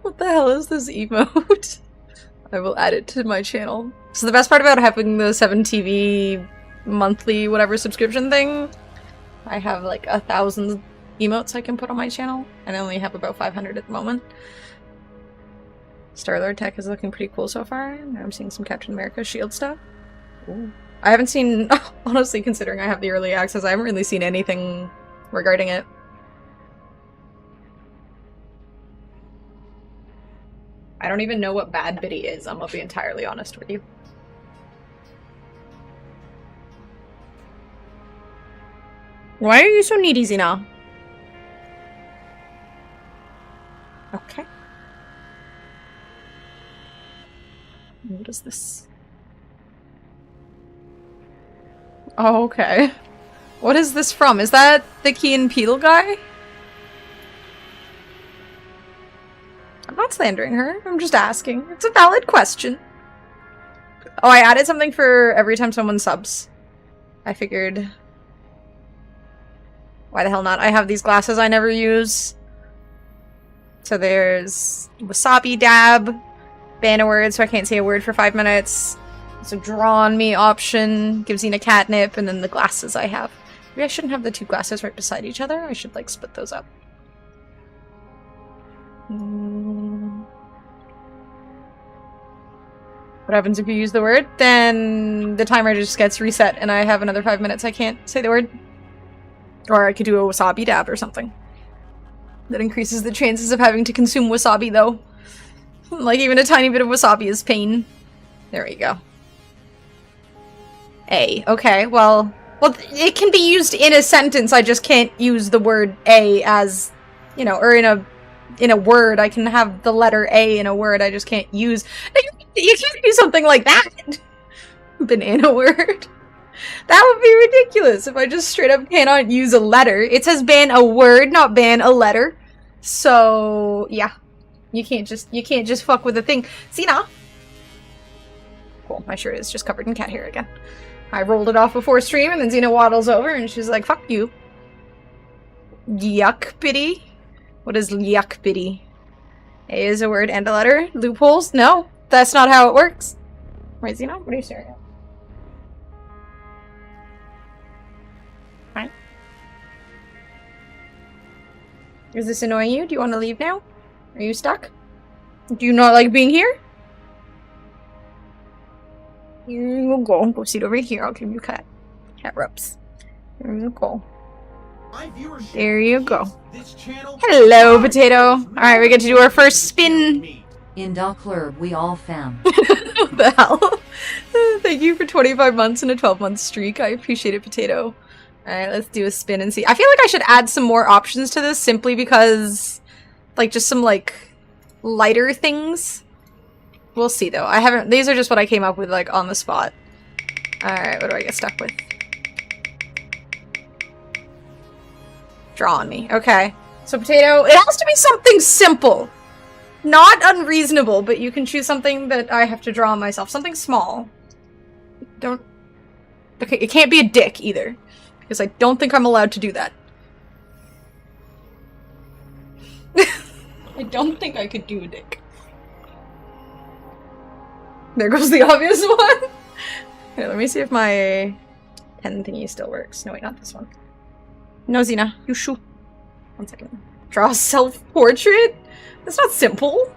What the hell is this emote? I will add it to my channel. So the best part about having the 7TV monthly whatever subscription thing, I have like 1,000 emotes I can put on my channel, and I only have about 500 at the moment. Star-Lord tech is looking pretty cool so far. Now I'm seeing some Captain America shield stuff. Ooh. I haven't seen, honestly, considering I have the early access, I haven't really seen anything regarding it. I don't even know what Bad Biddy is, I'm gonna be entirely honest with you. Why are you so needy, Xena? Okay. What is this? Oh, okay. What is this from? Is that the Key and Peele guy? I'm not slandering her. I'm just asking. It's a valid question. Oh, I added something for every time someone subs. I figured... Why the hell not? I have these glasses I never use. So there's Wasabi Dab, ban a word so I can't say a word for 5 minutes. It's a draw on me option, gives Xena catnip, and then the glasses I have. Maybe I shouldn't have the two glasses right beside each other. I should like split those up. What happens if you use the word? Then the timer just gets reset and I have another 5 minutes I can't say the word. Or I could do a wasabi dab or something. That increases the chances of having to consume wasabi though. Like even a tiny bit of wasabi is pain. There we go. A. Okay, well, it can be used in a sentence, I just can't use the word A as, you know, or in a word. I can have the letter A in a word, I just can't use... You can't do something like that! Banana word. That would be ridiculous if I just straight up cannot use a letter. It says ban a word, not ban a letter. So, yeah. You can't just fuck with a thing. Xena! Cool, my shirt is just covered in cat hair again. I rolled it off before stream, and then Xena waddles over, and she's like, fuck you. Yuck bitty? What is yuck bitty? A is a word and a letter? Loopholes? No, that's not how it works. Right, Xena? What are you staring at? Fine. Is this annoying you? Do you want to leave now? Are you stuck? Do you not like being here? Here you go. Go sit over here. I'll give you cat rubs. There you go. There you go. Hello, Potato. Alright, we get to do our first spin. In Da Club, we all fam. What the hell? Thank you for 25 months and a 12-month streak. I appreciate it, Potato. Alright, let's do a spin and see. I feel like I should add some more options to this simply because, like, just some, like, lighter things. We'll see, though. I haven't... These are just what I came up with, like, on the spot. Alright, what do I get stuck with? Draw on me. Okay. So, Potato, it has to be something simple. Not unreasonable, but you can choose something that I have to draw on myself. Something small. Don't... Okay, it can't be a dick, either. Because I don't think I'm allowed to do that. I don't think I could do a dick. There goes the obvious one. Here, let me see if my pen thingy still works. No, wait, not this one. No, Xena, you shoot. 1 second. Draw a self-portrait? That's not simple.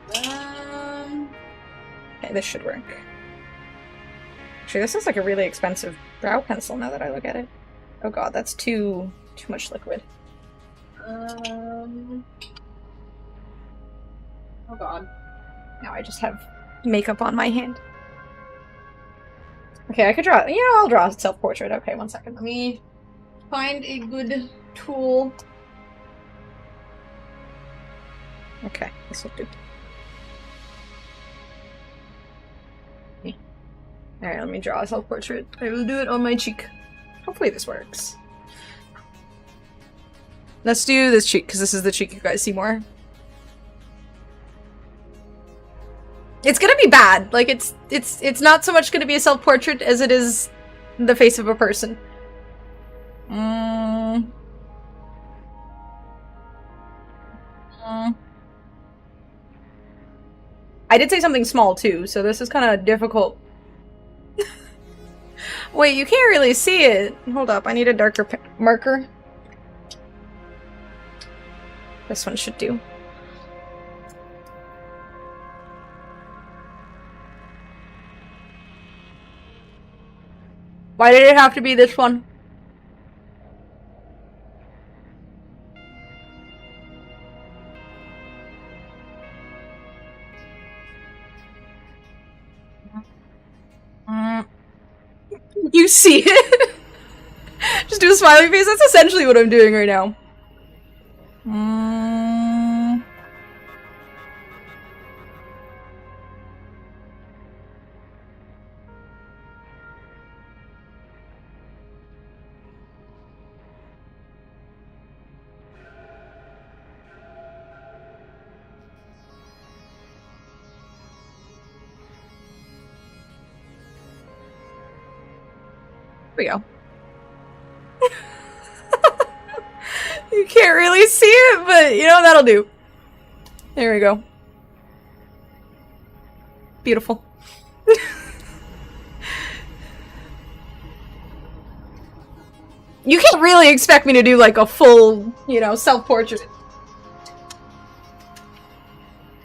Okay, this should work. Actually, this is like a really expensive brow pencil now that I look at it. Oh god, that's too much liquid. Oh god. Now I just have makeup on my hand. Okay, I could draw- you know, I'll draw a self-portrait. Okay, 1 second. Let me find a good tool. Okay, this will do. Alright, let me draw a self-portrait. I will do it on my cheek. Hopefully this works. Let's do this cheek, because this is the cheek you guys see more. It's gonna be bad. Like, it's not so much gonna be a self-portrait as it is the face of a person. I did say something small too, so this is kind of difficult. Wait, you can't really see it. Hold up, I need a darker marker. This one should do. Why did it have to be this one? You see it? Just do a smiley face. That's essentially what I'm doing right now. Here we go. You can't really see it, but you know, that'll do. There we go. Beautiful. You can't really expect me to do like a full, you know, self-portrait.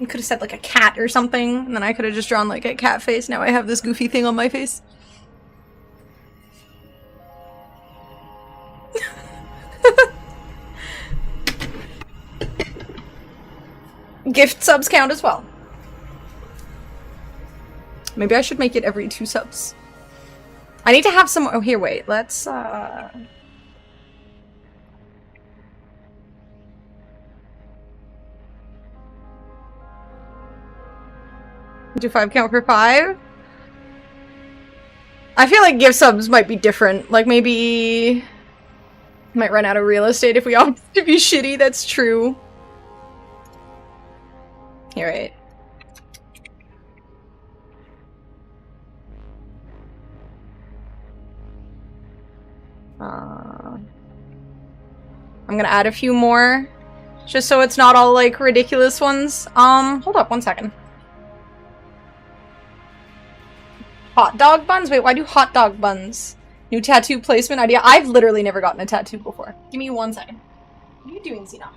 You could have said like a cat or something, and then I could have just drawn like a cat face. Now I have this goofy thing on my face. Gift subs count as well. Maybe I should make it every 2 subs. I need to have some- oh, here, wait. Let's, do 5 count for 5? I feel like gift subs might be different. Like, maybe... might run out of real estate if we opt to be shitty, that's true. Here, wait. I'm gonna add a few more, just so it's not all, like, ridiculous ones. Hold up, 1 second. Hot dog buns? Wait, why do hot dog buns? New tattoo placement idea? I've literally never gotten a tattoo before. Give me 1 second. What are you doing, Zena?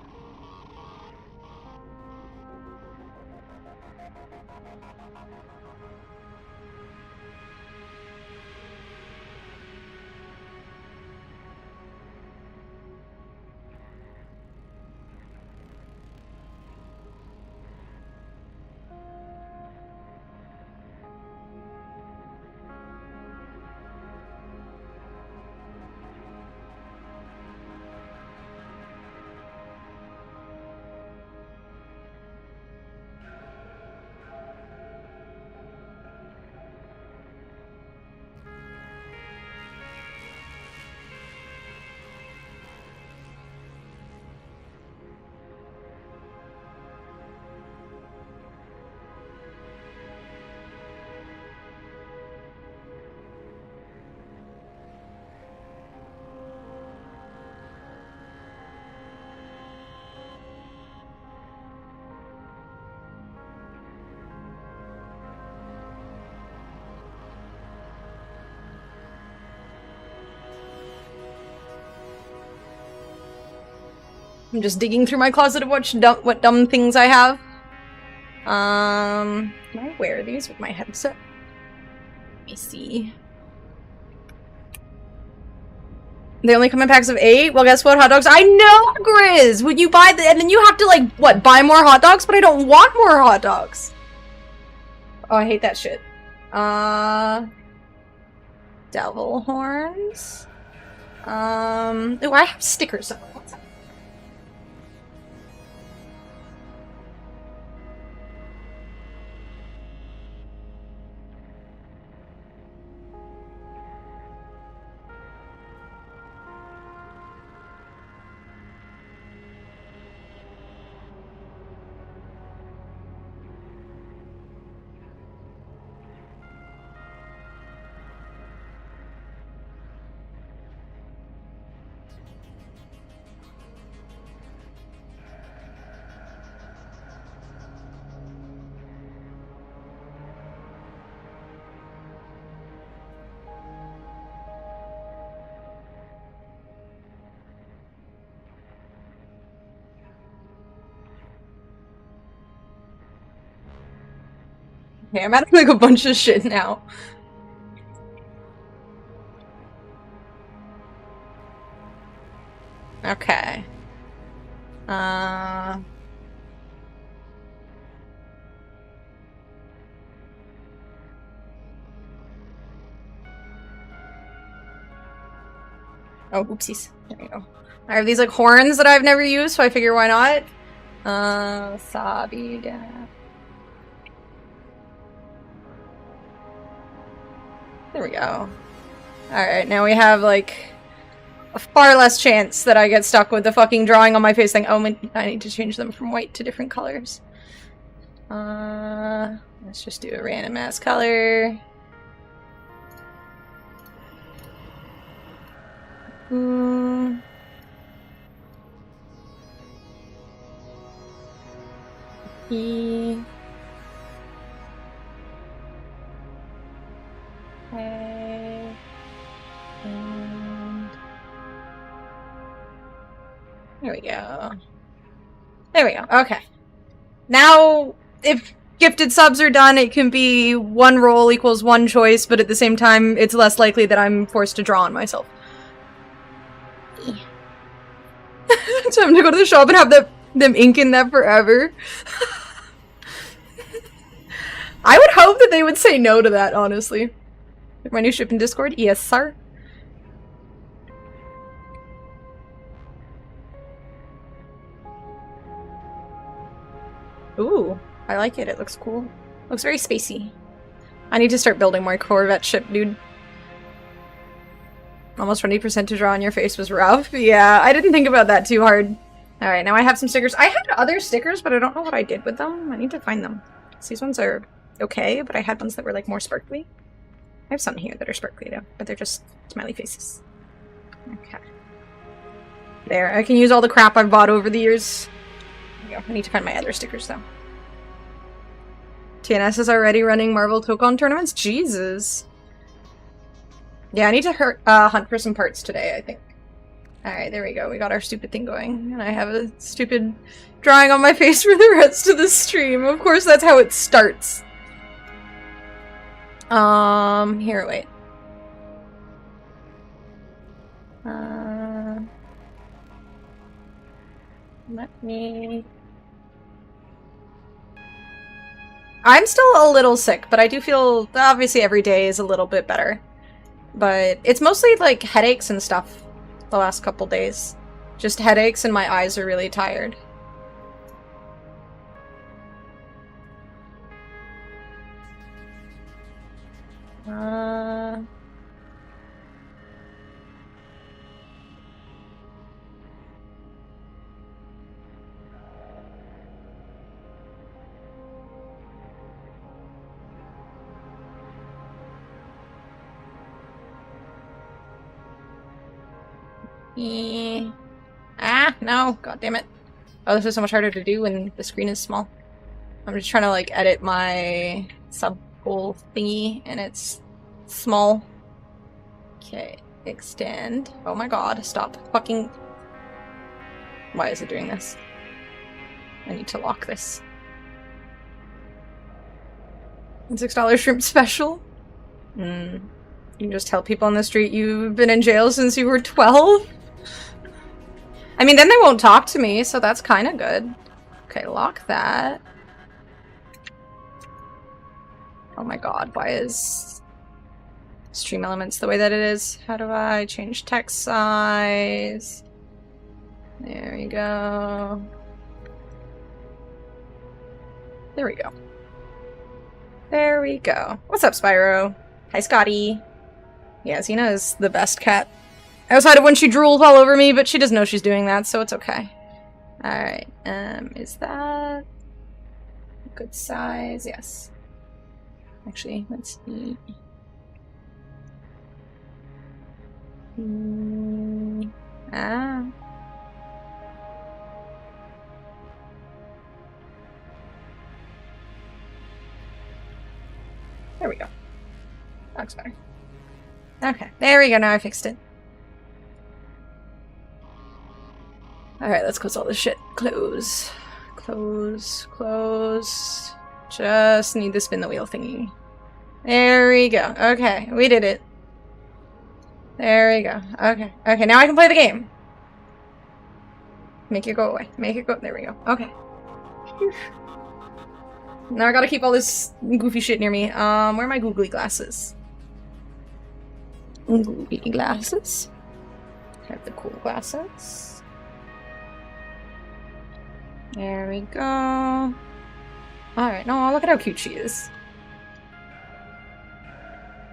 I'm just digging through my closet of what dumb things I have. Can I wear these with my headset? Let me see. They only come in packs of 8? Well, guess what, hot dogs? I know, Grizz! Would you buy the- and then you have to, like, what, buy more hot dogs? But I don't want more hot dogs! Oh, I hate that shit. Devil horns? Oh, I have stickers somewhere. Okay, I'm adding like a bunch of shit now. Okay. Oh, oopsies. There we go. I have these like horns that I've never used, so I figure why not? Sabida. There we go. Alright, now we have like a far less chance that I get stuck with the fucking drawing on my face thing. Oh, I need to change them from white to different colors. Let's just do a random ass color. E. Okay. And there we go. There we go. Okay. Now, if gifted subs are done, it can be one roll equals one choice, but at the same time, it's less likely that I'm forced to draw on myself. Time to go to the shop and have them ink in that forever. I would hope that they would say no to that, honestly. My new ship in Discord? Yes, sir. Ooh, I like it. It looks cool. Looks very spacey. I need to start building more Corvette ship, dude. Almost 20% to draw on your face was rough. Yeah, I didn't think about that too hard. Alright, now I have some stickers. I had other stickers, but I don't know what I did with them. I need to find them. These ones are okay, but I had ones that were like more sparkly. I have some here that are sparkly though, but they're just smiley faces. Okay. There, I can use all the crap I've bought over the years. There we go. I need to find my other stickers though. TNS is already running Marvel Tokon tournaments? Jesus. Yeah, I need to hunt for some parts today, I think. Alright, there we go. We got our stupid thing going. And I have a stupid drawing on my face for the rest of the stream. Of course, that's how it starts. Here, wait. Let me... I'm still a little sick, but I do feel... Obviously, every day is a little bit better. But it's mostly, like, headaches and stuff the last couple days. Just headaches and my eyes are really tired. Ah, no. God damn it. Oh, this is so much harder to do when the screen is small. I'm just trying to, like, edit my sub-goal thingy, and it's small. Okay. Extend. Oh my god. Stop fucking... Why is it doing this? I need to lock this. $6 shrimp special? You can just tell people on the street you've been in jail since you were 12? I mean, then they won't talk to me, so that's kind of good. Okay, lock that. Oh my god, why is Stream Elements the way that it is? How do I change text size? There we go. There we go. There we go. What's up, Spyro? Hi, Scotty. Yeah, Xena is the best cat. Outside of when she drools all over me, but she doesn't know she's doing that, so it's okay. Alright, is that a good size? Yes. Actually, let's see. There we go. That looks better. Okay, there we go, now I fixed it. Alright, let's close all this shit. Close. Close. Close. Just need to spin the wheel thingy. There we go. Okay, we did it. There we go. Okay. Okay, now I can play the game. Make it go away. Make it go. There we go. Okay. Whew. Now I gotta keep all this goofy shit near me. Where are my googly glasses? Googly glasses. Have the cool glasses. There we go. Alright, no, look at how cute she is.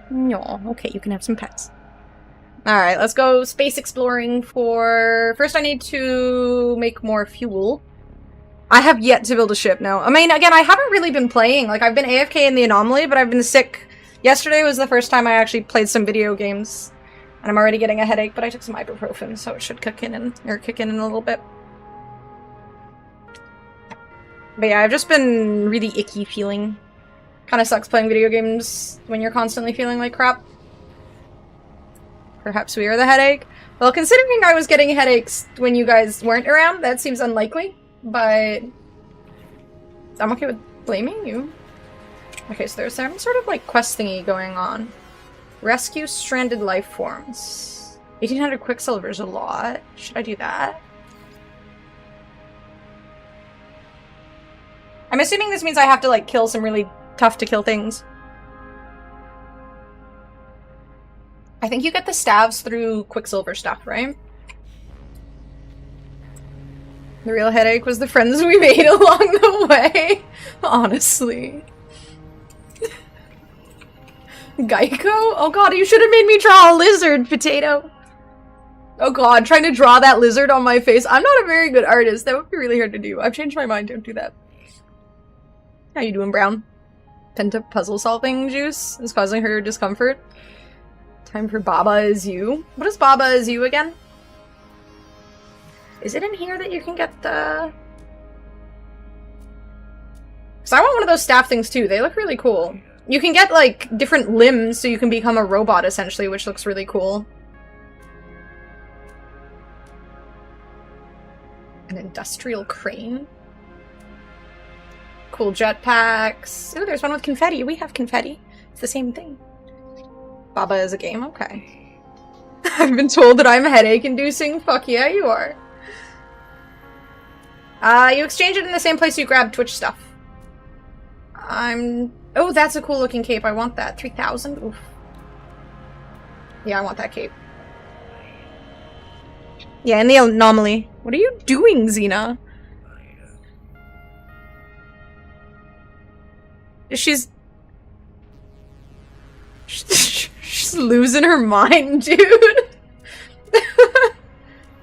No, okay, you can have some pets. Alright, let's go space exploring for... First I need to make more fuel. I have yet to build a ship now. I mean, again, I haven't really been playing. Like, I've been AFK in the Anomaly, but I've been sick. Yesterday was the first time I actually played some video games. And I'm already getting a headache, but I took some ibuprofen, so it should kick in a little bit. But yeah, I've just been really icky feeling. Kinda sucks playing video games when you're constantly feeling like crap. Perhaps we are the headache. Well, considering I was getting headaches when you guys weren't around, that seems unlikely. But I'm okay with blaming you. Okay, so there's some sort of like quest thingy going on. Rescue stranded life forms. 1800 Quicksilver is a lot. Should I do that? I'm assuming this means I have to like kill some really tough to kill things. I think you get the stabs through Quicksilver stuff, right? The real headache was the friends we made along the way. Honestly. Geico? Oh god, you should have made me draw a lizard, Potato. Oh god, trying to draw that lizard on my face. I'm not a very good artist. That would be really hard to do. I've changed my mind. Don't do that. How you doing, Brown? Pent-up puzzle solving juice is causing her discomfort. Time for Baba is you. What is Baba is you again? Is it in here that you can get the... Because I want one of those staff things too. They look really cool. You can get like different limbs so you can become a robot essentially, which looks really cool. An industrial crane. Cool jetpacks. Oh, there's one with confetti. We have confetti. It's the same thing. Baba is a game? Okay. I've been told that I'm headache-inducing. Fuck yeah, you are. You exchange it in the same place you grabbed Twitch stuff. Oh, that's a cool looking cape. I want that. 3,000? Oof. Yeah, I want that cape. Yeah, in the Anomaly. What are you doing, Xena? She's losing her mind, dude.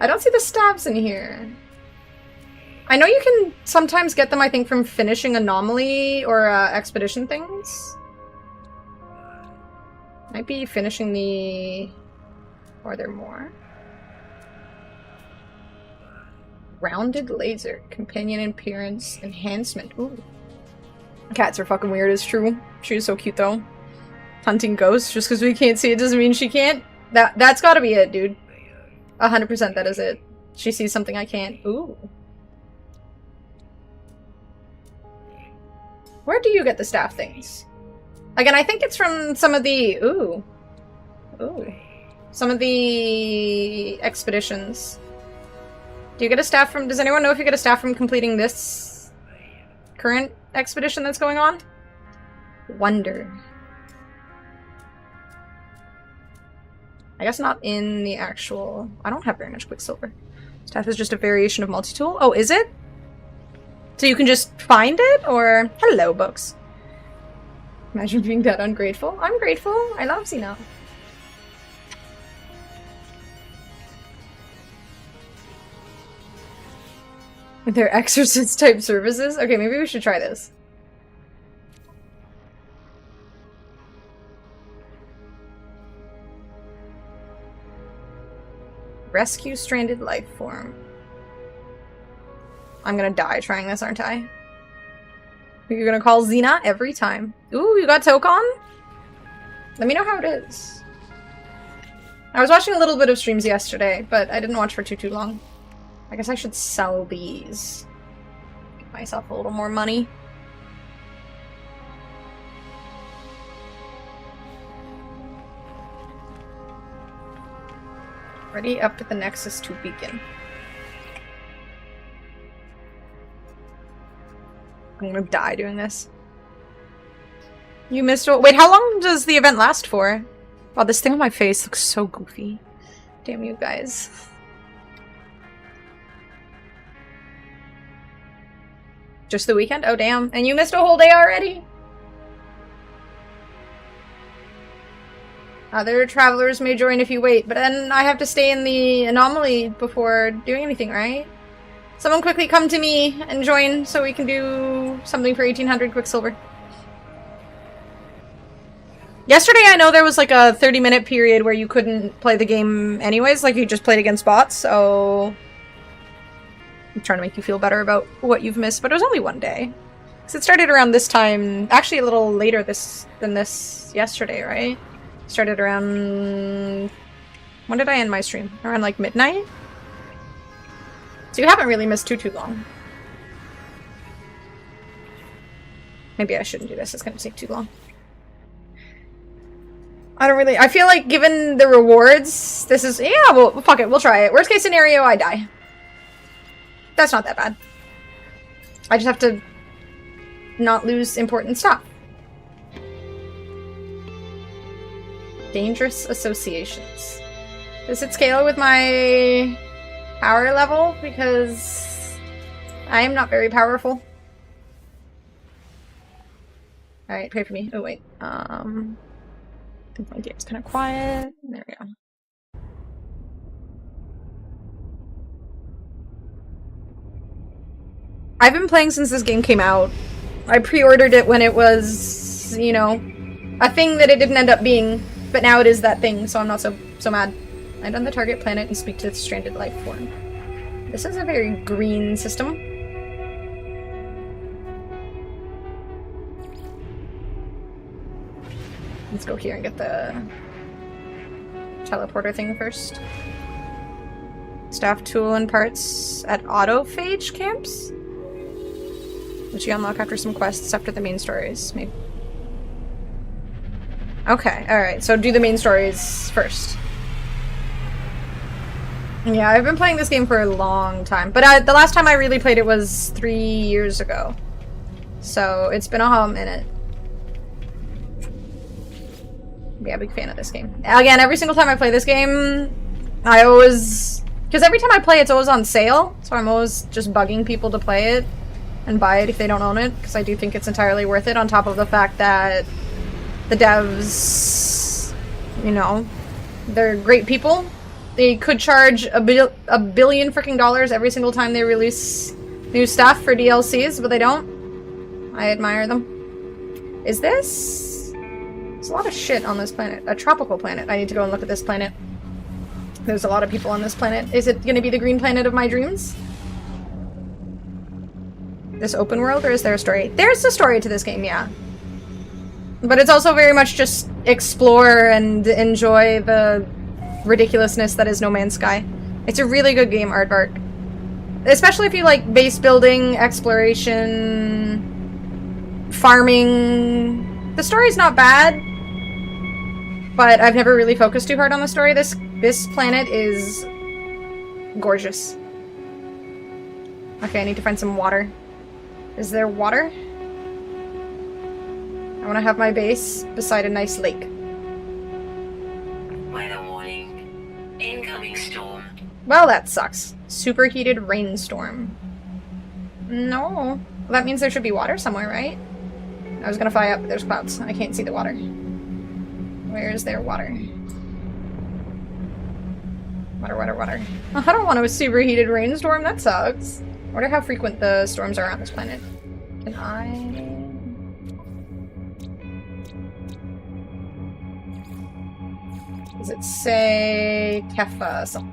I don't see the stabs in here. I know you can sometimes get them, I think, from finishing Anomaly or expedition things. Might be finishing the... Or are there more? Rounded laser. Companion appearance enhancement. Ooh. Cats are fucking weird, it's true. She is so cute, though. Hunting ghosts, just because we can't see it doesn't mean she can't. That's gotta be it, dude. 100% that is it. She sees something I can't. Ooh. Where do you get the staff things? Again, I think it's from some of the... Ooh. Ooh. Some of the expeditions. Do you get a staff from... Does anyone know if you get a staff from completing this current expedition that's going on? Wonder. I guess not in the actual... I don't have very much Quicksilver. Staff is just a variation of multi-tool. Oh, is it? So you can just find it? Or... Hello, books. Imagine being that ungrateful. I'm grateful. I love Xena. They're exorcist type services? Okay, maybe we should try this. Rescue stranded life form. I'm gonna die trying this, aren't I? You're gonna call Xena every time. Ooh, you got Tokon? Let me know how it is. I was watching a little bit of streams yesterday, but I didn't watch for too long. I guess I should sell these. Get myself a little more money. Ready up at the Nexus to begin. I'm gonna die doing this. You missed it. Wait, how long does the event last for? Wow, this thing on my face looks so goofy. Damn you guys. Just the weekend? Oh, damn. And you missed a whole day already? Other travelers may join if you wait, but then I have to stay in the anomaly before doing anything, right? Someone quickly come to me and join so we can do something for 1800 Quicksilver. Yesterday I know there was like a 30-minute period where you couldn't play the game anyways, like you just played against bots, so... I'm trying to make you feel better about what you've missed, but it was only one day. Because it started around this time, actually a little later than this yesterday, right? Started around... When did I end my stream? Around like midnight? So you haven't really missed too long. Maybe I shouldn't do this, it's gonna take too long. I feel like given the rewards, this is, yeah, well, fuck it, we'll try it. Worst case scenario, I die. That's not that bad. I just have to not lose important stuff. Dangerous associations. Does it scale with my power level? Because I am not very powerful. Alright, pray for me. Oh, wait. I think my game's kind of quiet. There we go. I've been playing since this game came out. I pre-ordered it when it was, you know, a thing that it didn't end up being, but now it is that thing, so I'm not so mad. Land on the target planet and speak to the stranded life form. This is a very green system. Let's go here and get the teleporter thing first. Staff tool and parts at autophage camps? Which you unlock after some quests after the main stories. Maybe. Okay, alright, so do the main stories first. Yeah, I've been playing this game for a long time, but the last time I really played it was 3 years ago. So it's been a hot minute. Yeah, big fan of this game. Again, every single time I play this game, I always... Because every time I play it's always on sale, so I'm always just bugging people to play it and buy it if they don't own it, because I do think it's entirely worth it, on top of the fact that the devs, you know, they're great people. They could charge a billion freaking dollars every single time they release new stuff for DLCs, but they don't. I admire them. Is this... There's a lot of shit on this planet. A tropical planet. I need to go and look at this planet. There's a lot of people on this planet. Is it gonna be the green planet of my dreams? This open world, or is there a story? There's a story to this game, yeah. But it's also very much just explore and enjoy the ridiculousness that is No Man's Sky. It's a really good game, Aardvark. Especially if you like base building, exploration, farming. The story's not bad, but I've never really focused too hard on the story. This planet is gorgeous. Okay, I need to find some water. Is there water? I want to have my base beside a nice lake. Weather warning. Incoming storm. Well, that sucks. Superheated rainstorm. No. Well, that means there should be water somewhere, right? I was gonna fly up, but there's clouds. I can't see the water. Where is there water? Water, water, water. Oh, I don't want a superheated rainstorm. That sucks. I wonder how frequent the storms are on this planet. Can I... Does it say Kefa something?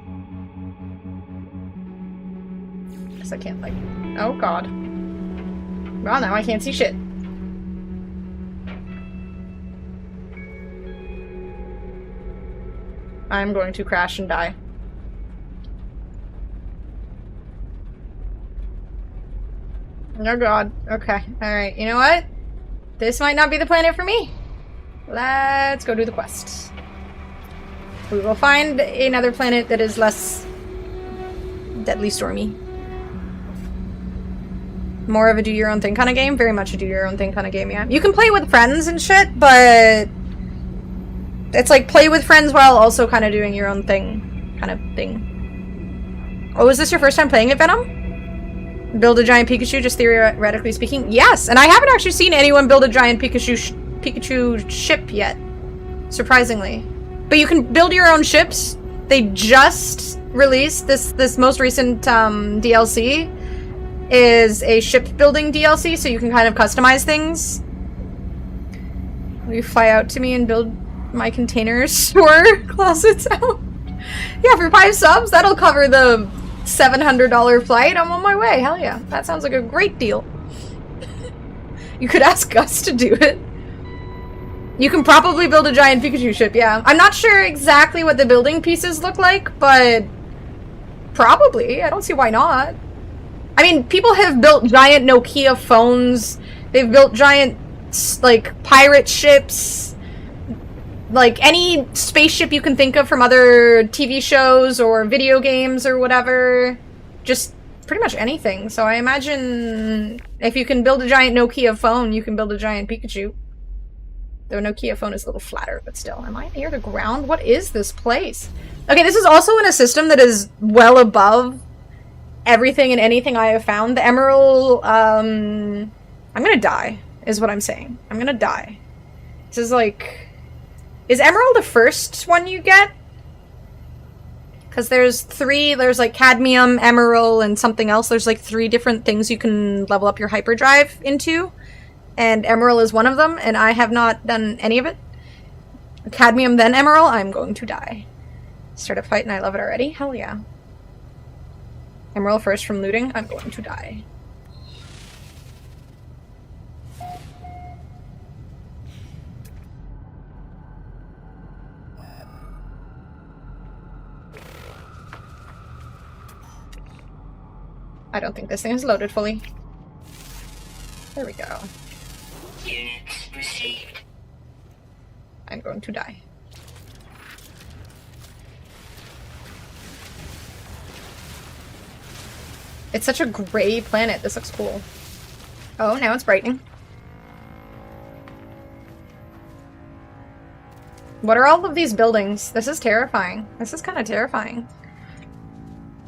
Guess I can't, like... Oh god. Well, now I can't see shit. I'm going to crash and die. Oh god. Okay. Alright, you know what? This might not be the planet for me. Let's go do the quest. We will find another planet that is less deadly stormy. More of a do-your-own-thing kind of game? Very much a do-your-own-thing kind of game, yeah. You can play with friends and shit, but it's like play with friends while also kind of doing your own thing kind of thing. Oh, is this your first time playing it, Venom? Build a giant Pikachu, just theoretically speaking? Yes, and I haven't actually seen anyone build a giant Pikachu ship yet, surprisingly. But you can build your own ships. They just released this most recent DLC. Is a shipbuilding DLC, so you can kind of customize things. Will you fly out to me and build my container store closets out? Yeah, for 5 subs, that'll cover the $700 flight. I'm on my way. Hell yeah. That sounds like a great deal. You could ask Gus to do it. You can probably build a giant Pikachu ship, yeah. I'm not sure exactly what the building pieces look like, but probably. I don't see why not. I mean, people have built giant Nokia phones. They've built giant, like, pirate ships. Like, any spaceship you can think of from other TV shows or video games or whatever. Just pretty much anything. So I imagine if you can build a giant Nokia phone, you can build a giant Pikachu. Though Nokia phone is a little flatter, but still. Am I near the ground? What is this place? Okay, this is also in a system that is well above everything and anything I have found. The Emerald, I'm gonna die, is what I'm saying. I'm gonna die. This is like... Is Emerald the first one you get? Because there's 3, there's like Cadmium, Emerald, and something else. There's like 3 different things you can level up your hyperdrive into. And Emerald is one of them, and I have not done any of it. Cadmium, then Emerald, I'm going to die. Start a fight and I love it already? Hell yeah. Emerald first from looting, I'm going to die. I don't think this thing is loaded fully. There we go. Units received. I'm going to die. It's such a gray planet. This looks cool. Oh, now it's brightening. What are all of these buildings? This is terrifying. This is kind of terrifying.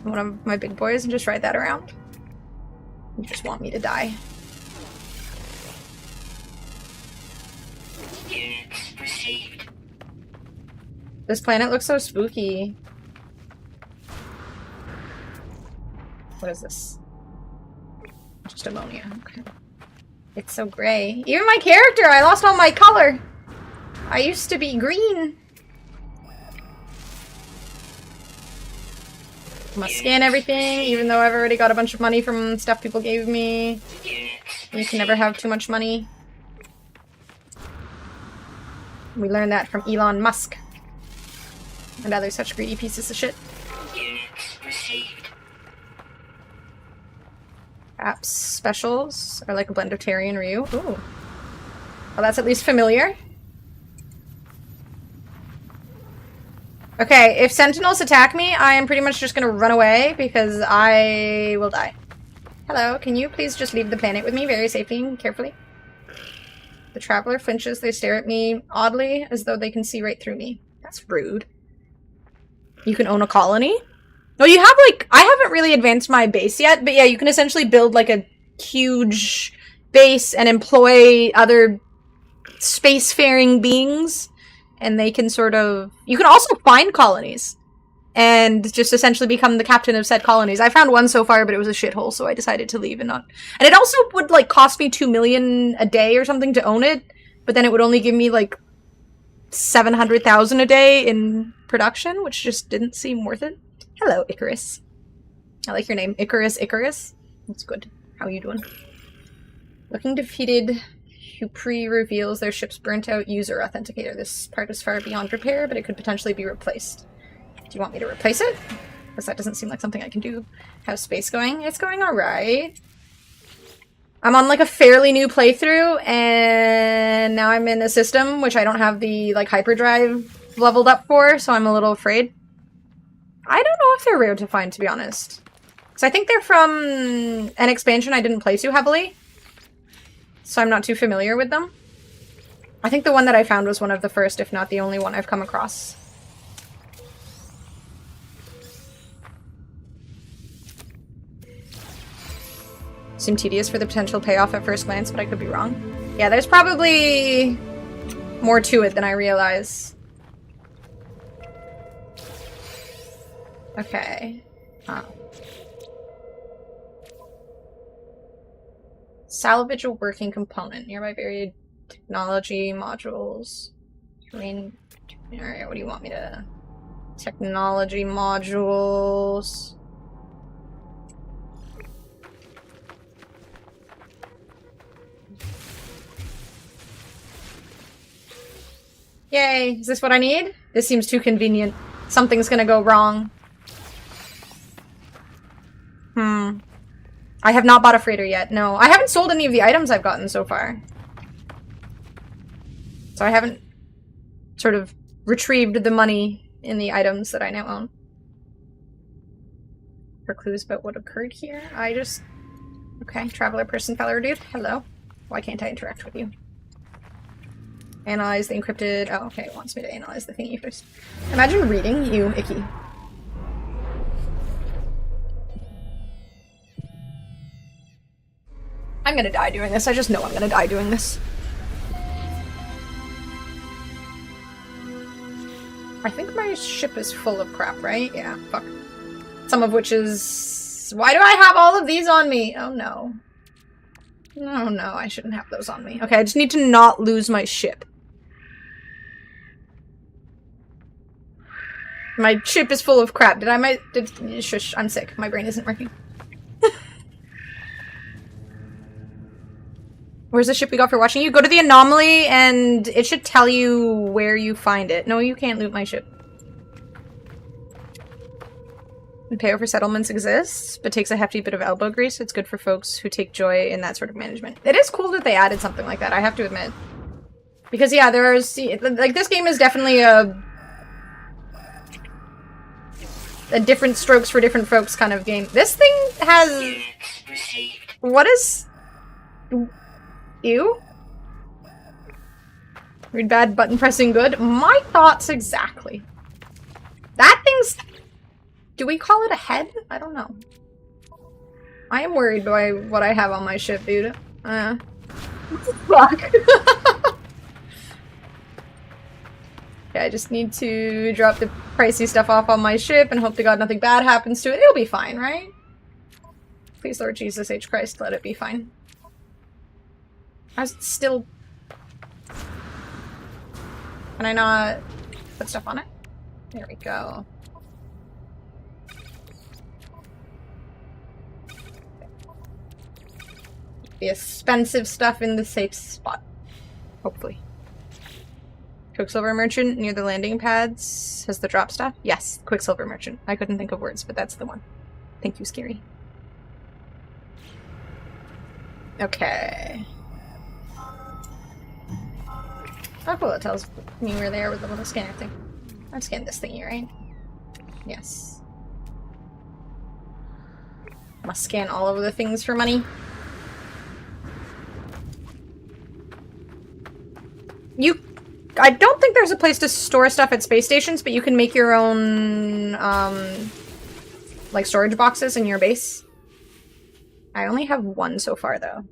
One of my big boys and just ride that around. You just want me to die. Units received. This planet looks so spooky. What is this? Just ammonia. Okay. It's so gray. Even my character! I lost all my color! I used to be green. Must scan everything, even though I've already got a bunch of money from stuff people gave me. You can never have too much money. We learned that from Elon Musk. And other such greedy pieces of shit. Units received. Apps specials are like a blend of Terry and Ryu. Ooh. Well, that's at least familiar. Okay, if sentinels attack me, I am pretty much just gonna run away because I will die. Hello, can you please just leave the planet with me very safely and carefully? The traveler flinches. They stare at me oddly as though they can see right through me. That's rude. You can own a colony? No, you have like... I haven't really advanced my base yet, but yeah, you can essentially build like a huge base and employ other spacefaring beings. And they can sort of... You can also find colonies. And just essentially become the captain of said colonies. I found one so far, but it was a shithole, so I decided to leave and not... And it also would, like, cost me 2 million a day or something to own it. But then it would only give me, like, 700,000 a day in production, which just didn't seem worth it. Hello, Icarus. I like your name. Icarus. That's good. How are you doing? Looking defeated... Hupri reveals their ship's burnt out user authenticator. This part is far beyond repair, but it could potentially be replaced. Do you want me to replace it? Because that doesn't seem like something I can do. How's space going? It's going alright. I'm on like a fairly new playthrough, and now I'm in a system which I don't have the like hyperdrive leveled up for, so I'm a little afraid. I don't know if they're rare to find, to be honest. Because I think they're from an expansion I didn't play too heavily. So I'm not too familiar with them. I think the one that I found was one of the first, if not the only one I've come across. Seemed tedious for the potential payoff at first glance, but I could be wrong. Yeah, there's probably more to it than I realize. Okay. Salvage a working component. Nearby varied technology modules. Terrain. Alright, what do you want me to... Technology modules. Yay! Is this what I need? This seems too convenient. Something's gonna go wrong. I have not bought a freighter yet. No, I haven't sold any of the items I've gotten so far. So I haven't sort of retrieved the money in the items that I now own. For clues about what occurred here, I just... Okay, traveler person, feller dude. Hello. Why can't I interact with you? Analyze the encrypted... Oh, okay, it wants me to analyze the thingy first. Imagine reading, you icky. I'm gonna die doing this. I just know I'm gonna die doing this. I think my ship is full of crap, right? Yeah, fuck. Some of which is... Why do I have all of these on me? Oh no. Oh no, I shouldn't have those on me. Okay, I just need to not lose my ship. My ship is full of crap. Shush, I'm sick. My brain isn't working. Where's the ship we got for watching you? Go to the anomaly and it should tell you where you find it. No, you can't loot my ship. The payout for settlements exists, but takes a hefty bit of elbow grease. It's good for folks who take joy in that sort of management. It is cool that they added something like that, I have to admit. Because yeah, there's... Like, this game is definitely a different strokes for different folks kind of game. This thing has... What is... Ew? Read bad, button pressing good? My thoughts exactly. That thing's... Do we call it a head? I don't know. I am worried by what I have on my ship, dude. Fuck. Okay, I just need to drop the pricey stuff off on my ship and hope to God nothing bad happens to it. It'll be fine, right? Please, Lord Jesus H. Christ, let it be fine. I was still... Can I not put stuff on it? There we go. The expensive stuff in the safe spot. Hopefully. Quicksilver Merchant near the landing pads has the drop stuff? Yes, Quicksilver Merchant. I couldn't think of words, but that's the one. Thank you, Scary. Okay. Oh cool, it tells me we're there with the little scanner thing. I've scanned this thingy, right? Yes. Must scan all of the things for money. I don't think there's a place to store stuff at space stations, but you can make your own, like, storage boxes in your base. I only have one so far, though.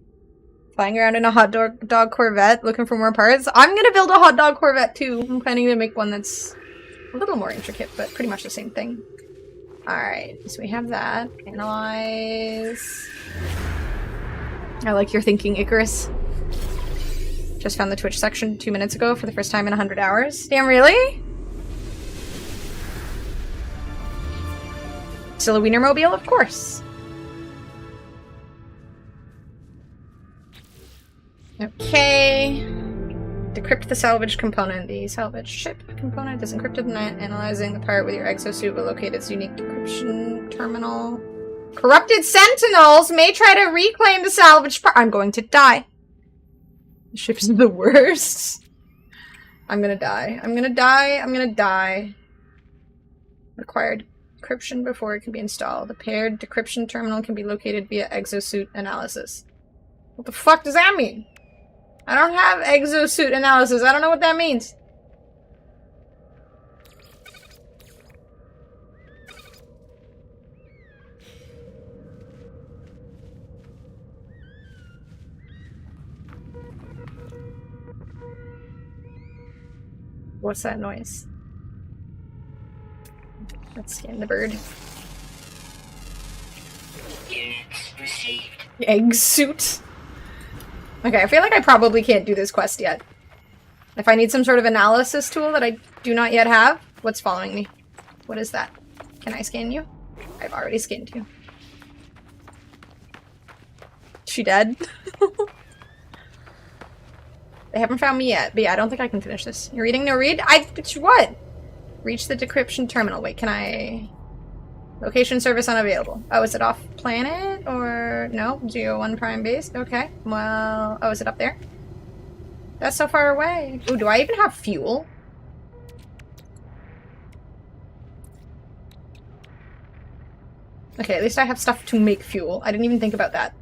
Flying around in a hot dog Corvette, looking for more parts. I'm gonna build a hot dog Corvette, too. I'm planning to make one that's a little more intricate, but pretty much the same thing. Alright, so we have that. Analyze. I like your thinking, Icarus. Just found the Twitch section 2 minutes ago for the first time in 100 hours. Damn, really? Still a Wienermobile? Of course. Okay. Decrypt the salvage component. The salvage ship component is encrypted, and analyzing the part with your exosuit will locate its unique decryption terminal. Corrupted sentinels may try to reclaim the salvage part. I'm going to die. The ship is the worst. I'm gonna die. I'm gonna die. I'm gonna die. Required decryption before it can be installed. The paired decryption terminal can be located via exosuit analysis. What the fuck does that mean? I don't have exosuit analysis. I don't know what that means. What's that noise? Let's scan the bird. Units received. Egg suit. Okay, I feel like I probably can't do this quest yet. If I need some sort of analysis tool that I do not yet have. What's following me? What is that? Can I scan you? I've already scanned you. She dead? They haven't found me yet, but yeah, I don't think I can finish this. You're reading no read? What? Reach the decryption terminal. Wait, can I... Location service unavailable. Oh, is it off planet? Or... No? Geo 1 prime base? Okay. Well... Oh, is it up there? That's so far away. Ooh, do I even have fuel? Okay, at least I have stuff to make fuel. I didn't even think about that.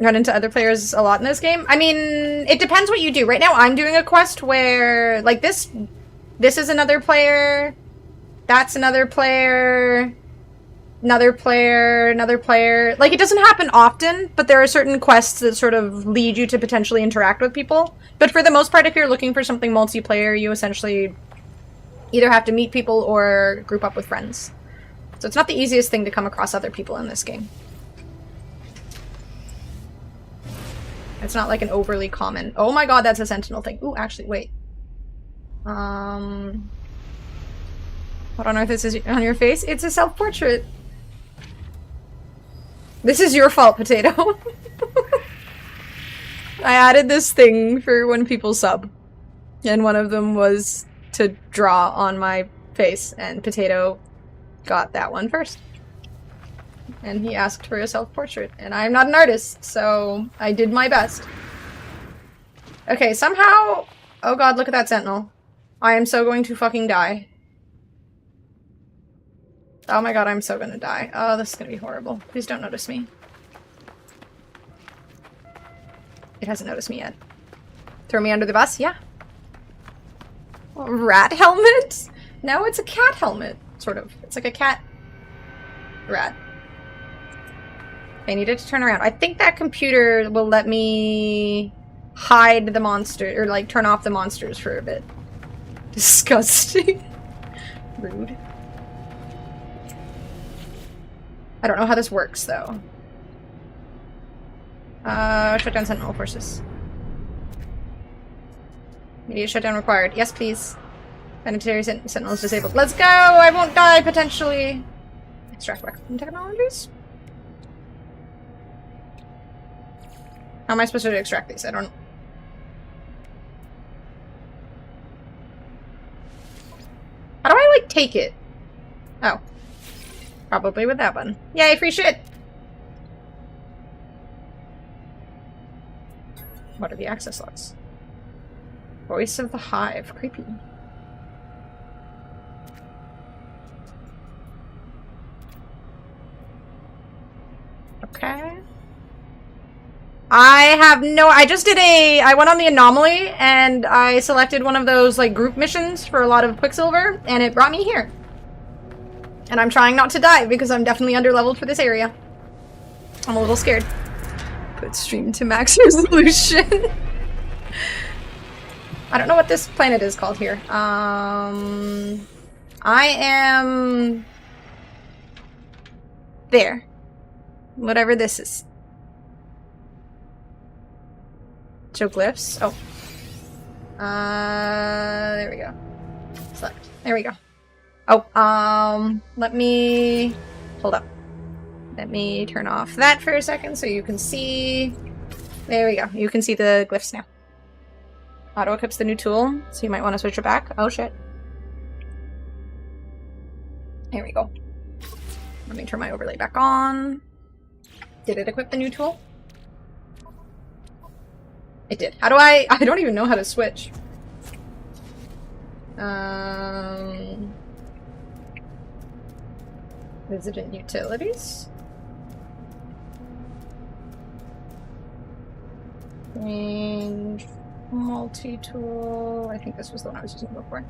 Run into other players a lot in this game? I mean, it depends what you do. Right now, I'm doing a quest where... Like, this is another player... That's another player, another player, another player. Like, it doesn't happen often, but there are certain quests that sort of lead you to potentially interact with people. But for the most part, if you're looking for something multiplayer, you essentially either have to meet people or group up with friends. So it's not the easiest thing to come across other people in this game. It's not like an overly common... Oh my god, that's a sentinel thing. Ooh, actually, wait. What on earth is this on your face? It's a self-portrait. This is your fault, Potato. I added this thing for when people sub. And one of them was to draw on my face. And Potato got that one first. And he asked for a self-portrait. And I'm not an artist, so I did my best. Okay, somehow... Oh god, look at that sentinel. I am so going to fucking die. Oh my god, I'm so gonna die. Oh, this is gonna be horrible. Please don't notice me. It hasn't noticed me yet. Throw me under the bus? Yeah. Oh, rat helmet? No, it's a cat helmet. Sort of. It's like a cat rat. I needed to turn around. I think that computer will let me hide the monster, or like turn off the monsters for a bit. Disgusting. Rude. I don't know how this works, though. Shut down Sentinel forces. Immediate shutdown required. Yes, please. Planetary Sentinel is disabled. Let's go! I won't die, potentially! Extract weapon technologies? How am I supposed to extract these? I don't... How do I, like, take it? Oh. Probably with that one. Yay, free shit! What are the access logs? Voice of the Hive. Creepy. Okay. I just did I went on the anomaly and I selected one of those like group missions for a lot of Quicksilver and it brought me here. And I'm trying not to die because I'm definitely underleveled for this area. I'm a little scared. Put stream to max resolution. I don't know what this planet is called here. I am there. Whatever this is. Show glyphs. Oh. There we go. Select. There we go. Oh, let me... Hold up. Let me turn off that for a second so you can see... There we go. You can see the glyphs now. Auto-equips the new tool, so you might want to switch it back. Oh, shit. There we go. Let me turn my overlay back on. Did it equip the new tool? It did. How do I don't even know how to switch. Resident utilities. Range. Multi-tool. I think this was the one I was using before.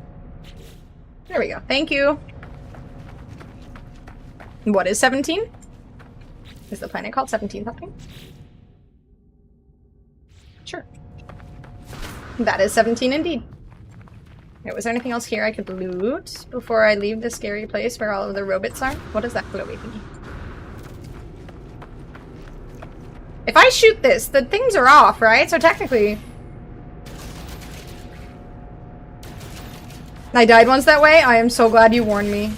There we go. Thank you. What is 17? Is the planet called 17 something? Sure. That is 17 indeed. Okay, was there anything else here I could loot before I leave this scary place where all of the robots are? What is that glowy thingy? If I shoot this, the things are off, right? So technically... I died once that way? I am so glad you warned me.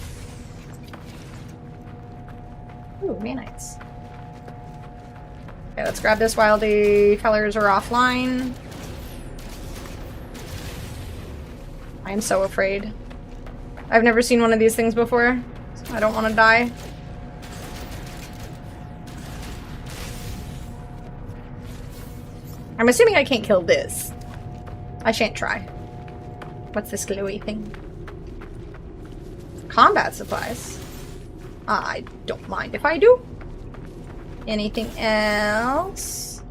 Ooh, Manites. Okay, let's grab this while the fellers are offline. I am so afraid. I've never seen one of these things before, so I don't want to die. I'm assuming I can't kill this. I shan't try. What's this glowy thing? Combat supplies. I don't mind if I do. Anything else?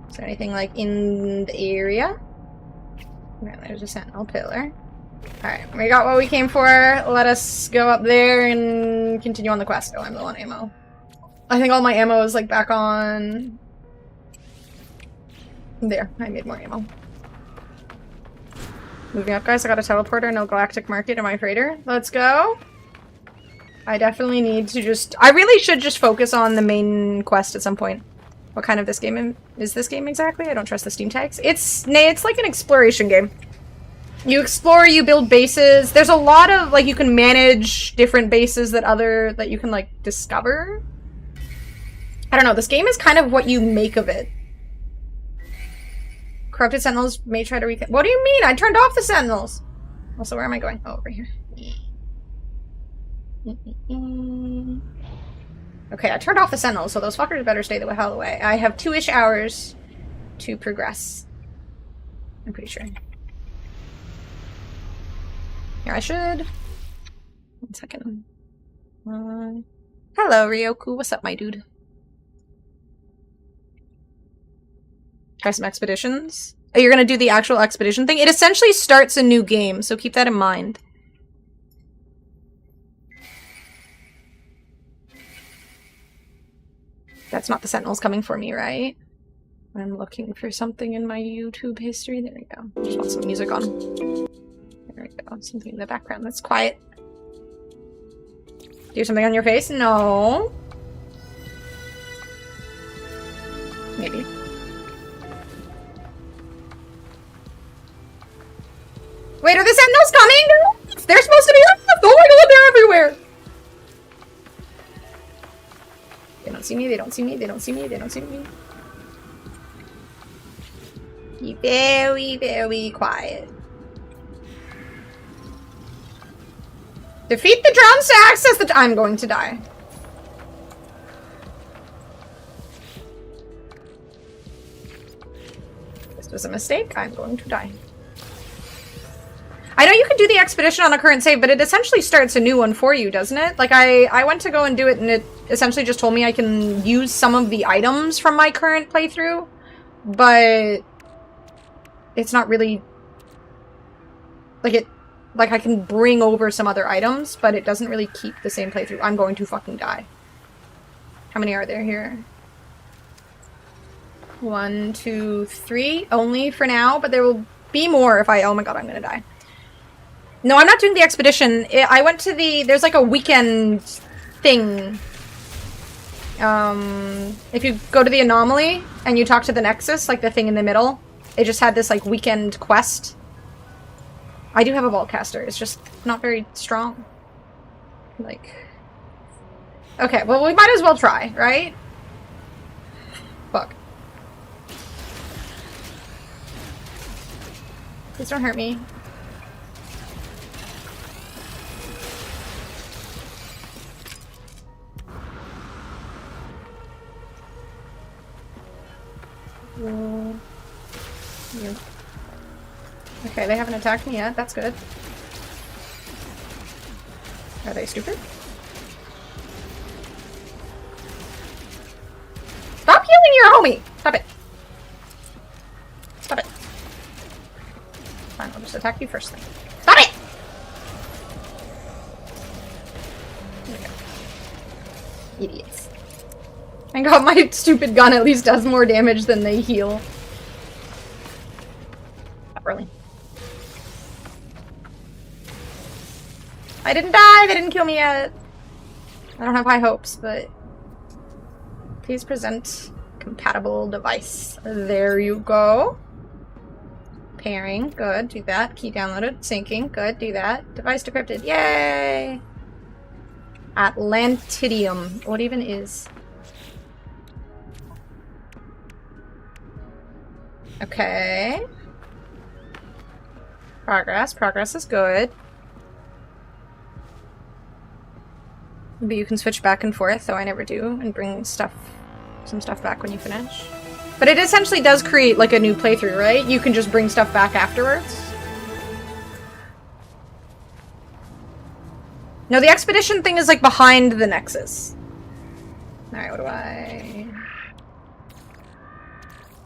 Is there anything like in the area? Yeah, there's a sentinel pillar. Alright, we got what we came for. Let us go up there and continue on the quest. Oh, I'm low on ammo. I think all my ammo is like back on... There, I made more ammo. Moving up, guys. I got a teleporter, no galactic market in my freighter. Let's go. I definitely need to just... I really should just focus on the main quest at some point. What kind of this game is this game exactly? I don't trust the Steam tags. It's like an exploration game. You explore, you build bases. There's a lot of, like, you can manage different bases that you can, like, discover. I don't know. This game is kind of what you make of it. Corrupted sentinels may try to recon- What do you mean? I turned off the sentinels! Also, where am I going? Oh, over here. Okay, I turned off the sentinels, so those fuckers better stay the hell away. I have 2-ish hours to progress. I'm pretty sure. Here, I should... 1 second. Hello, Ryoku. What's up, my dude? Try some expeditions. Oh, you're gonna do the actual expedition thing? It essentially starts a new game, so keep that in mind. That's not the sentinels coming for me, right? I'm looking for something in my YouTube history. There we go. Just want some music on. There we go. Something in the background that's quiet. Do something on your face? No. Maybe. Wait, are the sentinels coming? They're supposed to be left! Oh my god, they're everywhere! They don't see me, they don't see me, they don't see me, they don't see me. Be very, very quiet. Defeat the drones to access the- I'm going to die. This was a mistake, I'm going to die. I know you can do the expedition on a current save, but it essentially starts a new one for you, doesn't it? Like, I went to go and do it, and it essentially just told me I can use some of the items from my current playthrough, but it's not really... Like, I can bring over some other items, but it doesn't really keep the same playthrough. I'm going to fucking die. How many are there here? 1, 2, 3. Only for now, but there will be more if I... Oh my god, I'm gonna die. No, I'm not doing the expedition. I went to the... There's like a weekend thing. If you go to the anomaly and you talk to the Nexus, like the thing in the middle, it just had this like weekend quest. I do have a Vaultcaster. It's just not very strong. Like... Okay, well we might as well try, right? Fuck. Please don't hurt me. You. Okay, they haven't attacked me yet. That's good. Are they stupid? Stop healing your homie! Stop it. Stop it. Fine, I'll just attack you first then. Stop it! There we go. Idiots. Thank God my stupid gun at least does more damage than they heal. Not really. I didn't die! They didn't kill me yet! I don't have high hopes, but... Please present compatible device. There you go. Pairing. Good. Do that. Key downloaded. Syncing. Good. Do that. Device decrypted. Yay! Atlantidium. What even is? Okay. Progress. Progress is good. But you can switch back and forth, though I never do, and bring some stuff back when you finish. But it essentially does create like a new playthrough, right? You can just bring stuff back afterwards. No, the expedition thing is like behind the Nexus. Alright, what do I...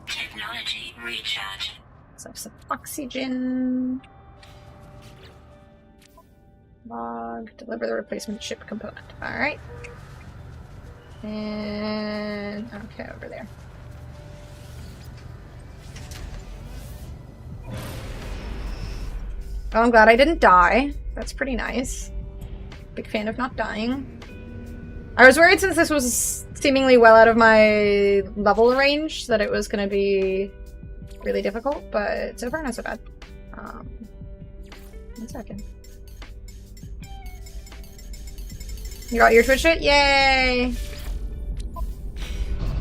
Technology recharge. Let's have some oxygen. Log. Deliver the replacement ship component. Alright. And... okay, over there. Oh, I'm glad I didn't die. That's pretty nice. Big fan of not dying. I was worried since this was seemingly well out of my level range that it was going to be really difficult, but so far not so bad. 1 second. You got your Twitch shit? Yay!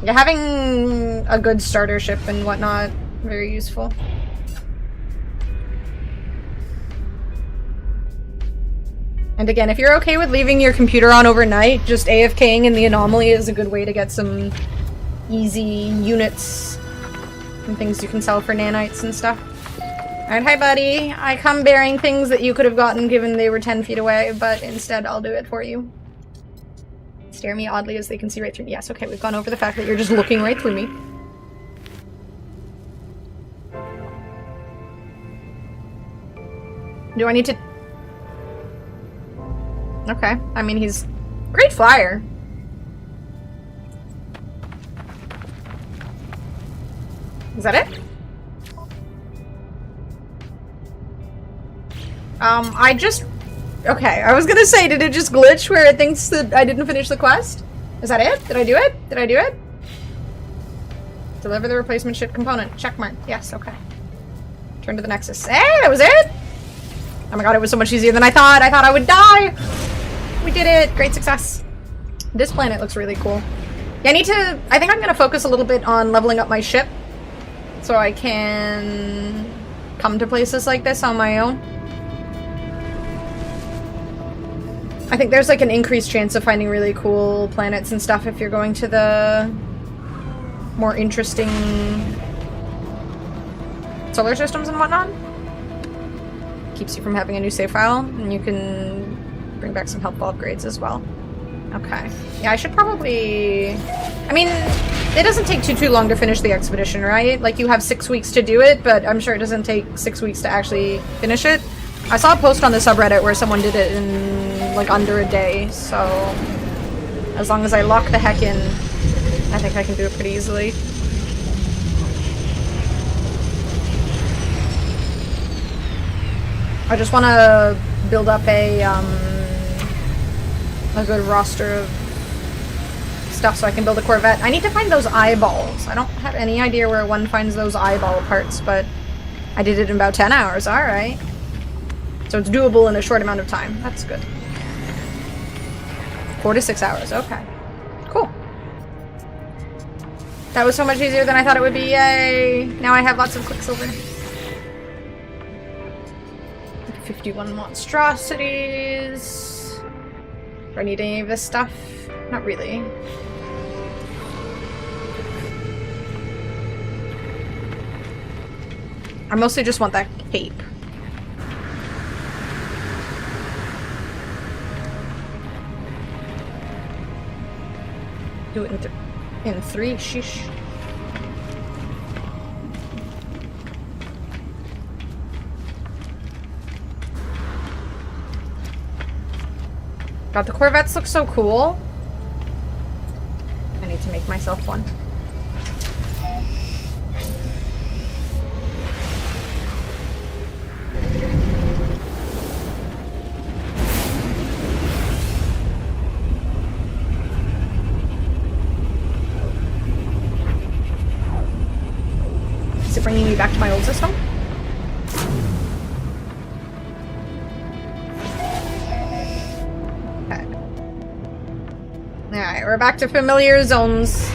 Yeah, having a good starter ship and whatnot, very useful. And again, if you're okay with leaving your computer on overnight, just AFKing in the anomaly is a good way to get some easy units and things you can sell for nanites and stuff. Alright, hi buddy. I come bearing things that you could have gotten given they were 10 feet away, but instead I'll do it for you. Stare me oddly as they can see right through me. Yes, okay, we've gone over the fact that you're just looking right through me. Do I need to... okay, I mean, he's a great flyer. Is that it? I just... okay, I was gonna say, did it just glitch where it thinks that I didn't finish the quest? Is that it? Did I do it? Did I do it? Deliver the replacement ship component. Checkmark. Yes, okay. Turn to the Nexus. Hey, that was it? Oh my god, it was so much easier than I thought. I thought I would die! We did it! Great success. This planet looks really cool. Yeah, I think I'm gonna focus a little bit on leveling up my ship so I can come to places like this on my own. I think there's like an increased chance of finding really cool planets and stuff if you're going to the more interesting solar systems and whatnot. Keeps you from having a new save file, and you can bring back some helpful upgrades as well. Okay. Yeah, I should probably... I mean, it doesn't take too long to finish the expedition, right? Like, you have 6 weeks to do it, but I'm sure it doesn't take 6 weeks to actually finish it. I saw a post on the subreddit where someone did it in, like, under a day, so... as long as I lock the heck in, I think I can do it pretty easily. I just want to build up a good roster of stuff so I can build a Corvette. I need to find those eyeballs. I don't have any idea where one finds those eyeball parts, but I did it in about 10 hours. Alright. So it's doable in a short amount of time. That's good. 4 to 6 hours. Okay. Cool. That was so much easier than I thought it would be. Yay! Now I have lots of Quicksilver. 51 monstrosities. Do I need any of this stuff? Not really. I mostly just want that cape. Do it in three, sheesh. God, the Corvettes look so cool. I need to make myself one. Is it bringing me back to my old system? Okay. Alright, we're back to familiar zones.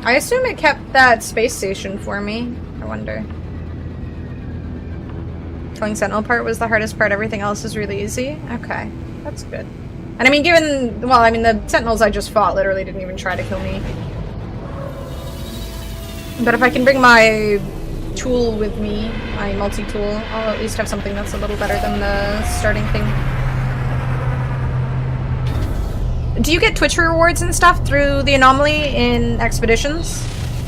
I assume it kept that space station for me. I wonder. Killing Sentinel part was the hardest part. Everything else is really easy. Okay, that's good. And I mean, given... Well, I mean, the Sentinels I just fought literally didn't even try to kill me. But if I can bring my tool with me, my multi-tool, I'll at least have something that's a little better than the starting thing. Do you get Twitch rewards and stuff through the anomaly in expeditions?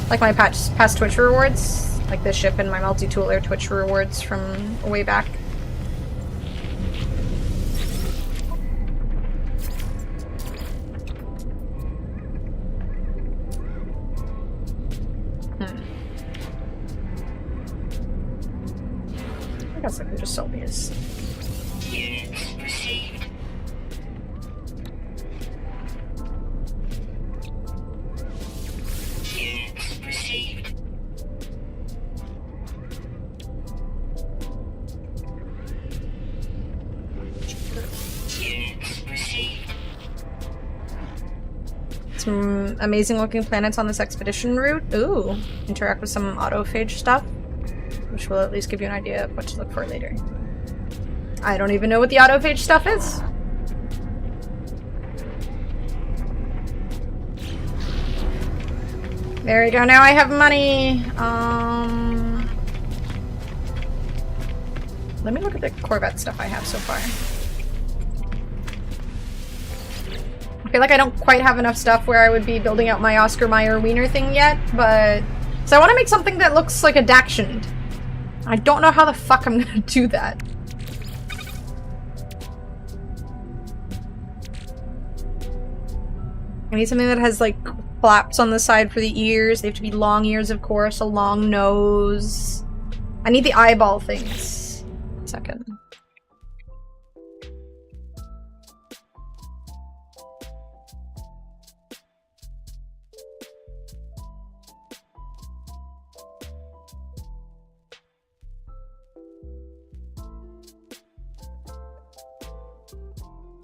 Like my past Twitch rewards? Like this ship and my multi-tool are Twitch rewards from way back. I guess I can just sell these. Units received. Units received. Units received. Some amazing looking planets on this expedition route. Ooh, interact with some autophage stuff, which will at least give you an idea of what to look for later. I don't even know what the autophage stuff is. There we go, now I have money. Let me look at the Corvette stuff I have so far. I feel like I don't quite have enough stuff where I would be building out my Oscar Mayer Wiener thing yet, but... So I want to make something that looks like a Dachshund. I don't know how the fuck I'm gonna do that. I need something that has, like, flaps on the side for the ears. They have to be long ears, of course, a long nose. I need the eyeball things. 1 second.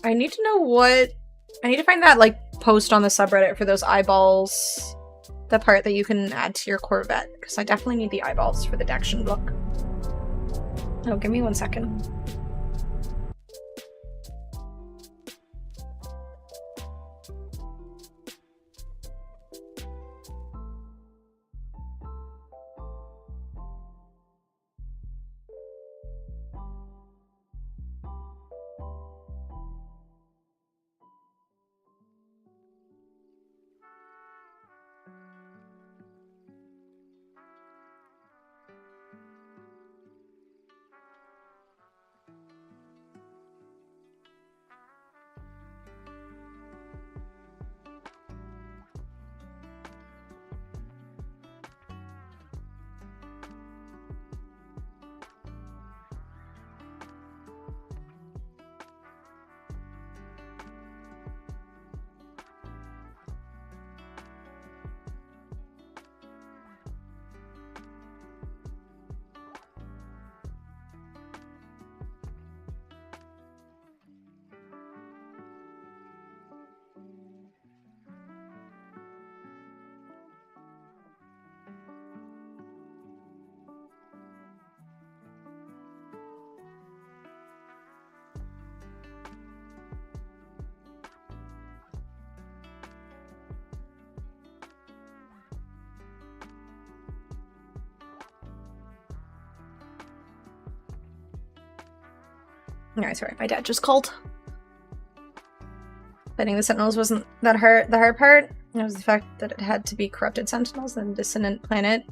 I need to know what... I need to find that, like, post on the subreddit for those eyeballs. The part that you can add to your Corvette. Because I definitely need the eyeballs for the Dachshund look. Oh, give me 1 second. Alright, sorry, my dad just called. Fighting the Sentinels wasn't that hard. The hard part, it was the fact that it had to be corrupted Sentinels and dissonant planet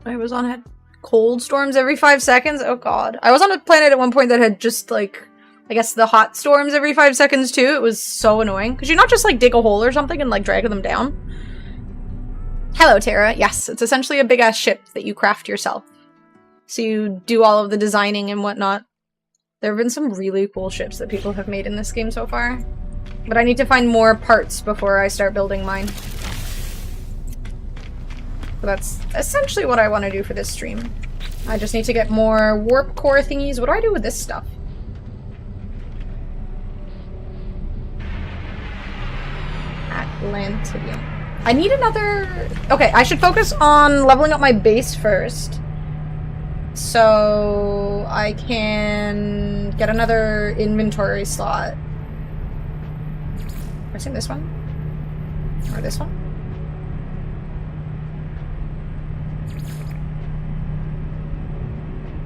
I was on had cold storms every 5 seconds. Oh god. I was on a planet at one point that had just like, I guess the hot storms every 5 seconds too. It was so annoying. Could you not just like dig a hole or something and like drag them down? Hello, Tara. Yes, it's essentially a big ass ship that you craft yourself. So you do all of the designing and whatnot. There have been some really cool ships that people have made in this game so far. But I need to find more parts before I start building mine. So that's essentially what I want to do for this stream. I just need to get more warp core thingies. What do I do with this stuff? Atlantium. I need another... Okay, I should focus on leveling up my base first. So I can get another inventory slot. I assume this one? Or this one?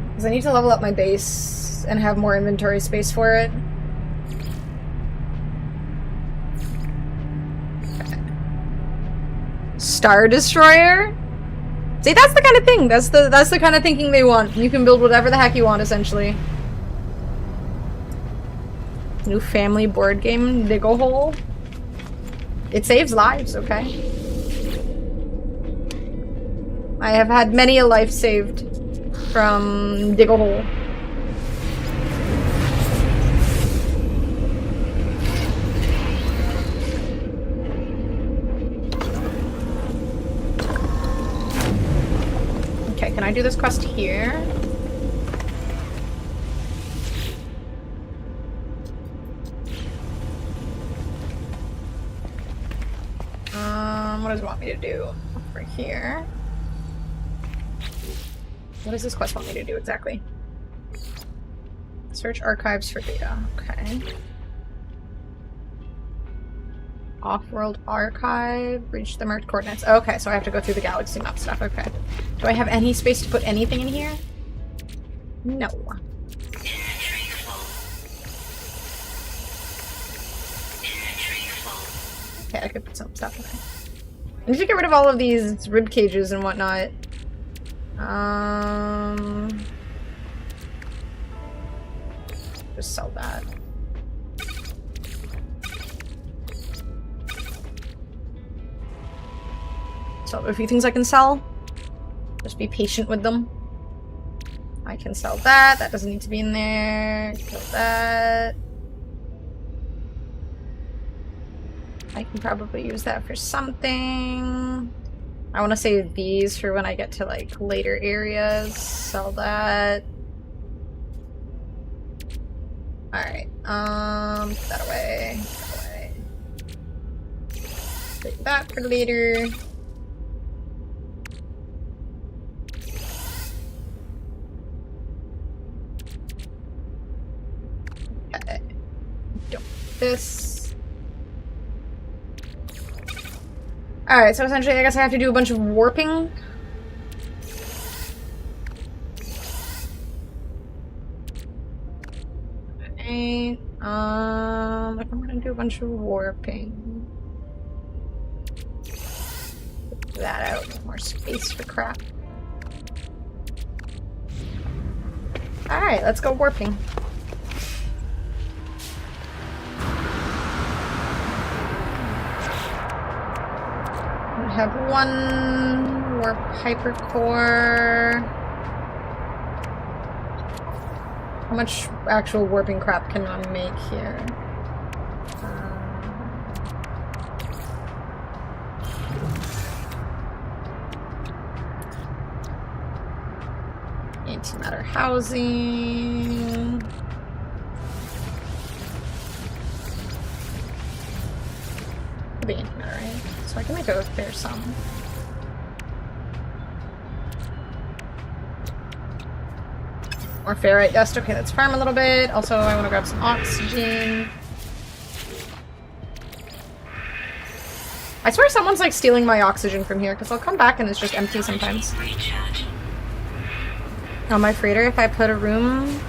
Because I need to level up my base and have more inventory space for it. Okay. Star Destroyer? See, that's the kind of thing. That's the kind of thinking they want. You can build whatever the heck you want, essentially. New family board game, dig a hole. It saves lives, okay? I have had many a life saved from dig a hole. Okay, can I do this quest here? What does it want me to do over here? What does this quest want me to do exactly? Search archives for data. Okay. Off-world archive. Reach the marked coordinates. Okay, so I have to go through the galaxy map stuff. Okay. Do I have any space to put anything in here? No. Okay, I could put some stuff in there. I need to get rid of all of these rib cages and whatnot. Just sell that. So a few things I can sell. Just be patient with them. I can sell that. That doesn't need to be in there. Kill that. I can probably use that for something. I want to save these for when I get to like later areas. Sell that. Alright, put that away. Put that away. Take that for later. Okay. Don't this. Alright, so essentially I guess I have to do a bunch of warping. Okay. I'm gonna do a bunch of warping. Put that out. More space for crap. Alright, let's go warping. I have one warp hypercore. How much actual warping crap can I make here? 18 matter housing. Could be antimatter, right? So I can make a fair sum. More ferrite dust. Okay, let's farm a little bit. Also, I want to grab some oxygen. I swear someone's like stealing my oxygen from here, because I'll come back and it's just empty sometimes. On my freighter, if I put a room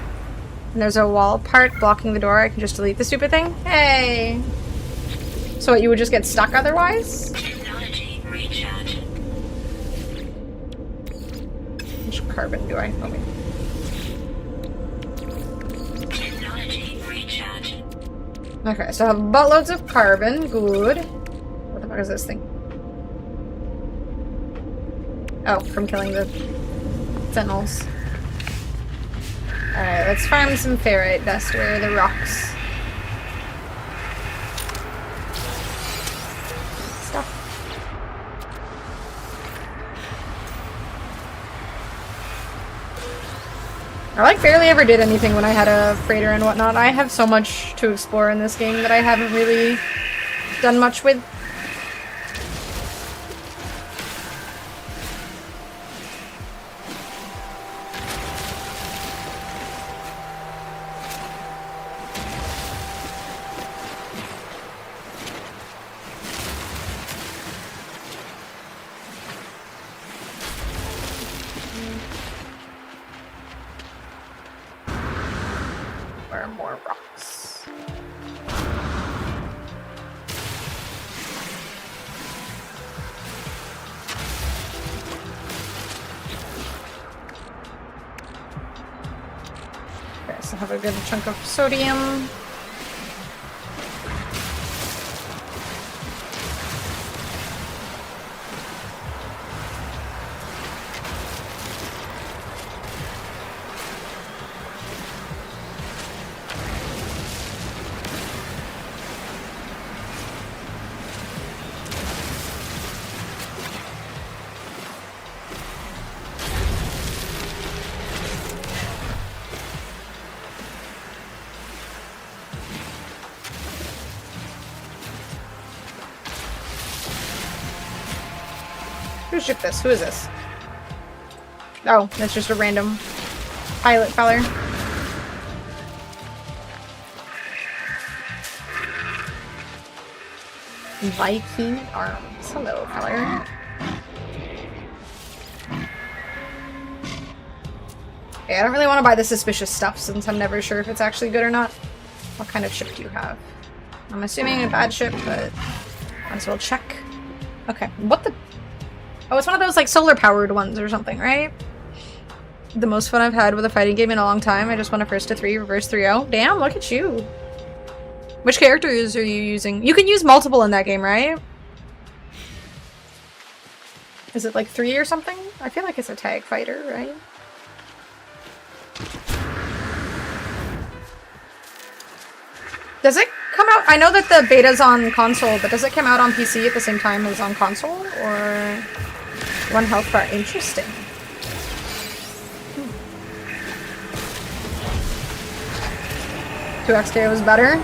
And there's a wall part blocking the door. I can just delete the stupid thing. Hey! So what, you would just get stuck otherwise? Technology recharge. Which carbon do I? Oh, wait. Technology recharge. Okay, so I have buttloads of carbon. Good. What the fuck is this thing? Oh, from killing the sentinels. Alright, let's farm some ferrite dust. Where are the rocks? Stuff. I like barely ever did anything when I had a freighter and whatnot. I have so much to explore in this game that I haven't really done much with. Where are more rocks? Okay, so I have a good chunk of sodium. Who shipped this? Who is this? Oh, that's just a random pilot feller. Viking arms. Hello, feller. Okay, I don't really want to buy the suspicious stuff since I'm never sure if it's actually good or not. What kind of ship do you have? I'm assuming a bad ship, but might as well check. Okay, what the... Oh, it's one of those, like, solar-powered ones or something, right? The most fun I've had with a fighting game in a long time. I just won a first to 3, reverse 3-0. Damn, look at you. Which characters are you using? You can use multiple in that game, right? Is it, like, 3 or something? I feel like it's a tag fighter, right? Does it come out? I know that the beta's on console, but does it come out on PC at the same time as on console? Or... One health bar. Interesting. Two XKO is better.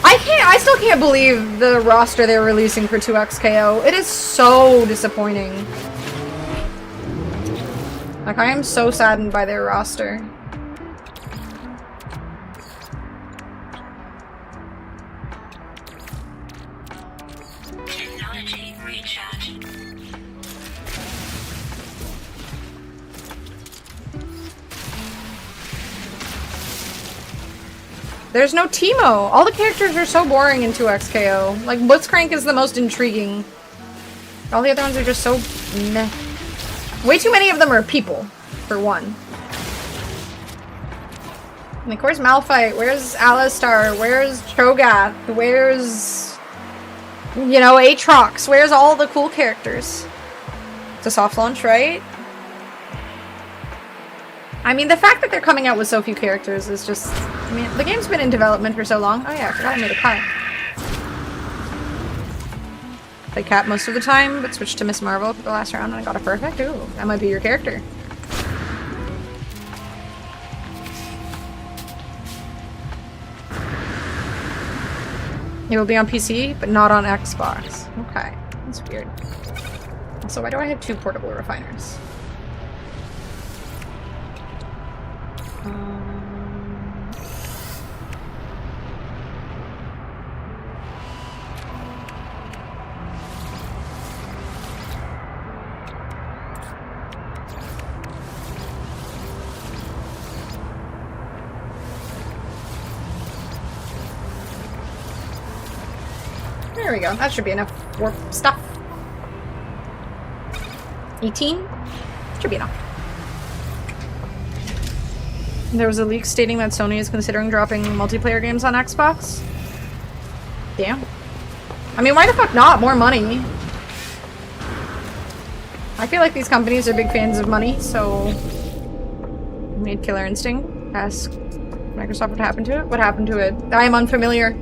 I still can't believe the roster they're releasing for 2XKO. It is so disappointing. Like, I am so saddened by their roster. Technology recharge. There's no Teemo. All the characters are so boring in 2XKO. Like, Blitzcrank is the most intriguing. All the other ones are just so meh. Way too many of them are people, for one. Like, where's Malphite? Where's Alistar? Where's Cho'Gath? Where's... You know, Aatrox? Where's all the cool characters? It's a soft launch, right? I mean, the fact that they're coming out with so few characters is just... I mean, the game's been in development for so long. Oh yeah, I forgot I made a car. Played Cat most of the time, but switched to Miss Marvel for the last round and I got a perfect. Ooh, that might be your character. It will be on PC, but not on Xbox. Okay, that's weird. Also, why do I have 2 portable refiners? There we go. That should be enough warp stuff. 18? Should be enough. There was a leak stating that Sony is considering dropping multiplayer games on Xbox. Damn. I mean, why the fuck not? More money. I feel like these companies are big fans of money, so... Made Killer Instinct. Ask Microsoft what happened to it. What happened to it? I am unfamiliar.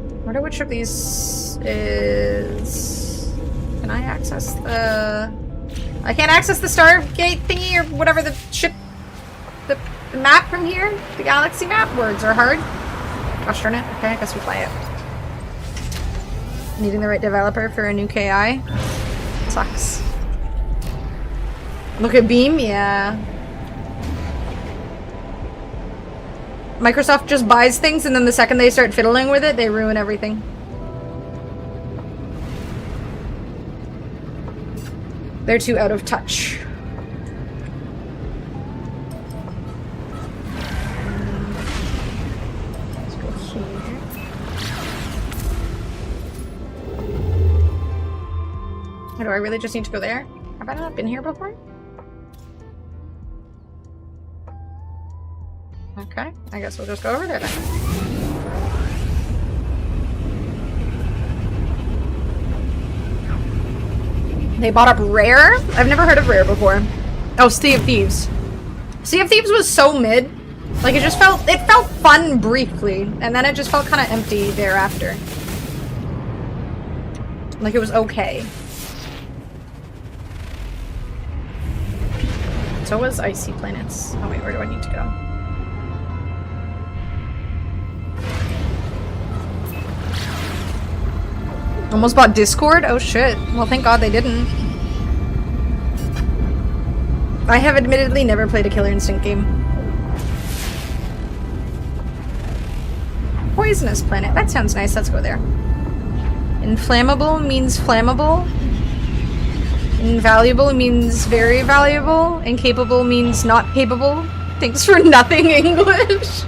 I wonder which of these is... Can I access the... I can't access the Stargate thingy or whatever the ship... The map from here? The galaxy map? Words are hard. Gosh darn it. Okay, I guess we play it. Needing the right developer for a new KI? Sucks. Look at Beam? Yeah. Microsoft just buys things and then the second they start fiddling with it, they ruin everything. They're too out of touch. Let's go here. Or do I really just need to go there? Have I not been here before? Okay, I guess we'll just go over there then. They bought up Rare? I've never heard of Rare before. Oh, Sea of Thieves. Sea of Thieves was so mid. Like, it felt fun briefly, and then it just felt kind of empty thereafter. Like, it was okay. So was Icy Planets. Oh wait, where do I need to go? Almost bought Discord? Oh shit. Well, thank God they didn't. I have admittedly never played a Killer Instinct game. Poisonous Planet. That sounds nice. Let's go there. Inflammable means flammable. Invaluable means very valuable. Incapable means not capable. Thanks for nothing, English.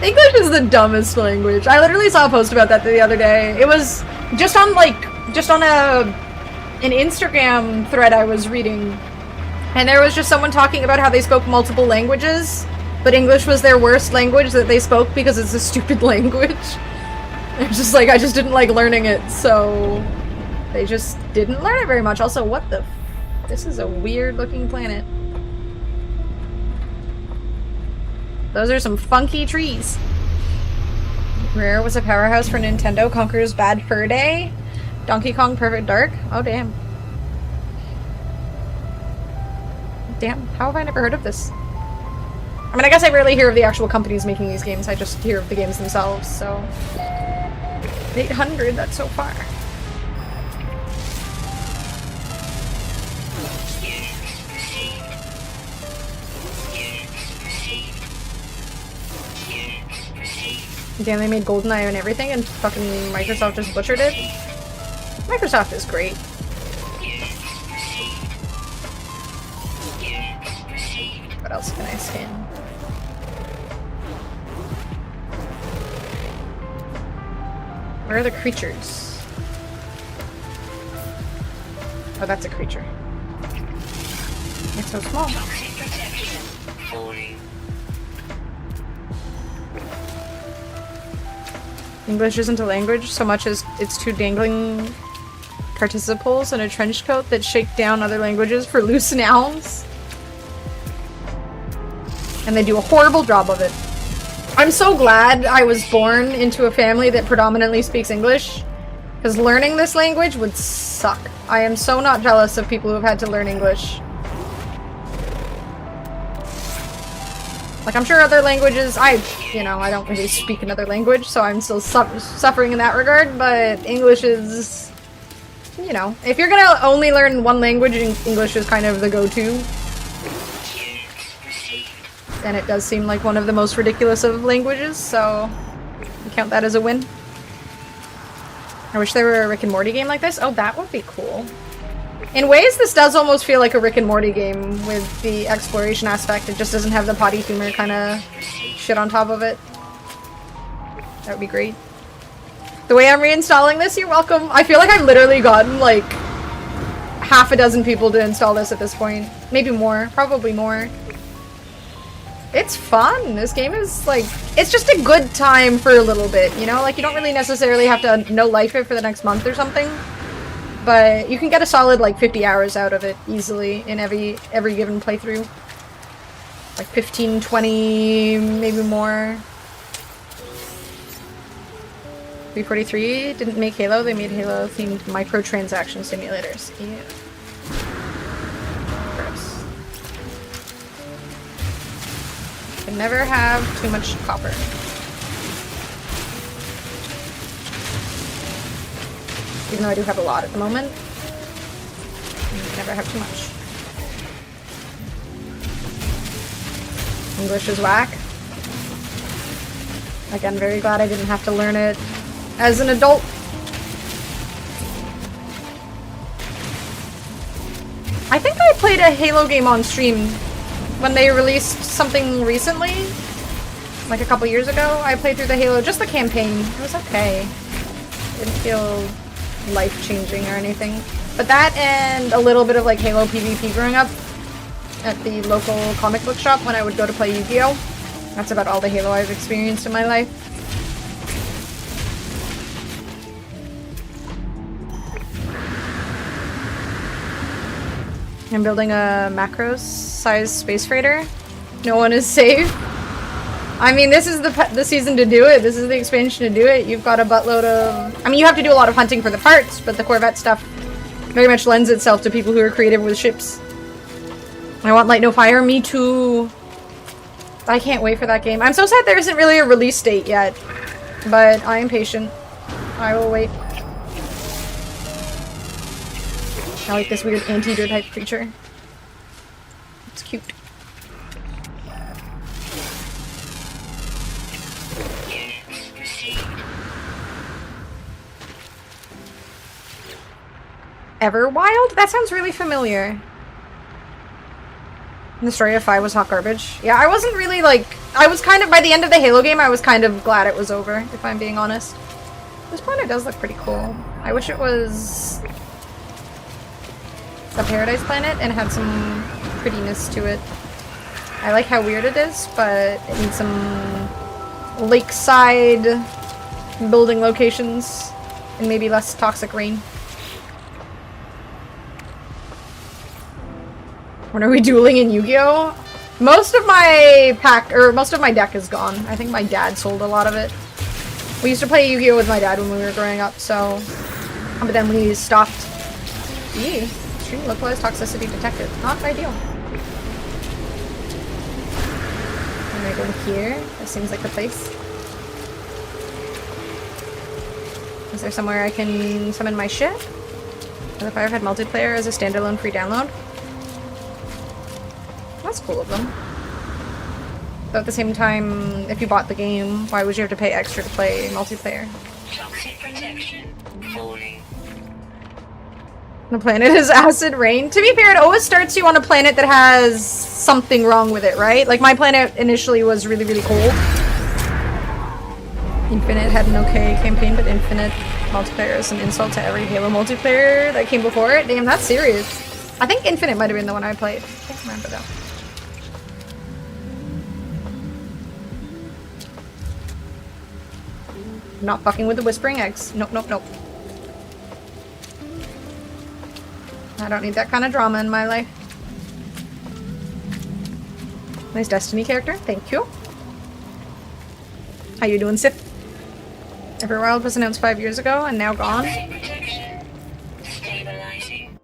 English is the dumbest language. I literally saw a post about that the other day. It was just on an Instagram thread I was reading, and there was just someone talking about how they spoke multiple languages, but English was their worst language that they spoke because it's a stupid language. It's just like, I just didn't like learning it, so they just didn't learn it very much. Also, what the this is a weird looking planet. Those are some funky trees. Rare was a powerhouse for Nintendo. Conker's Bad Fur Day. Donkey Kong Perfect Dark. Oh, damn. Damn, how have I never heard of this? I mean, I guess I rarely hear of the actual companies making these games. I just hear of the games themselves, so... 800, that's so far. Damn, they made GoldenEye and everything, and fucking Microsoft just butchered it. Microsoft is great. What else can I scan? Where are the creatures? Oh, that's a creature. It's so small. English isn't a language so much as it's two dangling participles in a trench coat that shake down other languages for loose nouns. And they do a horrible job of it. I'm so glad I was born into a family that predominantly speaks English, because learning this language would suck. I am so not jealous of people who have had to learn English. Like, I'm sure other languages, I don't really speak another language, so I'm still suffering in that regard, but English is, if you're gonna only learn one language, English is kind of the go-to. And it does seem like one of the most ridiculous of languages, so you count that as a win. I wish there were a Rick and Morty game like this. Oh, that would be cool. In ways, this does almost feel like a Rick and Morty game with the exploration aspect. It just doesn't have the potty humor kind of shit on top of it. That would be great. The way I'm reinstalling this, you're welcome. I feel like I've literally gotten like half a dozen people to install this at this point. Maybe more. Probably more. It's fun. This game is like, it's just a good time for a little bit, you know? Like, you don't really necessarily have to no-life it for the next month or something. But you can get a solid like 50 hours out of it easily in every given playthrough. Like 15, 20, maybe more. 343 didn't make Halo, they made Halo-themed microtransaction simulators. Ew. Gross. Can never have too much copper. Even though I do have a lot at the moment. You can never have too much. English is whack. Again, very glad I didn't have to learn it as an adult. I think I played a Halo game on stream when they released something recently. Like a couple years ago. I played through the Halo, just the campaign. It was okay. Didn't feel life-changing or anything. But that and a little bit of like Halo PvP growing up at the local comic book shop when I would go to play Yu-Gi-Oh! That's about all the Halo I've experienced in my life. I'm building a macros-sized space freighter. No one is safe. I mean, this is the season to do it. This is the expansion to do it. You've got a buttload of... I mean, you have to do a lot of hunting for the parts, but the Corvette stuff very much lends itself to people who are creative with ships. I want Light No Fire. Me too. I can't wait for that game. I'm so sad there isn't really a release date yet, but I am patient. I will wait. I like this weird anteater type creature. It's cute. Everwild? That sounds really familiar. The story of 5 was hot garbage. Yeah, I wasn't really like... I was kind of... By the end of the Halo game, I was kind of glad it was over, if I'm being honest. This planet does look pretty cool. I wish it was a Paradise planet and had some prettiness to it. I like how weird it is, but it needs some lakeside building locations and maybe less toxic rain. When are we dueling in Yu-Gi-Oh? Most of my deck is gone. I think my dad sold a lot of it. We used to play Yu-Gi-Oh with my dad when we were growing up, so... But then we stopped. Eee. Extreme localized toxicity detected. Not ideal. I'm gonna go here. That seems like the place. Is there somewhere I can summon my ship? The Firehead multiplayer as a standalone free download? That's cool of them. But at the same time, if you bought the game, why would you have to pay extra to play multiplayer? Toxic protection. Falling. The planet is acid rain. To be fair, it always starts you on a planet that has something wrong with it, right? Like my planet initially was really, really cold. Infinite had an okay campaign, but Infinite multiplayer is an insult to every Halo multiplayer that came before it. Damn, that's serious. I think Infinite might have been the one I played. I can't remember though. Not fucking with the whispering eggs. Nope, nope, nope. I don't need that kind of drama in my life. Nice Destiny character. Thank you. How you doing, Sith? Everwild was announced 5 years ago and now gone. Toxic protection. Stabilizing.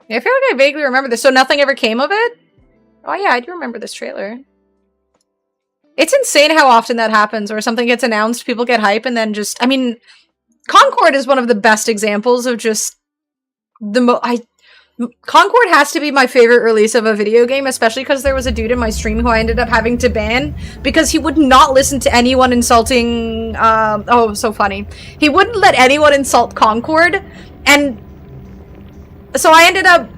Yeah, I feel like I vaguely remember this. So nothing ever came of it? Oh yeah, I do remember this trailer. It's insane how often that happens, where something gets announced, people get hype, and then just... I mean, Concord is one of the best examples of just... Concord has to be my favorite release of a video game, especially because there was a dude in my stream who I ended up having to ban because he would not listen to anyone insulting... oh, so funny. He wouldn't let anyone insult Concord, and... So I ended up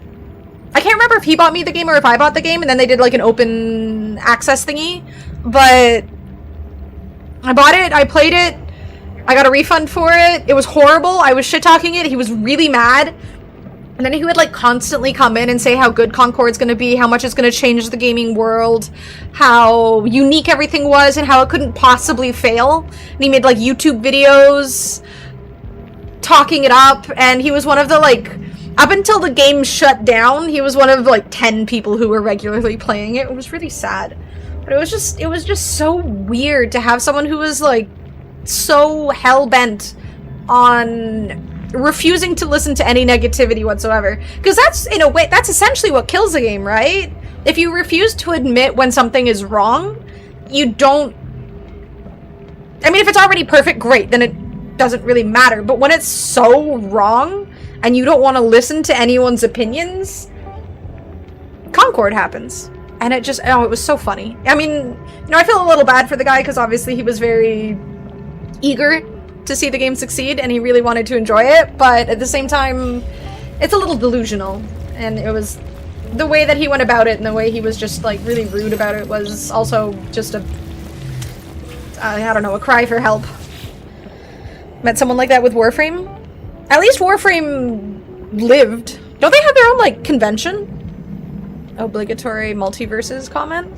I can't remember if he bought me the game or if I bought the game, and then they did like an open access thingy. But I bought it, I played it, I got a refund for it. It was horrible. I was shit-talking it. He was really mad. And then he would like constantly come in and say how good Concord's gonna be, how much it's gonna change the gaming world, how unique everything was, and how it couldn't possibly fail. And he made like YouTube videos talking it up, and he was one of the like, up until the game shut down, he was one of like 10 people who were regularly playing it. It was really sad. But it was just so weird to have someone who was like so hell-bent on refusing to listen to any negativity whatsoever. Because that's, in a way, that's essentially what kills a game, right? If you refuse to admit when something is wrong, you don't... I mean, if it's already perfect, great, then it doesn't really matter. But when it's so wrong, and you don't want to listen to anyone's opinions, Concord happens. And it just, oh, it was so funny. I mean, you know, I feel a little bad for the guy, because obviously he was very eager to see the game succeed, and he really wanted to enjoy it, but at the same time, it's a little delusional, and it was... the way that he went about it and the way he was just, like, really rude about it was also just a... I don't know, a cry for help. Met someone like that with Warframe? At least Warframe lived. Don't they have their own, like, convention? Obligatory multiverses comment?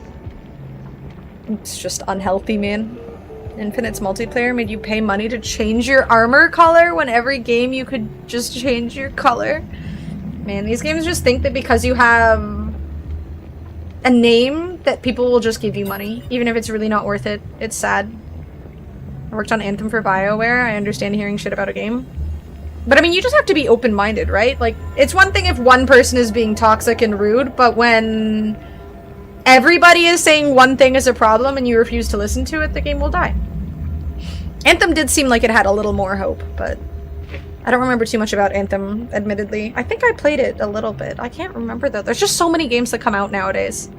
It's just unhealthy, man. Infinite's multiplayer made you pay money to change your armor color when every game you could just change your color. Man, these games just think that because you have a name that people will just give you money, even if it's really not worth it. It's sad. I worked on Anthem for BioWare. I understand hearing shit about a game. But I mean, you just have to be open-minded, right? Like, it's one thing if one person is being toxic and rude, but when everybody is saying one thing is a problem and you refuse to listen to it, the game will die. Anthem did seem like it had a little more hope, but I don't remember too much about Anthem, admittedly. I think I played it a little bit. I can't remember, though. There's just so many games that come out nowadays.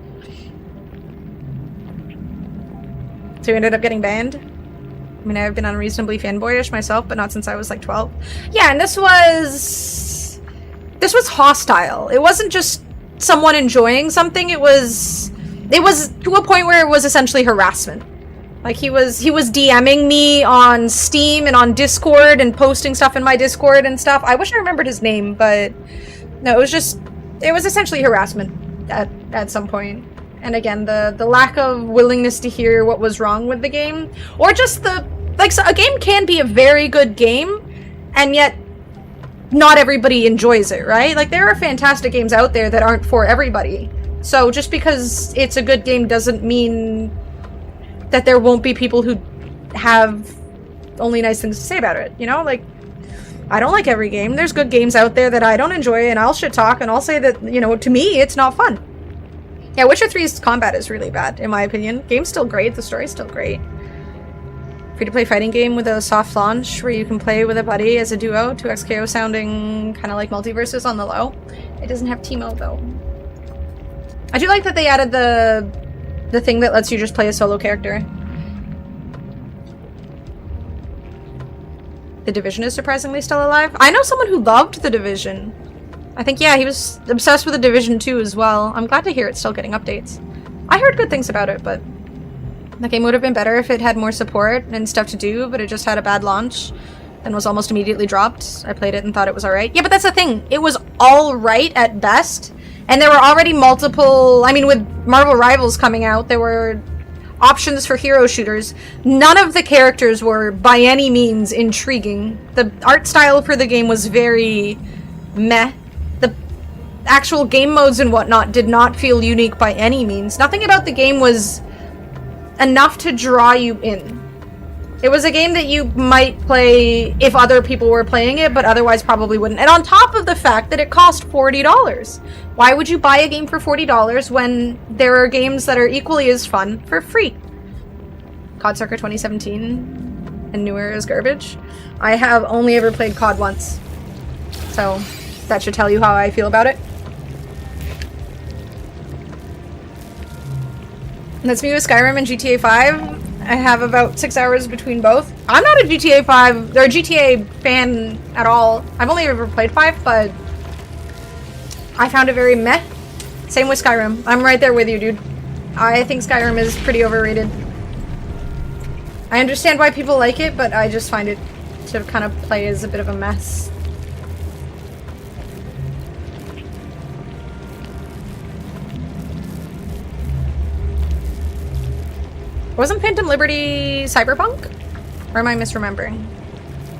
So you ended up getting banned? I mean, I've been unreasonably fanboyish myself, but not since I was, like, 12. Yeah, and this was hostile. It wasn't just someone enjoying something. It was to a point where it was essentially harassment. Like, he was DMing me on Steam and on Discord and posting stuff in my Discord and stuff. I wish I remembered his name, but no, it was essentially harassment at some point. And again, the lack of willingness to hear what was wrong with the game, or just so a game can be a very good game, and yet not everybody enjoys it, right? Like, there are fantastic games out there that aren't for everybody. So just because it's a good game doesn't mean that there won't be people who have only nice things to say about it, you know? Like, I don't like every game. There's good games out there that I don't enjoy, and I'll shit talk, and I'll say that, you know, to me, it's not fun. Yeah, Witcher 3's combat is really bad, in my opinion. Game's still great, the story's still great. Free-to-play fighting game with a soft launch where you can play with a buddy as a duo, 2xKO sounding kind of like multiverses on the low. It doesn't have Teemo, though. I do like that they added the thing that lets you just play a solo character. The Division is surprisingly still alive. I know someone who loved The Division. I think, yeah, he was obsessed with The Division 2 as well. I'm glad to hear it's still getting updates. I heard good things about it, but the game would have been better if it had more support and stuff to do, but it just had a bad launch and was almost immediately dropped. I played it and thought it was alright. Yeah, but that's the thing. It was alright at best. And there were already multiple... I mean, with Marvel Rivals coming out, there were options for hero shooters. None of the characters were, by any means, intriguing. The art style for the game was very meh. The actual game modes and whatnot did not feel unique by any means. Nothing about the game was enough to draw you in. It was a game that you might play if other people were playing it, but otherwise probably wouldn't. And on top of the fact that it cost $40. Why would you buy a game for $40 when there are games that are equally as fun for free? COD Sucker 2017 and newer is garbage. I have only ever played COD once, so that should tell you how I feel about it. That's me with Skyrim and GTA 5. I have about 6 hours between both. I'm not a GTA 5 or GTA fan at all. I've only ever played 5, but I found it very meh. Same with Skyrim. I'm right there with you, dude. I think Skyrim is pretty overrated. I understand why people like it, but I just find it to kind of play as a bit of a mess. Wasn't Phantom Liberty Cyberpunk? Or am I misremembering?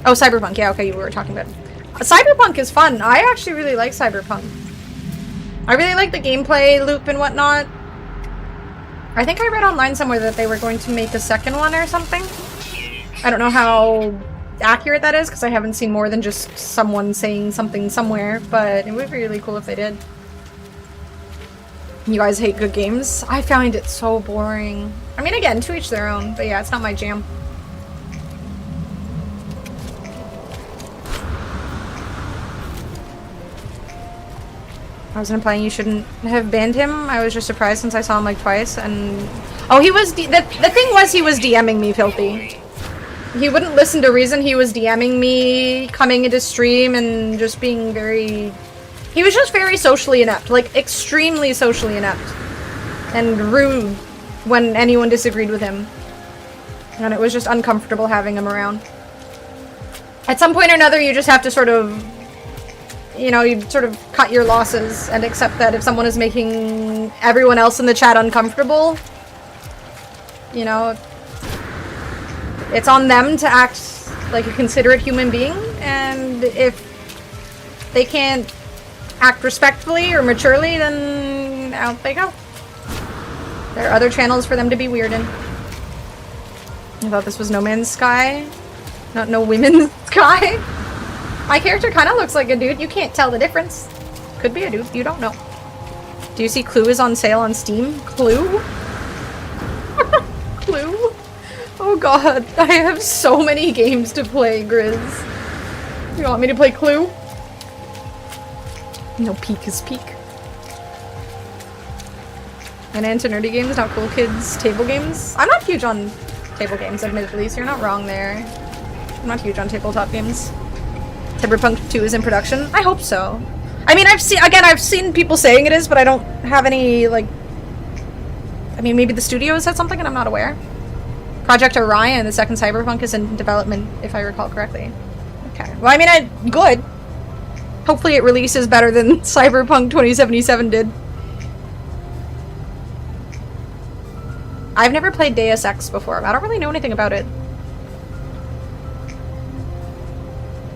Oh, Cyberpunk. Yeah, okay, you were talking about it. Cyberpunk is fun. I actually really like Cyberpunk. I really like the gameplay loop and whatnot. I think I read online somewhere that they were going to make a second one or something. I don't know how accurate that is because I haven't seen more than just someone saying something somewhere, but it would be really cool if they did. You guys hate good games? I find it so boring. I mean, again, to each their own, but yeah, it's not my jam. I wasn't implying you shouldn't have banned him. I was just surprised since I saw him like twice and... Oh, he was... the thing was he was DMing me, Filthy. He wouldn't listen to reason. He was DMing me, coming into stream, and just being very... He was just very socially inept. Like, extremely socially inept. And rude when anyone disagreed with him. And it was just uncomfortable having him around. At some point or another, you just have to sort of... You know, you sort of cut your losses and accept that if someone is making everyone else in the chat uncomfortable, you know, it's on them to act like a considerate human being, and if they can't act respectfully or maturely, then out they go. There are other channels for them to be weird in. I thought this was No Man's Sky, not No Women's Sky. My character kind of looks like a dude. You can't tell the difference. Could be a dude. You don't know. Do you see Clue is on sale on Steam? Clue? Clue? Oh god. I have so many games to play, Grizz. You want me to play Clue? No, peak is peak. And into nerdy games, not cool kids table games. I'm not huge on table games, admittedly, so you're not wrong there. I'm not huge on tabletop games. Cyberpunk 2 is in production? I hope so. I mean, I've seen people saying it is, but I don't have any, like... I mean, maybe the studio said something and I'm not aware. Project Orion, the second Cyberpunk, is in development, if I recall correctly. Okay. Well, I mean, good. Hopefully it releases better than Cyberpunk 2077 did. I've never played Deus Ex before. I don't really know anything about it.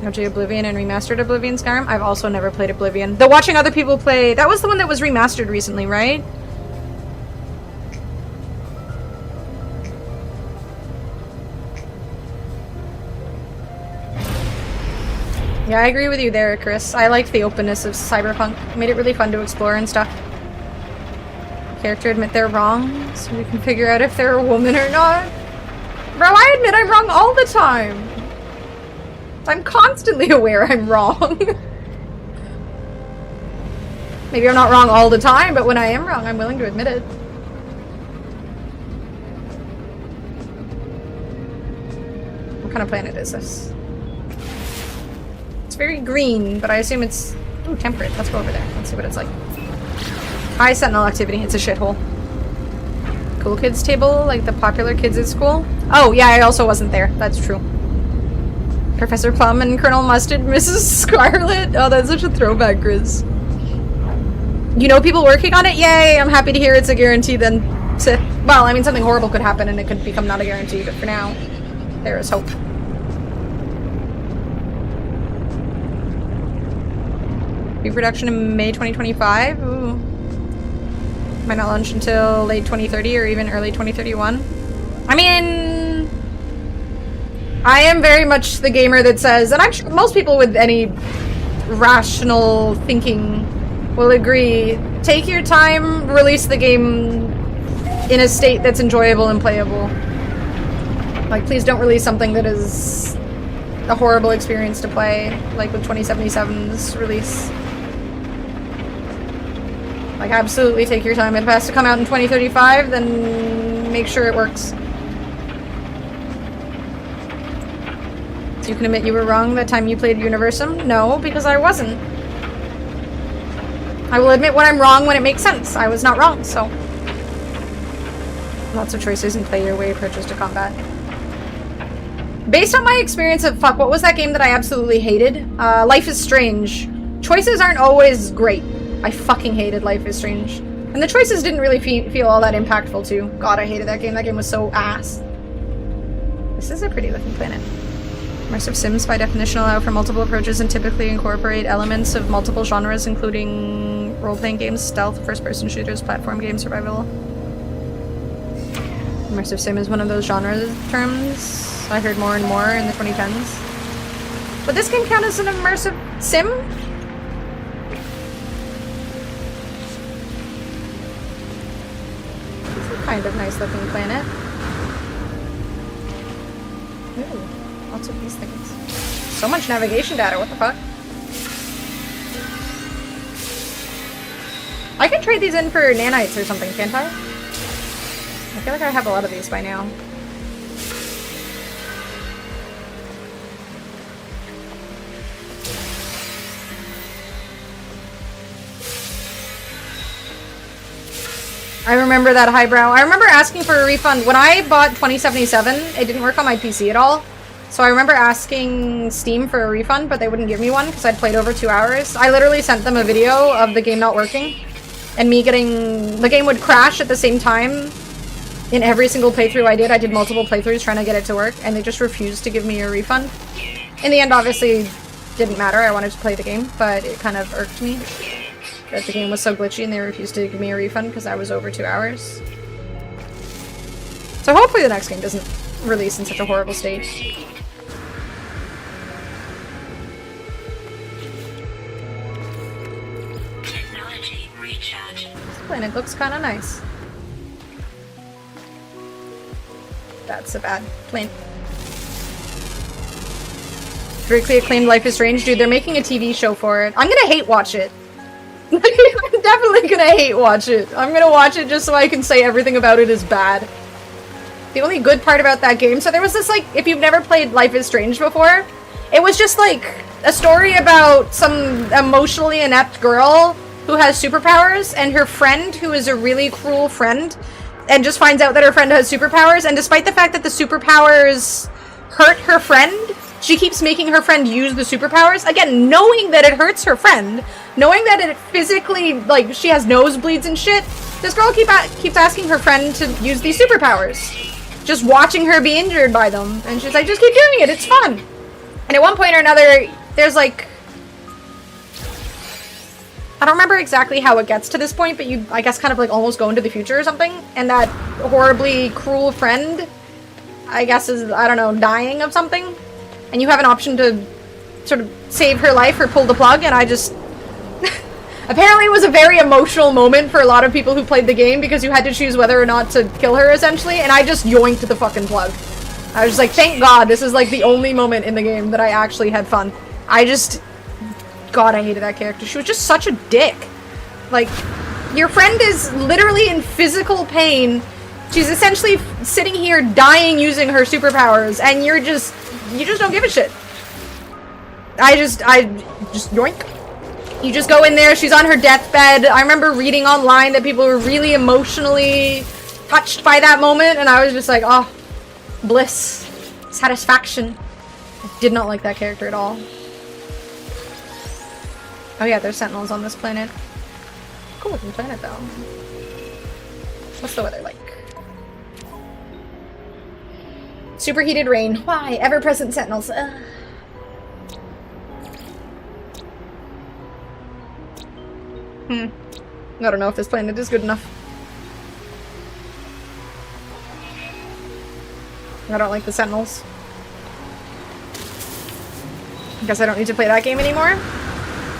OG Oblivion and Remastered Oblivion Skyrim? I've also never played Oblivion. Though watching other people play... That was the one that was remastered recently, right? Yeah, I agree with you there, Chris. I liked the openness of Cyberpunk. It made it really fun to explore and stuff. Character admit they're wrong, so we can figure out if they're a woman or not. Bro, I admit I'm wrong all the time! I'm constantly aware I'm wrong. Maybe I'm not wrong all the time, but when I am wrong, I'm willing to admit it. What kind of planet is this? It's very green, but I assume it's... Ooh, temperate. Let's go over there. Let's see what it's like. High sentinel activity. It's a shithole. Cool kids table, like the popular kids at school. Oh, yeah, I also wasn't there. That's true. Professor Plum and Colonel Mustard, Mrs. Scarlet. Oh, that's such a throwback, Grizz. You know people working on it? Yay! I'm happy to hear it's a guarantee then. Well, I mean, something horrible could happen and it could become not a guarantee, but for now, there is hope. Pre-production in May 2025? Ooh. Might not launch until late 2030 or even early 2031. I mean... I am very much the gamer that says, and I'm sure most people with any rational thinking will agree, take your time, release the game in a state that's enjoyable and playable. Like, please don't release something that is a horrible experience to play, like with 2077's release. Like, absolutely take your time. If it has to come out in 2035, then make sure it works. So you can admit you were wrong that time you played Universum? No, because I wasn't. I will admit when I'm wrong when it makes sense. I was not wrong, so. Lots of choices and play your way approaches to combat. Based on my experience of, fuck, what was that game that I absolutely hated? Life is Strange. Choices aren't always great. I fucking hated Life is Strange. And the choices didn't really feel all that impactful too. God, I hated that game. That game was so ass. This is a pretty looking planet. Immersive sims by definition allow for multiple approaches and typically incorporate elements of multiple genres, including role-playing games, stealth, first-person shooters, platform games, survival. Immersive sim is one of those genre terms I heard more and more in the 2010s. Would this game count as an immersive sim? It's a kind of nice-looking planet. Ooh, lots of these things. So much navigation data, what the fuck? I can trade these in for nanites or something, can't I? I feel like I have a lot of these by now. I remember that highbrow. I remember asking for a refund. When I bought 2077, it didn't work on my PC at all. So I remember asking Steam for a refund, but they wouldn't give me one because I'd played over 2 hours. I literally sent them a video of the game not working. And me getting... the game would crash at the same time in every single playthrough I did. I did multiple playthroughs trying to get it to work, and they just refused to give me a refund. In the end, obviously, didn't matter. I wanted to play the game, but it kind of irked me that the game was so glitchy and they refused to give me a refund because I was over 2 hours. So hopefully the next game doesn't release in such a horrible state. Technology recharge. This planet looks kind of nice. That's a bad plane. Critically acclaimed Life is Strange. Dude, they're making a TV show for it. I'm gonna hate watch it. I'm definitely gonna hate watch it. I'm gonna watch it just so I can say everything about it is bad. The only good part about that game, so there was this, like, if you've never played Life is Strange before, it was just like a story about some emotionally inept girl who has superpowers and her friend who is a really cruel friend and just finds out that her friend has superpowers, and despite the fact that the superpowers hurt her friend, she keeps making her friend use the superpowers. Again, knowing that it hurts her friend, knowing that it physically, like, she has nosebleeds and shit, this girl keeps asking her friend to use these superpowers. Just watching her be injured by them. And she's like, just keep doing it, it's fun. And at one point or another, there's like... I don't remember exactly how it gets to this point, but you, I guess, kind of like almost go into the future or something. And that horribly cruel friend, I guess, is, I don't know, dying of something. And you have an option to sort of save her life or pull the plug, and I just... Apparently it was a very emotional moment for a lot of people who played the game because you had to choose whether or not to kill her, essentially, and I just yoinked the fucking plug. I was just like, thank God, this is like the only moment in the game that I actually had fun. I just... God, I hated that character. She was just such a dick. Like, your friend is literally in physical pain. She's essentially sitting here dying using her superpowers, and you just don't give a shit. I just yoink. You just go in there, she's on her deathbed. I remember reading online that people were really emotionally touched by that moment, and I was just like, oh, bliss, satisfaction. I did not like that character at all. Oh yeah, there's sentinels on this planet. Cool looking planet though. What's the weather like? Superheated rain. Why? Ever-present sentinels. Ugh. I don't know if this planet is good enough. I don't like the sentinels. I guess I don't need to play that game anymore.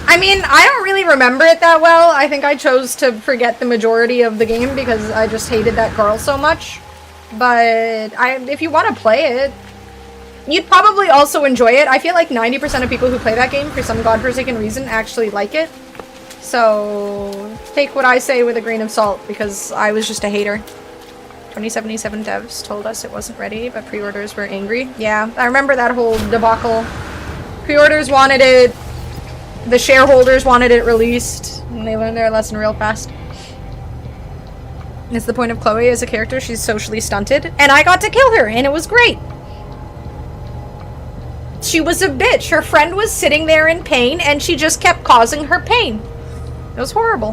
I mean, I don't really remember it that well. I think I chose to forget the majority of the game because I just hated that girl so much. But if you want to play it, you'd probably also enjoy it. I feel like 90% of people who play that game for some godforsaken reason actually like it. So take what I say with a grain of salt because I was just a hater. 2077 devs told us it wasn't ready, but pre-orders were angry. Yeah, I remember that whole debacle. Pre-orders wanted it. The shareholders wanted it released. And they learn their lesson real fast. It's the point of Chloe as a character. She's socially stunted. And I got to kill her, and it was great. She was a bitch. Her friend was sitting there in pain, and she just kept causing her pain. It was horrible.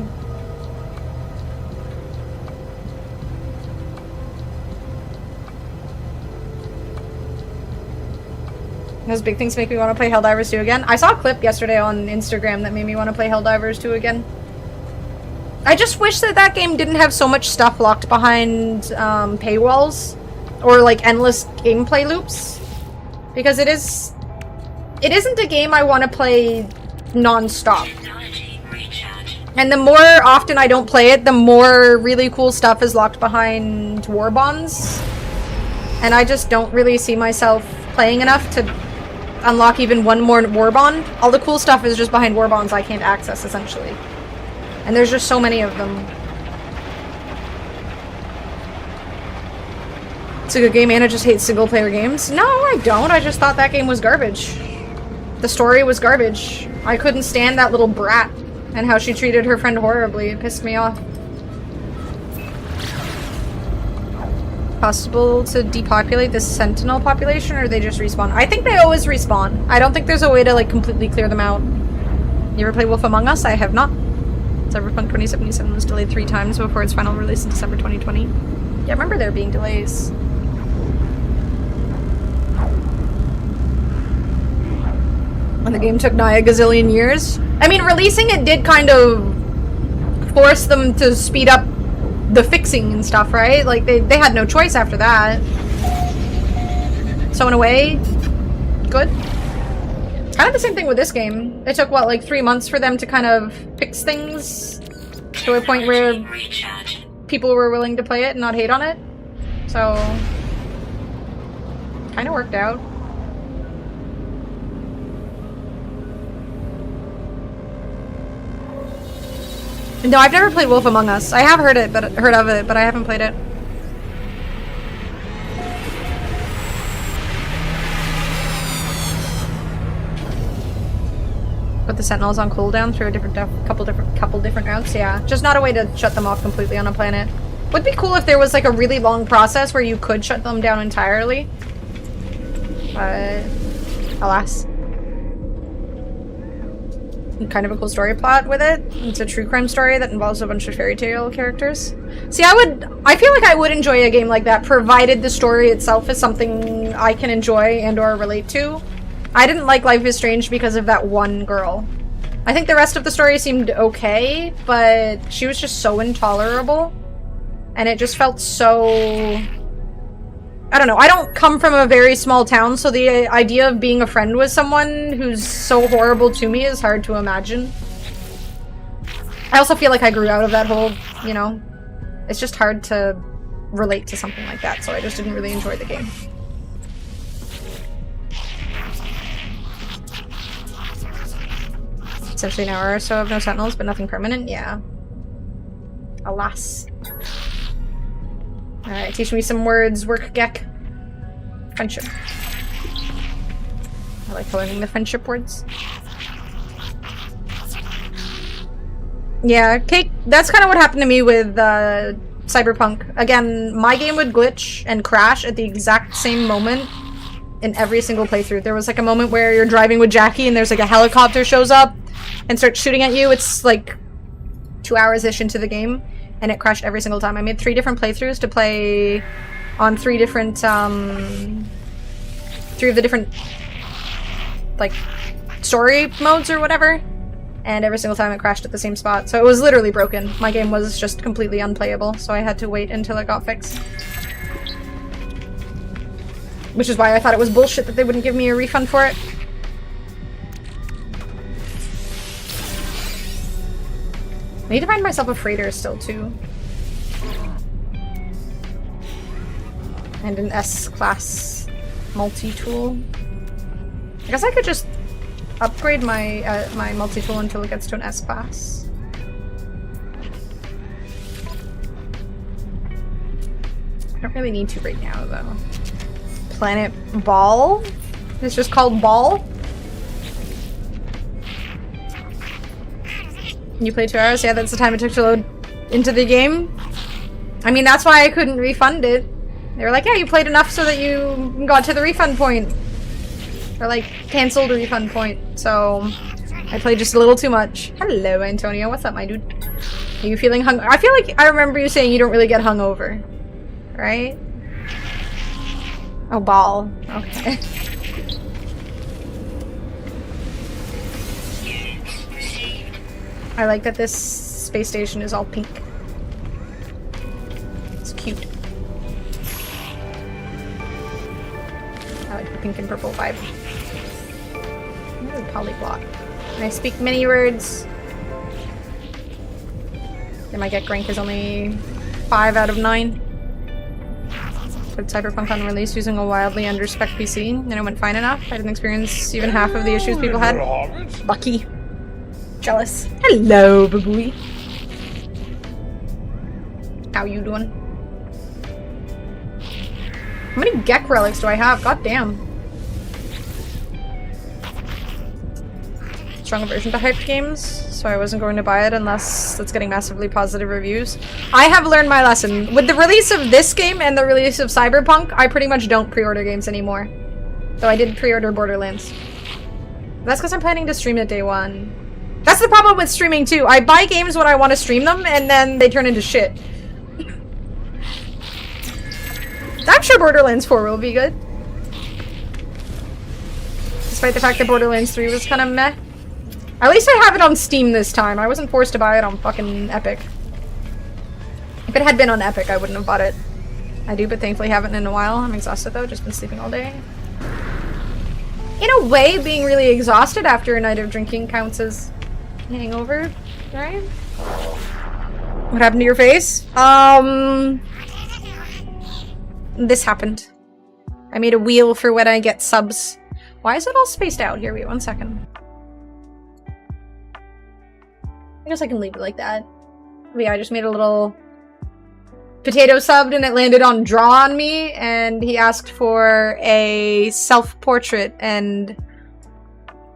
Those big things make me want to play Helldivers 2 again. I saw a clip yesterday on Instagram that made me want to play Helldivers 2 again. I just wish that that game didn't have so much stuff locked behind paywalls or like endless gameplay loops, because it isn't a game I want to play non-stop. And the more often I don't play it, the more really cool stuff is locked behind war bonds, and I just don't really see myself playing enough to unlock even one more war bond. All the cool stuff is just behind war bonds I can't access, essentially. And there's just so many of them. It's a good game, and I just hate single-player games. No, I don't. I just thought that game was garbage. The story was garbage. I couldn't stand that little brat and how she treated her friend horribly. It pissed me off. Possible to depopulate the Sentinel population, or they just respawn? I think they always respawn. I don't think there's a way to like completely clear them out. You ever play Wolf Among Us? I have not. Cyberpunk 2077 was delayed 3 times before its final release in December 2020. Yeah, I remember there being delays. And the game took nigh a gazillion years. I mean, releasing it did kind of force them to speed up the fixing and stuff, right? Like, they had no choice after that. So in a way, good. Kind of the same thing with this game. It took, what, like 3 months for them to kind of fix things to a point where people were willing to play it and not hate on it. So, kind of worked out. No, I've never played Wolf Among Us. I have heard of it, but I haven't played it. Put the Sentinels on cooldown through a couple different routes. Yeah, just not a way to shut them off completely on a planet. Would be cool if there was like a really long process where you could shut them down entirely. But alas. Kind of a cool story plot with it. It's a true crime story that involves a bunch of fairy tale characters. See, I feel like I would enjoy a game like that, provided the story itself is something I can enjoy and or relate to. I didn't like Life is Strange because of that one girl. I think the rest of the story seemed okay, but she was just so intolerable. And it just felt so... I don't know, I don't come from a very small town, so the idea of being a friend with someone who's so horrible to me is hard to imagine. I also feel like I grew out of that whole, you know, it's just hard to relate to something like that, so I just didn't really enjoy the game. Essentially an hour or so of no sentinels, but nothing permanent, yeah. Alas. Alright, teach me some words, work Gek. Friendship. I like learning the friendship words. Yeah, Cake, that's kind of what happened to me with Cyberpunk. Again, my game would glitch and crash at the exact same moment in every single playthrough. There was like a moment where you're driving with Jackie and there's like a helicopter shows up and starts shooting at you. It's like 2 hours-ish into the game. And it crashed every single time. I made 3 different playthroughs to play on 3 different, 3 of the different, like, story modes or whatever. And every single time it crashed at the same spot. So it was literally broken. My game was just completely unplayable, so I had to wait until it got fixed. Which is why I thought it was bullshit that they wouldn't give me a refund for it. I need to find myself a freighter still, too. And an S-class multi-tool. I guess I could just upgrade my my multi-tool until it gets to an S-class. I don't really need to right now, though. Planet Ball? It's just called Ball? You played 2 hours? Yeah, that's the time it took to load into the game. I mean, that's why I couldn't refund it. They were like, yeah, you played enough so that you got to the refund point. Or like, canceled the refund point. So, I played just a little too much. Hello, Antonio. What's up, my dude? Are you feeling hung? I feel like I remember you saying you don't really get hungover. Right? Oh, ball. Okay. I like that this space station is all pink. It's cute. I like the pink and purple vibe. Ooh, polyglot. And I speak many words. And my get rank is only 5 out of 9. Put Cyberpunk on release using a wildly under-spec PC, and it went fine enough. I didn't experience even half of the issues people had. Lucky. Jealous. Hello, babooey. How you doing? How many Gek relics do I have? God damn. Strong aversion to hyped games, so I wasn't going to buy it unless it's getting massively positive reviews. I have learned my lesson. With the release of this game and the release of Cyberpunk, I pretty much don't pre-order games anymore. Though I did pre-order Borderlands. That's because I'm planning to stream it day 1. That's the problem with streaming too. I buy games when I want to stream them, and then they turn into shit. I'm sure Borderlands 4 will be good. Despite the fact that Borderlands 3 was kind of meh. At least I have it on Steam this time. I wasn't forced to buy it on fucking Epic. If it had been on Epic, I wouldn't have bought it. I do, but thankfully haven't in a while. I'm exhausted though, just been sleeping all day. In a way, being really exhausted after a night of drinking counts as hangover, right? What happened to your face? This happened. I made a wheel for when I get subs. Why is it all spaced out? Here, wait 1 second. I guess I can leave it like that. But yeah, I just made a little potato subbed and it landed on Draw on Me, and he asked for a self-portrait, and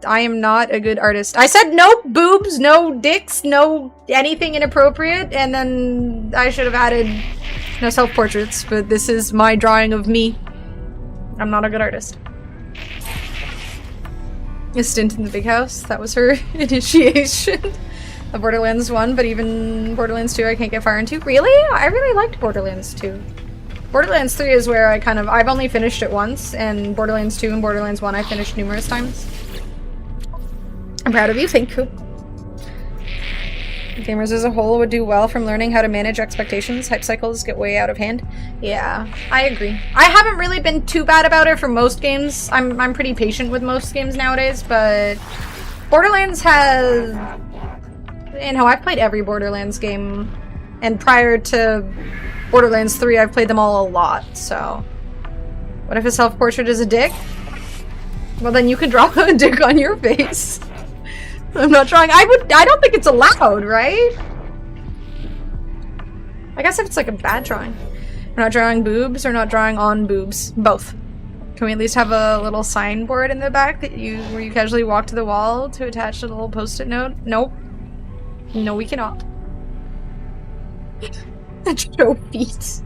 I am not a good artist. I said no boobs, no dicks, no anything inappropriate, and then I should have added no self-portraits, but this is my drawing of me. I'm not a good artist. A stint in the big house, that was her initiation of Borderlands 1, but even Borderlands 2 I can't get far into. Really? I really liked Borderlands 2. Borderlands 3 is where I've only finished it once, and Borderlands 2 and Borderlands 1 I finished numerous times. I'm proud of you, thank you. Gamers as a whole would do well from learning how to manage expectations. Hype cycles get way out of hand. Yeah, I agree. I haven't really been too bad about it for most games. I'm pretty patient with most games nowadays, but Borderlands has... You know, I've played every Borderlands game, and prior to Borderlands 3, I've played them all a lot, so... What if a self-portrait is a dick? Well, then you can draw a dick on your face. I'm not drawing. I don't think it's allowed, right? I guess if it's like a bad drawing. We're not drawing boobs or not drawing on boobs. Both. Can we at least have a little signboard in the back that where you casually walk to the wall to attach a little post-it note? Nope. No, we cannot. Show feet.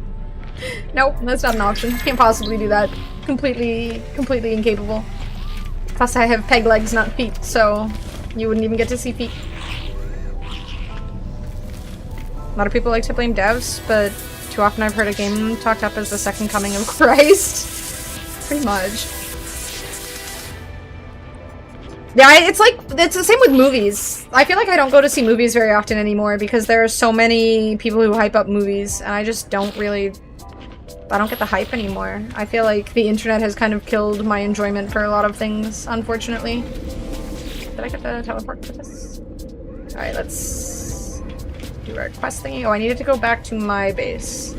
Nope, that's not an option. Can't possibly do that. Completely incapable. Plus I have peg legs, not feet, so you wouldn't even get to see feet. A lot of people like to blame devs, but too often I've heard a game talked up as the second coming of Christ. Pretty much. Yeah, it's the same with movies. I feel like I don't go to see movies very often anymore because there are so many people who hype up movies, and I just don't get the hype anymore. I feel like the internet has kind of killed my enjoyment for a lot of things, unfortunately. Did I get the teleport for this? Alright, let's do our quest thingy. Oh, I needed to go back to my base.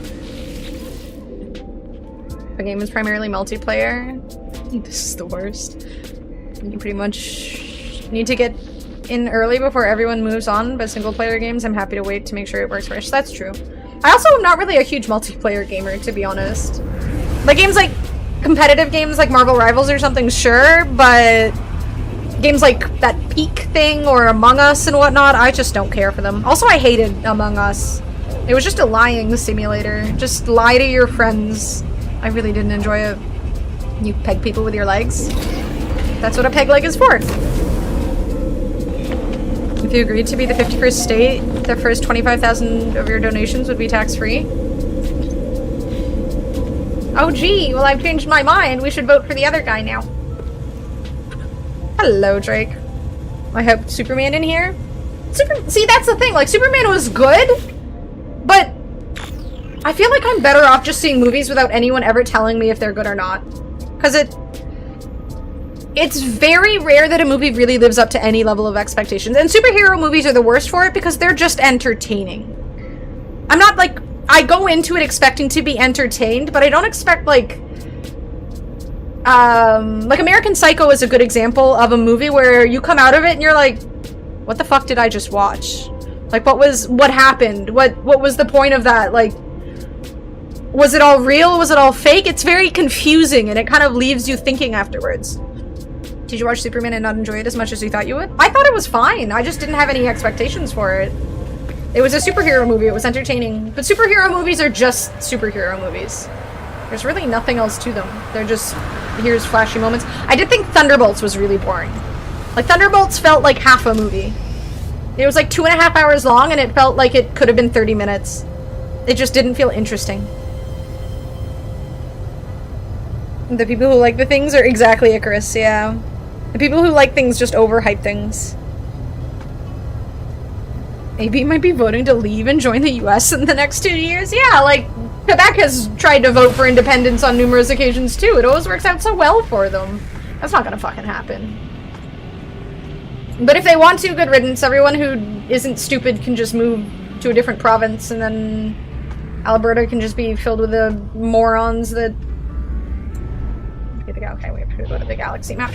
The game is primarily multiplayer. This is the worst. You pretty much need to get in early before everyone moves on, but single player games, I'm happy to wait to make sure it works first. That's true. I also am not really a huge multiplayer gamer, to be honest. Like games like competitive games like Marvel Rivals or something, sure, but games like that Peak thing or Among Us and whatnot, I just don't care for them. Also, I hated Among Us. It was just a lying simulator. Just lie to your friends. I really didn't enjoy it. You peg people with your legs. That's what a peg leg is for. If you agreed to be the 51st state, the first 25,000 of your donations would be tax-free. Oh gee, well I've changed my mind. We should vote for the other guy now. Hello, Drake. I hope Superman in here. See, that's the thing. Like, Superman was good, but I feel like I'm better off just seeing movies without anyone ever telling me if they're good or not. Because it's very rare that a movie really lives up to any level of expectations. And superhero movies are the worst for it because they're just entertaining. I'm not like, I go into it expecting to be entertained, but I don't expect like American Psycho is a good example of a movie where you come out of it and you're like, what the fuck did I just watch? Like, what happened? What was the point of that? Like, was it all real? Was it all fake? It's very confusing and it kind of leaves you thinking afterwards. Did you watch Superman and not enjoy it as much as you thought you would? I thought it was fine. I just didn't have any expectations for it. It was a superhero movie. It was entertaining. But superhero movies are just superhero movies. There's really nothing else to them. They're just, here's flashy moments. I did think Thunderbolts was really boring. Like, Thunderbolts felt like half a movie. It was like 2.5 hours long, and it felt like it could have been 30 minutes. It just didn't feel interesting. The people who like the things are exactly Icarus, yeah. The people who like things just overhype things. AB might be voting to leave and join the US in the next 2 years. Yeah, like, Quebec has tried to vote for independence on numerous occasions too. It always works out so well for them. That's not gonna fucking happen. But if they want to, good riddance. Everyone who isn't stupid can just move to a different province, and then Alberta can just be filled with the morons that... Okay, we have to go to the galaxy map.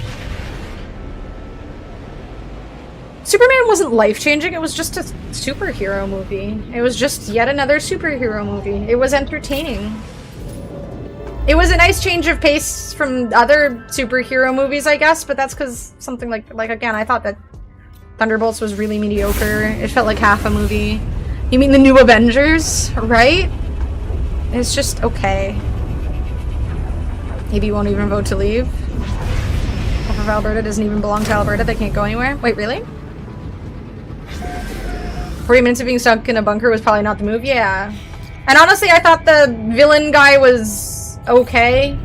Superman wasn't life-changing, it was just a superhero movie. It was just yet another superhero movie. It was entertaining. It was a nice change of pace from other superhero movies, I guess, but that's because something like again, I thought that Thunderbolts was really mediocre. It felt like half a movie. You mean the new Avengers, right? It's just okay. Maybe you won't even vote to leave. Half of Alberta doesn't even belong to Alberta, they can't go anywhere. Wait, really? 40 minutes of being stuck in a bunker was probably not the move, yeah. And honestly, I thought the villain guy was okay.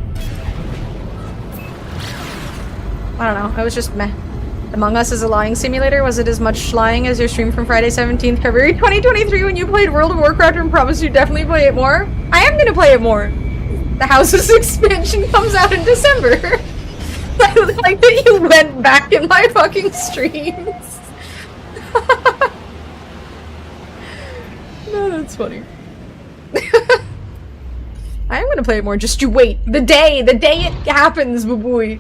I don't know, I was just meh. Among Us is a lying simulator. Was it as much lying as your stream from Friday 17th, February 2023 when you played World of Warcraft and promised you'd definitely play it more? I am gonna play it more. The House's expansion comes out in December. I like that you went back in my fucking streams. No, that's funny. I am gonna play it more, just you wait. The day it happens, boy.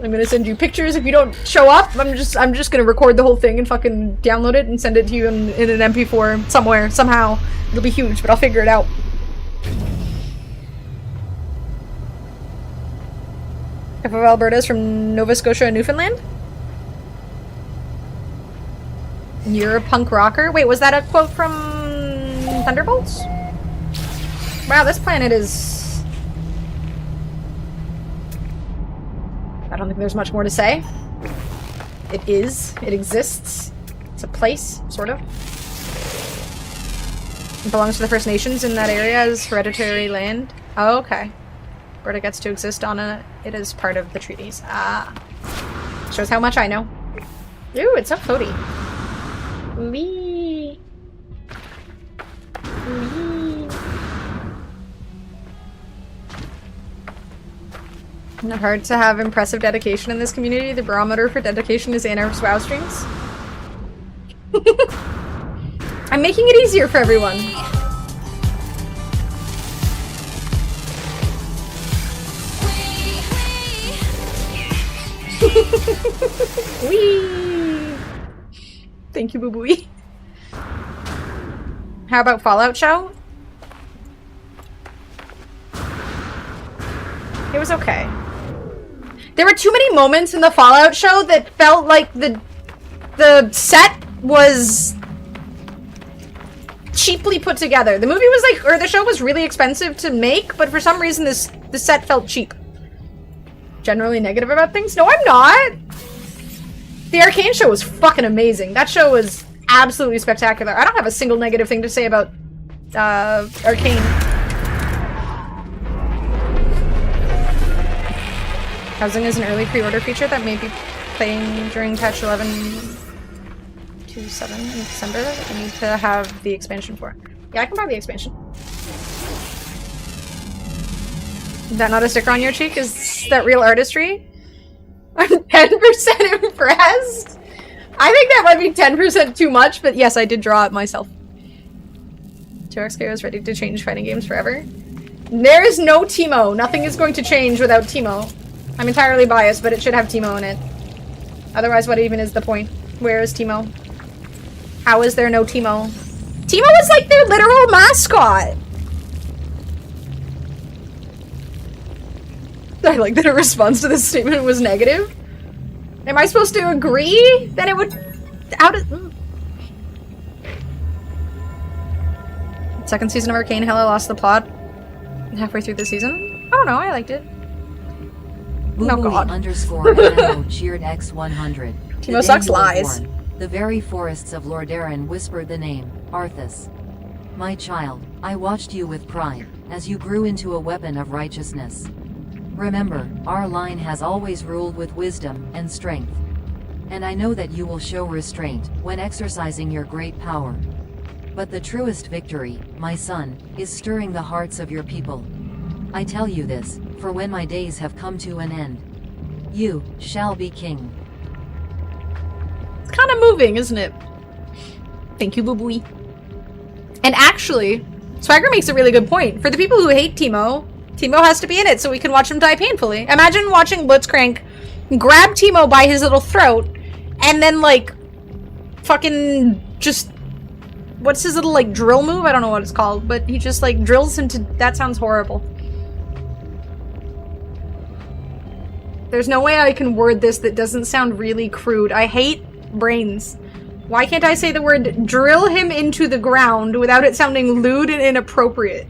I'm gonna send you pictures. If you don't show up, I'm just gonna record the whole thing and fucking download it and send it to you in an MP4 somewhere, somehow. It'll be huge, but I'll figure it out. Half of Alberta is from Nova Scotia and Newfoundland? You're a punk rocker? Wait, was that a quote from Thunderbolts? Wow, this planet is... I don't think there's much more to say. It is. It exists. It's a place, sort of. It belongs to the First Nations in that area as hereditary land. Oh, okay. Alberta gets to exist on it. It is part of the treaties. Ah. Shows how much I know. Ooh, it's so floaty. Wee. Wee. Not hard to have impressive dedication in this community. The barometer for dedication is Anar's WoW streams. I'm making it easier for everyone. Wee! Thank you, boo-boo. How about Fallout Show? It was okay. There were too many moments in the Fallout show that felt like the set was cheaply put together. The movie was like, or the show was really expensive to make, but for some reason the set felt cheap. Generally negative about things? No, I'm not! The Arcane show was fucking amazing. That show was absolutely spectacular. I don't have a single negative thing to say about Arcane. Housing is an early pre-order feature that may be playing during patch 11.27 in December that we need to have the expansion for. Yeah, I can buy the expansion. Is that not a sticker on your cheek? Is that real artistry? I'm 10% impressed? I think that might be 10% too much, but yes, I did draw it myself. 2XK is ready to change fighting games forever. There is no Teemo. Nothing is going to change without Teemo. I'm entirely biased, but it should have Teemo in it. Otherwise, what even is the point? Where is Teemo? How is there no Teemo? Teemo is like their literal mascot! I like that a response to this statement was negative. Am I supposed to agree that it would... How did... Second season of Arcane hella lost the plot halfway through the season? I don't know, I liked it. No god. _MMO cheered X100. Teemo sucks lies. The very forests of Lordaeron whispered the name, Arthas. My child, I watched you with pride, as you grew into a weapon of righteousness. Remember, our line has always ruled with wisdom and strength. And I know that you will show restraint when exercising your great power. But the truest victory, my son, is stirring the hearts of your people. I tell you this, for when my days have come to an end, you shall be king. It's kind of moving, isn't it? Thank you, Boo-Booey. And actually, Swagger makes a really good point. For the people who hate Teemo, Teemo has to be in it so we can watch him die painfully. Imagine watching Blitzcrank grab Teemo by his little throat and then, like, fucking just... What's his little, like, drill move? I don't know what it's called, but he just, like, drills him to... That sounds horrible. There's no way I can word this that doesn't sound really crude. I hate brains. Why can't I say the word drill him into the ground without it sounding lewd and inappropriate?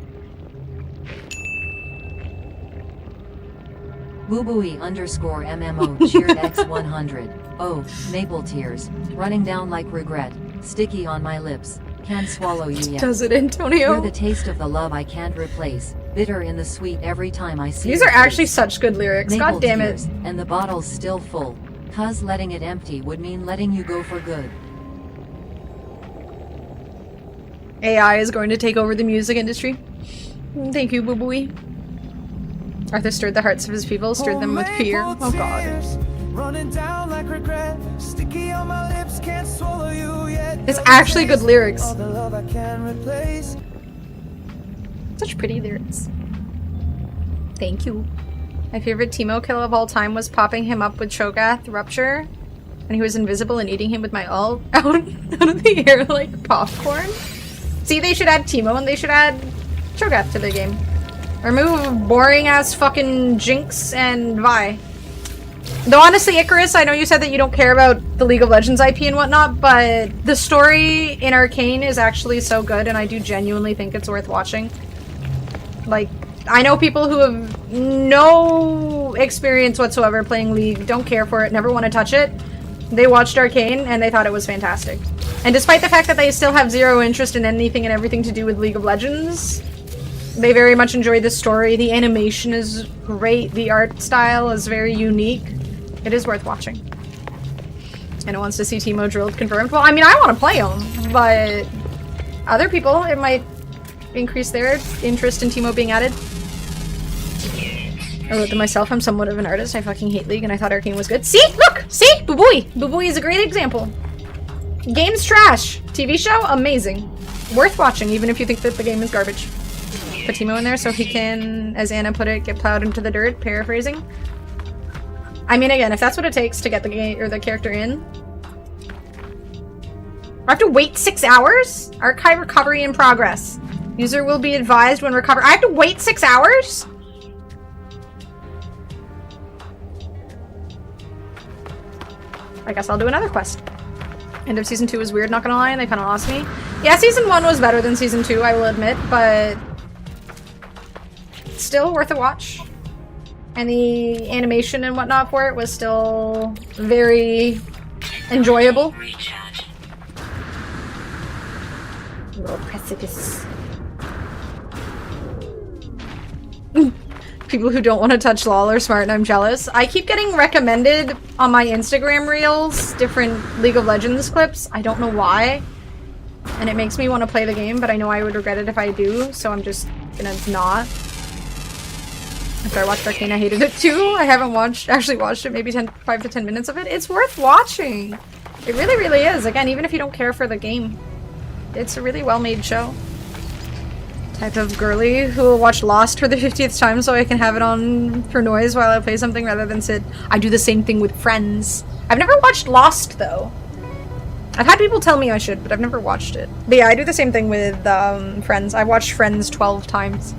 Boobooey_MMO cheered X100. Oh, maple tears, running down like regret, sticky on my lips, can't swallow you yet. Does it, Antonio? You're the taste of the love I can't replace, bitter in the sweet every time I see These are actually such good lyrics, maple god damn it. tears, and the bottle's still full, cause letting it empty would mean letting you go for good. AI is going to take over the music industry. Thank you, Boo-Booey. Arthur stirred the hearts of his people, stirred them with fear. Oh god. Running down like regret, sticky on my lips, can't swallow you yet. It's actually good lyrics. All the love I can replace. Such pretty lyrics. Thank you. My favorite Teemo kill of all time was popping him up with Cho'Gath Rupture, and he was invisible and eating him with my ult out of the air like popcorn. See, they should add Teemo and they should add Cho'Gath to the game. Remove boring ass fucking Jinx and Vi. Though honestly, Icarus, I know you said that you don't care about the League of Legends IP and whatnot, but the story in Arcane is actually so good, and I do genuinely think it's worth watching. Like, I know people who have no experience whatsoever playing League, don't care for it, never want to touch it. They watched Arcane, and they thought it was fantastic. And despite the fact that they still have zero interest in anything and everything to do with League of Legends, they very much enjoy the story. The animation is great. The art style is very unique. It is worth watching. And it wants to see Teemo drilled confirmed. Well, I mean, I want to play him, but other people, it might increase their interest in Teemo being added. I wrote them myself. I'm somewhat of an artist. I fucking hate League, and I thought Arcane was good. See? Look! See? Boo-Booey! Boo-Booey is a great example. Game's trash. TV show? Amazing. Worth watching, even if you think that the game is garbage. Put Teemo in there so he can, as Anna put it, get plowed into the dirt, paraphrasing. I mean, again, if that's what it takes to get the game or the character in. I have to wait 6 hours? Archive recovery in progress. User will be advised when recover. I have to wait 6 hours? I guess I'll do another quest. End of season 2 was weird, not gonna lie, and they kind of lost me. Yeah, season 1 was better than season 2, I will admit, but still worth a watch. And the animation and whatnot for it was still very enjoyable. Recharge. Little precipice. People who don't want to touch LOL are smart and I'm jealous. I keep getting recommended on my Instagram reels different League of Legends clips. I don't know why. And it makes me want to play the game, but I know I would regret it if I do, so I'm just gonna not. After I watched Arcane, I hated it too. I haven't actually watched it, maybe 5 to 10 minutes of it. It's worth watching. It really, really is. Again, even if you don't care for the game. It's a really well-made show. Type of girly who will watch Lost for the 50th time so I can have it on for noise while I play something rather than sit. I do the same thing with Friends. I've never watched Lost though. I've had people tell me I should, but I've never watched it. But yeah, I do the same thing with Friends. I watched Friends 12 times.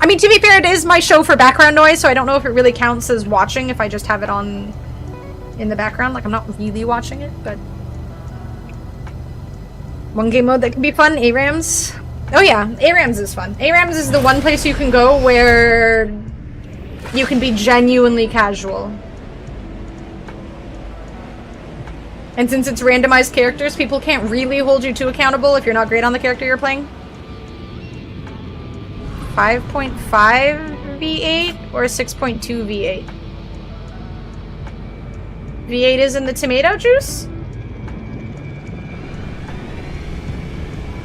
I mean, to be fair, it is my show for background noise, so I don't know if it really counts as watching if I just have it on in the background. Like, I'm not really watching it, but... One game mode that can be fun, ARAMs. Oh yeah, ARAMs is fun. ARAMs is the one place you can go where you can be genuinely casual. And since it's randomized characters, people can't really hold you too accountable if you're not great on the character you're playing. 5.5 V8 or 6.2 V8? V8 is in the tomato juice?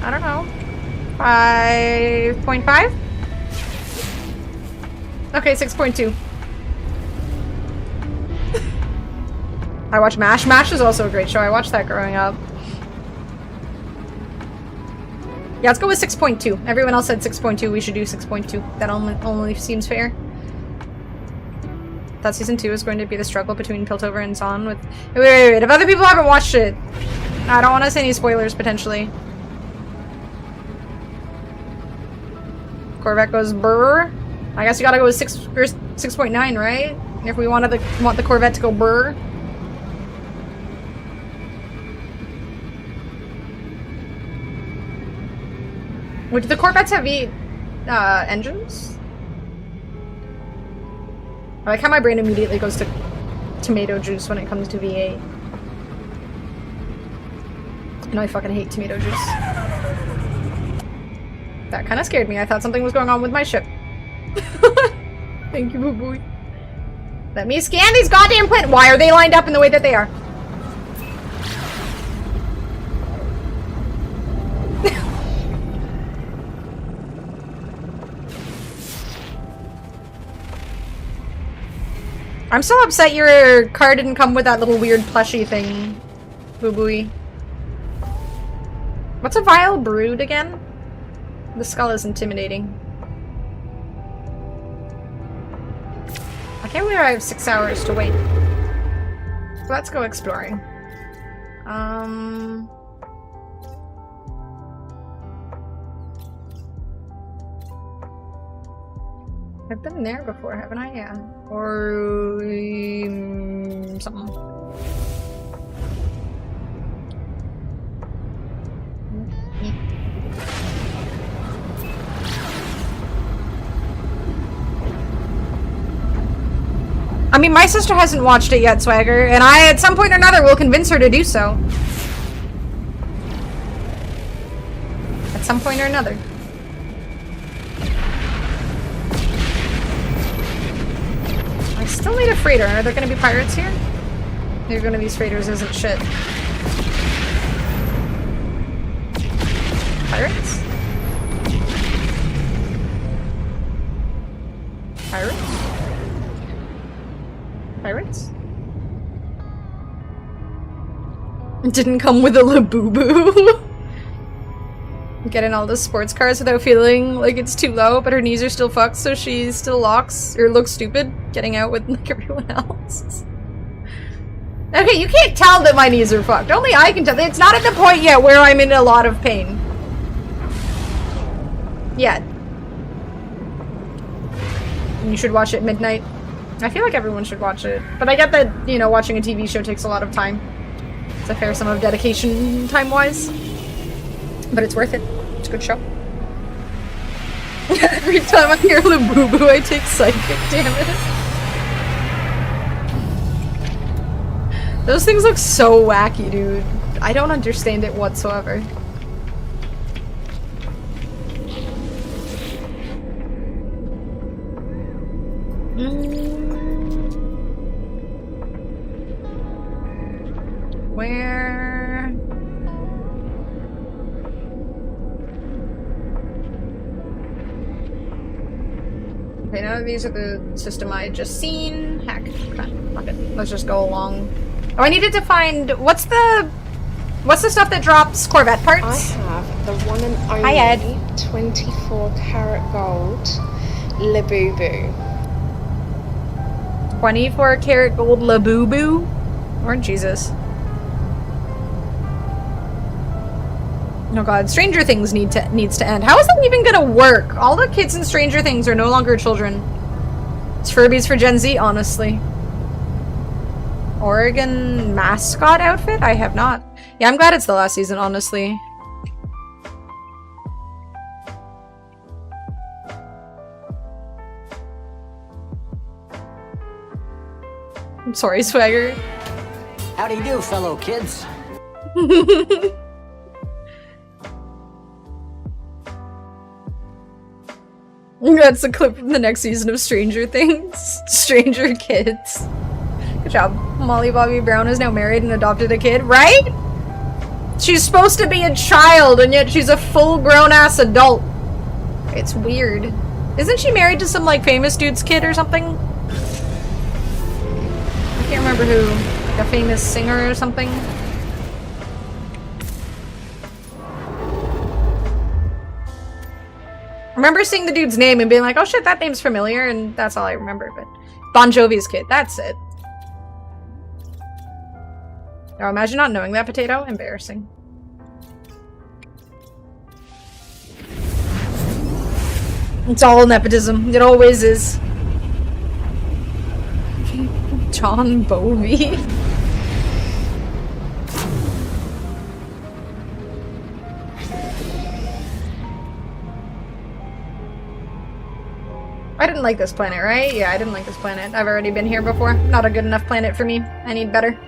I don't know. 5.5? Okay, 6.2. I watch MASH. MASH is also a great show. I watched that growing up. Yeah, let's go with 6.2. Everyone else said 6.2. We should do 6.2. That only seems fair. That season 2 is going to be the struggle between Piltover and Zahn with... Wait. If other people haven't watched it, I don't want to say any spoilers, potentially. Corvette goes brr. I guess you gotta go with 6 or 6.9, right? If we want the Corvette to go brr. Wait, do the Corvettes have engines? I like how my brain immediately goes to tomato juice when it comes to V8. No, I fucking hate tomato juice. That kind of scared me. I thought something was going on with my ship. Thank you, boo boo. Let me scan these goddamn planets. Why are they lined up in the way that they are? I'm so upset your car didn't come with that little weird plushie thing, boo booey. What's a vile brood again? The skull is intimidating. I can't believe I have 6 hours to wait. So let's go exploring. I've been there before, haven't I? Yeah. Or... something. I mean, my sister hasn't watched it yet, Swagger, and I, at some point or another, will convince her to do so. At some point or another. I still need a freighter. Are there gonna be pirates here? Maybe one of these freighters isn't shit. Pirates? Pirates? Pirates? It didn't come with a Labubu. Getting all the sports cars without feeling like it's too low, but her knees are still fucked, so she still looks stupid getting out with like everyone else. Okay, you can't tell that my knees are fucked. Only I can tell. It's not at the point yet where I'm in a lot of pain. Yet. You should watch it midnight. I feel like everyone should watch it. But I get that, you know, watching a TV show takes a lot of time. It's a fair sum of dedication time-wise. But it's worth it. It's a good show. Every time I hear Labubu, I take psychic damage. Those things look so wacky, dude. I don't understand it whatsoever. Where? Okay, none of these are the system I had just seen. Heck, fuck it. Let's just go along. Oh, I needed to find what's the stuff that drops Corvette parts? I have the one and only Hi, Ed. 24 karat gold Labubu. 24 karat gold Labubu? Lord Jesus. Oh god, Stranger Things needs to end. How is that even gonna work? All the kids in Stranger Things are no longer children. It's Furbies for Gen Z, honestly. Oregon mascot outfit? I have not. Yeah, I'm glad it's the last season, honestly. I'm sorry, Swagger. Howdy do, fellow kids. That's a clip from the next season of Stranger Things. Stranger Kids. Good job. Molly Bobby Brown is now married and adopted a kid, right? She's supposed to be a child, and yet she's a full-grown-ass adult. It's weird. Isn't she married to some, like, famous dude's kid or something? I can't remember who. Like a famous singer or something? I remember seeing the dude's name and being like, oh shit, that name's familiar, and that's all I remember, but... Bon Jovi's kid, that's it. Oh, imagine not knowing that, Potato. Embarrassing. It's all nepotism. It always is. John Bovey. I didn't like this planet, right? Yeah, I didn't like this planet. I've already been here before. Not a good enough planet for me. I need better.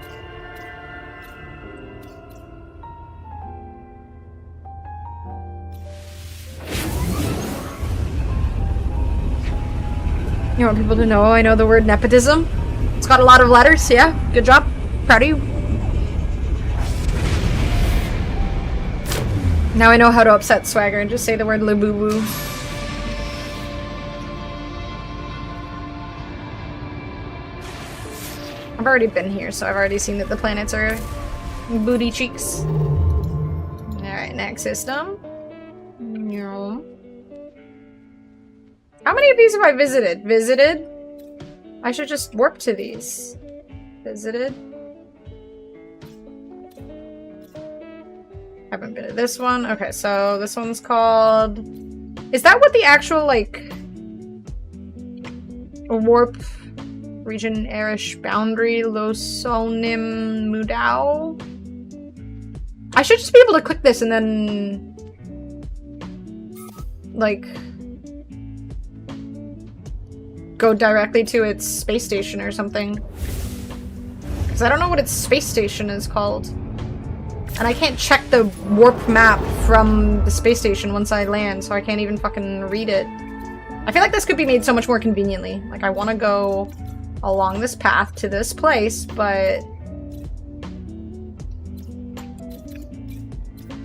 You want people to know I know the word nepotism? It's got a lot of letters, yeah? Good job. Proud of you. Now I know how to upset Swagger and just say the word Labubu. I've already been here, so I've already seen that the planets are booty cheeks. Alright, next system. How many of these have I visited? Visited? I should just warp to these. Visited. Haven't been to this one. Okay, so this one's called... Is that what the actual, like... warp region Arish boundary Losonim Mudao? I should just be able to click this and then... like... go directly to its space station or something. Because I don't know what its space station is called. And I can't check the warp map from the space station once I land, so I can't even fucking read it. I feel like this could be made so much more conveniently. Like, I want to go along this path to this place, but...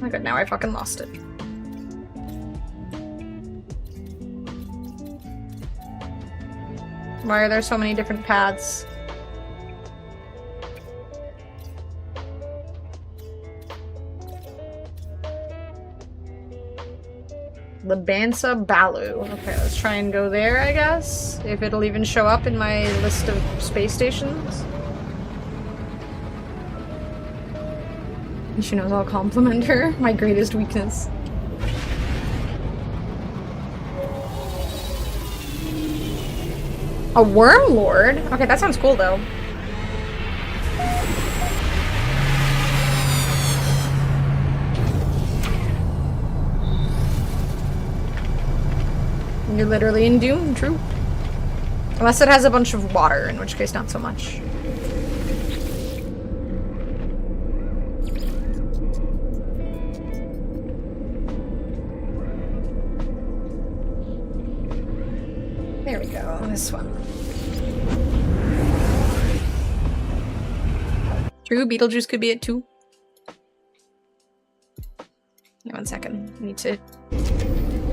Oh good, now I fucking lost it. Why are there so many different paths? Labansa Balu. Okay, let's try and go there, I guess. If it'll even show up in my list of space stations. She knows I'll compliment her. My greatest weakness. A worm lord? Okay, that sounds cool though. You're literally in Doom, true. Unless it has a bunch of water, in which case not so much. There we go, this one. True, Beetlejuice could be it too. Wait 1 second. I need to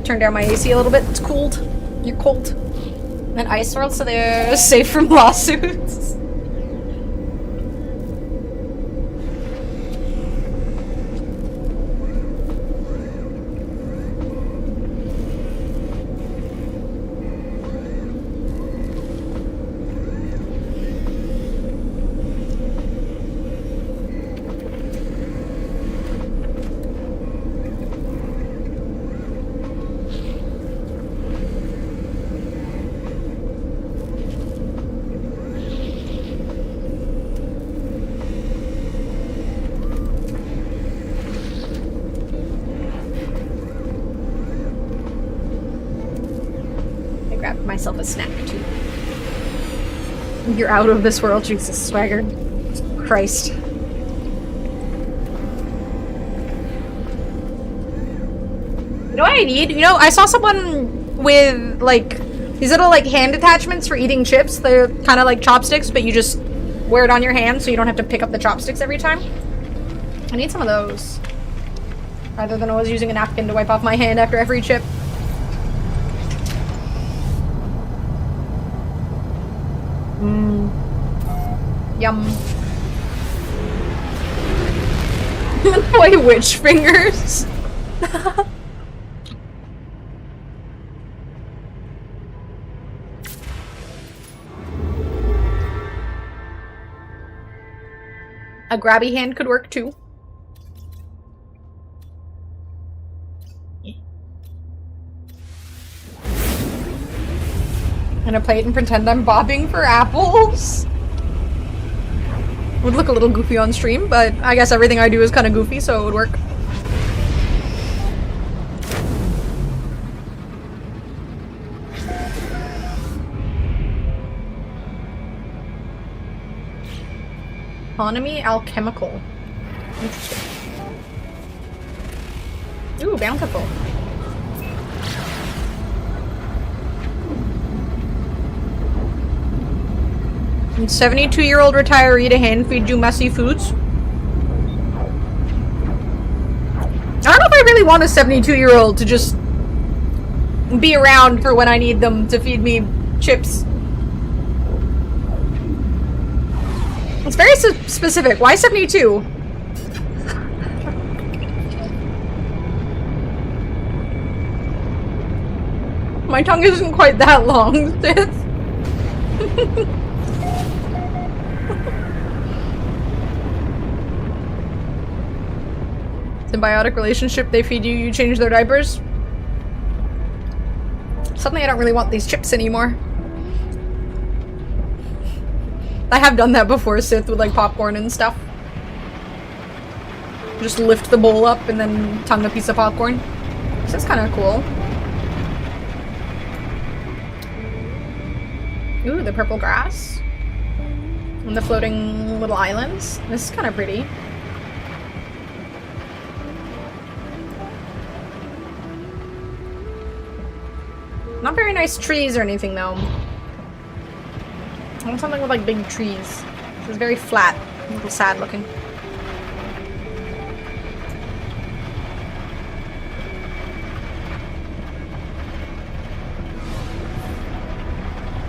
turn down my AC a little bit. It's cold. You're cold. And Ice World, so they're safe from lawsuits. Myself a snack too. You're out of this world, Jesus, swagger. Christ. You know what I need? You know, I saw someone with like these little like hand attachments for eating chips. They're kind of like chopsticks, but you just wear it on your hand so you don't have to pick up the chopsticks every time. I need some of those. Rather than always using a napkin to wipe off my hand after every chip. Yum. Boy, witch fingers. A grabby hand could work too. I'm gonna play it and pretend I'm bobbing for apples. Would look a little goofy on stream, but I guess everything I do is kind of goofy, so it would work. Economy alchemical. Interesting. Ooh, bountiful. And 72-year-old retiree to hand feed you messy foods. I don't know if I really want a 72-year-old to just be around for when I need them to feed me chips. It's very specific. Why 72? My tongue isn't quite that long, Sith. Symbiotic relationship, they feed you, you change their diapers. Suddenly I don't really want these chips anymore. I have done that before, Sith, with like popcorn and stuff. Just lift the bowl up and then tongue a piece of popcorn. This is kind of cool. Ooh, the purple grass. And the floating little islands. This is kind of pretty. Not very nice trees or anything, though. I want something with, like, big trees. This is very flat. A little sad looking.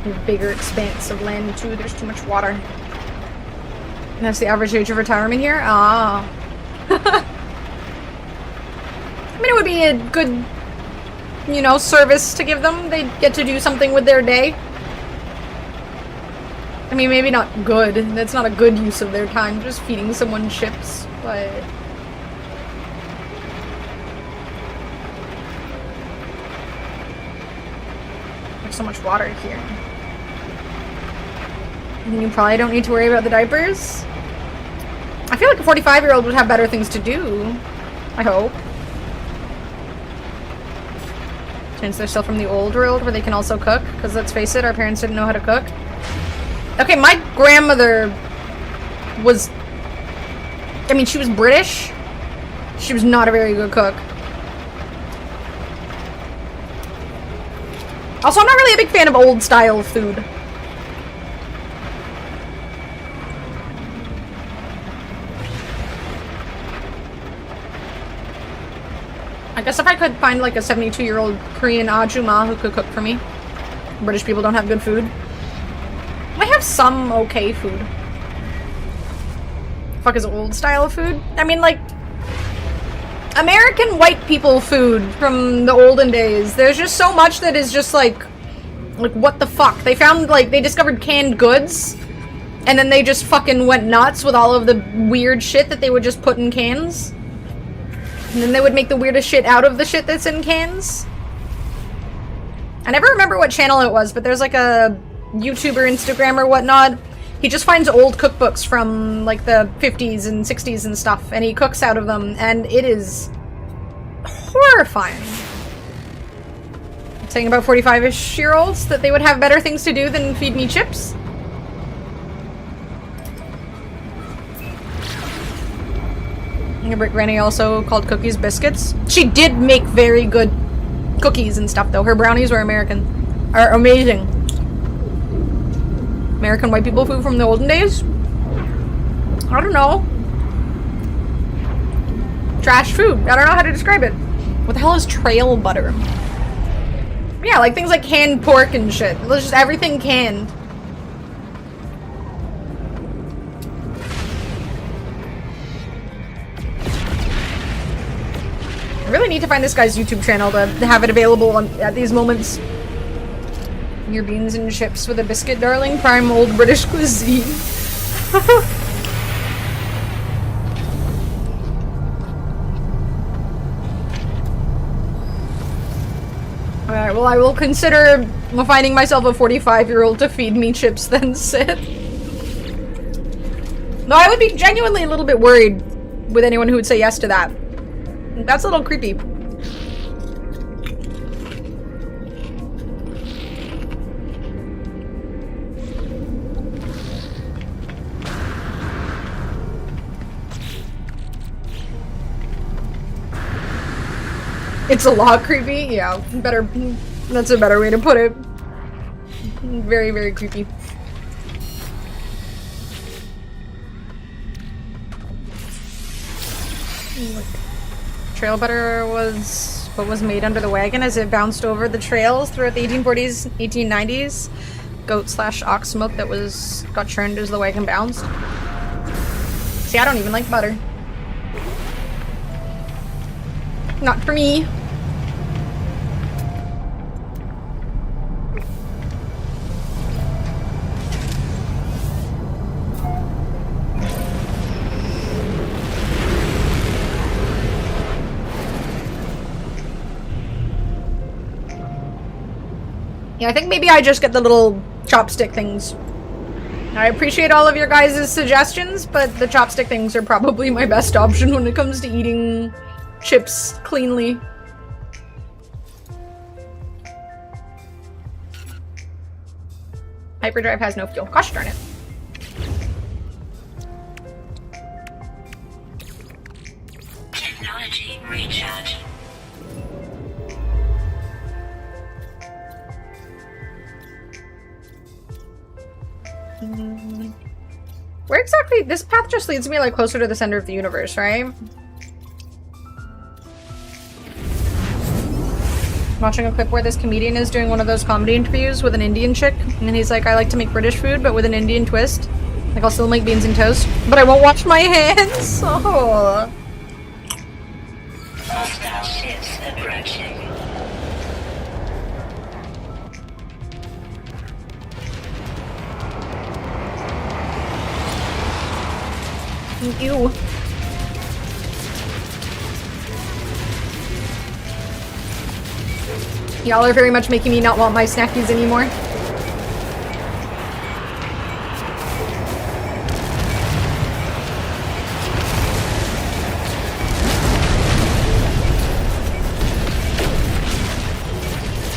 A bigger expanse of land, too. There's too much water. And that's the average age of retirement here? Ah. I mean, it would be a good, you know, service to give them. They'd get to do something with their day. I mean, maybe not good. That's not a good use of their time, just feeding someone chips, but... There's so much water here. You probably don't need to worry about the diapers. I feel like a 45-year-old would have better things to do. I hope. Since they're still from the old world where they can also cook. Because let's face it, our parents didn't know how to cook. Okay, my grandmother was... I mean, she was British. She was not a very good cook. Also, I'm not really a big fan of old-style food. I guess if I could find like a 72-year-old Korean ajumma who could cook for me. British people don't have good food. I have some okay food. Fuck is old style food? I mean, like, American white people food from the olden days. There's just so much that is just like what the fuck? They found, like, they discovered canned goods, and then they just fucking went nuts with all of the weird shit that they would just put in cans. And then they would make the weirdest shit out of the shit that's in cans. I never remember what channel it was, but there's like a YouTuber, Instagrammer, whatnot. He just finds old cookbooks from like the 50s and 60s and stuff, and he cooks out of them, and it is horrifying. Saying about 45-ish-year-olds that they would have better things to do than feed me chips. Your Brit Granny also called cookies biscuits. She did make very good cookies and stuff, though. Her brownies were amazing. American white people food from the olden days? I don't know. Trash food. I don't know how to describe it. What the hell is trail butter? Yeah, like things like canned pork and shit. It's just everything canned. I really need to find this guy's YouTube channel to have it available at these moments. Your beans and chips with a biscuit, darling. Prime old British cuisine. Alright, well, I will consider finding myself a 45-year-old to feed me chips then sit. No, I would be genuinely a little bit worried with anyone who would say yes to that. That's a little creepy. It's a lot creepy? Yeah, better. That's a better way to put it. Very, very creepy. Trail butter was what was made under the wagon as it bounced over the trails throughout the 1840s, 1890s. Goat/ox milk that got churned as the wagon bounced. See, I don't even like butter. Not for me. Yeah, I think maybe I just get the little chopstick things. I appreciate all of your guys' suggestions, but the chopstick things are probably my best option when it comes to eating chips cleanly. Hyperdrive has no fuel. Gosh darn it. Technology recharge. Where exactly? This path just leads me like closer to the center of the universe, right? Watching a clip where this comedian is doing one of those comedy interviews with an Indian chick, and he's like, I like to make British food, but with an Indian twist. Like, I'll still make beans and toast, but I won't wash my hands. Oh. Hostile ships approaching. Ew. Y'all are very much making me not want my snackies anymore.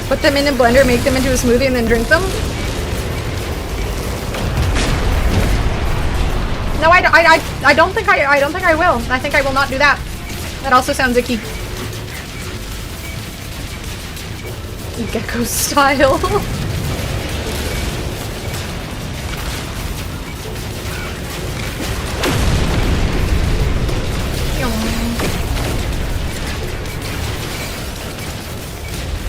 Put them in a blender, make them into a smoothie, and then drink them? No, I don't think I will. I think I will not do that. That also sounds icky. Gecko style.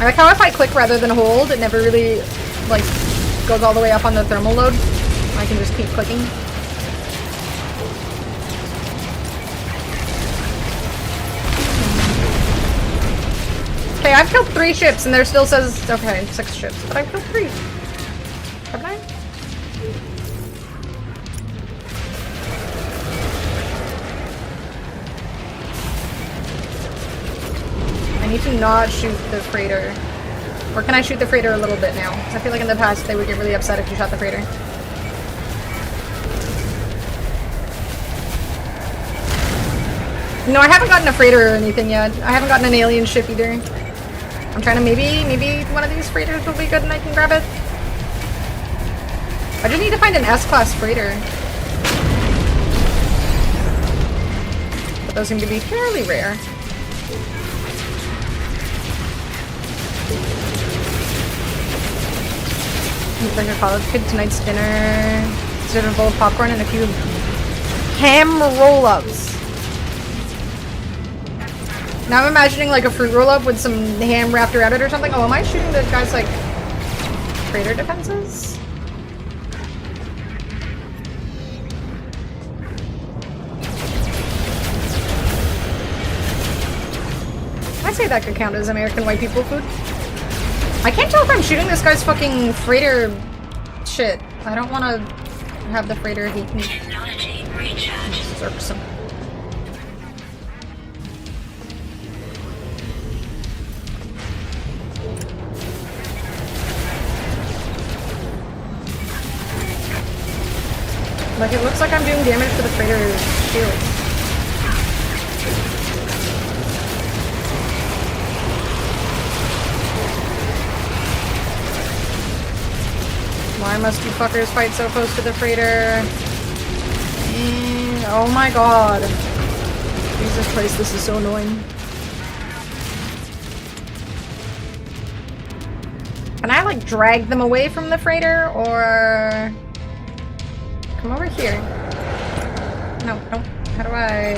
I like how if I click rather than hold, it never really, like, goes all the way up on the thermal load. I can just keep clicking. Okay, I've killed 3 ships and there still says, okay, 6 ships, but I've killed 3. Haven't I? I need to not shoot the freighter. Or can I shoot the freighter a little bit now? Because I feel like in the past they would get really upset if you shot the freighter. No, I haven't gotten a freighter or anything yet. I haven't gotten an alien ship either. I'm trying to maybe one of these freighters will be good and I can grab it. I just need to find an S-class freighter. But those seem to be fairly rare. Like a college kid, tonight's dinner. Serve a bowl of popcorn and a few ham roll-ups. Now I'm imagining like a fruit roll-up with some ham wrapped around it or something. Oh, am I shooting the guy's like freighter defenses? I say that could count as American white people food. I can't tell if I'm shooting this guy's fucking freighter shit. I don't want to have the freighter hate me. Technology recharge. This is irksome. Like, it looks like I'm doing damage to the freighter's shield. Why must you fuckers fight so close to the freighter? Oh my god. Jesus Christ, this is so annoying. Can I, like, drag them away from the freighter, or... Come over here. No, no. How do I...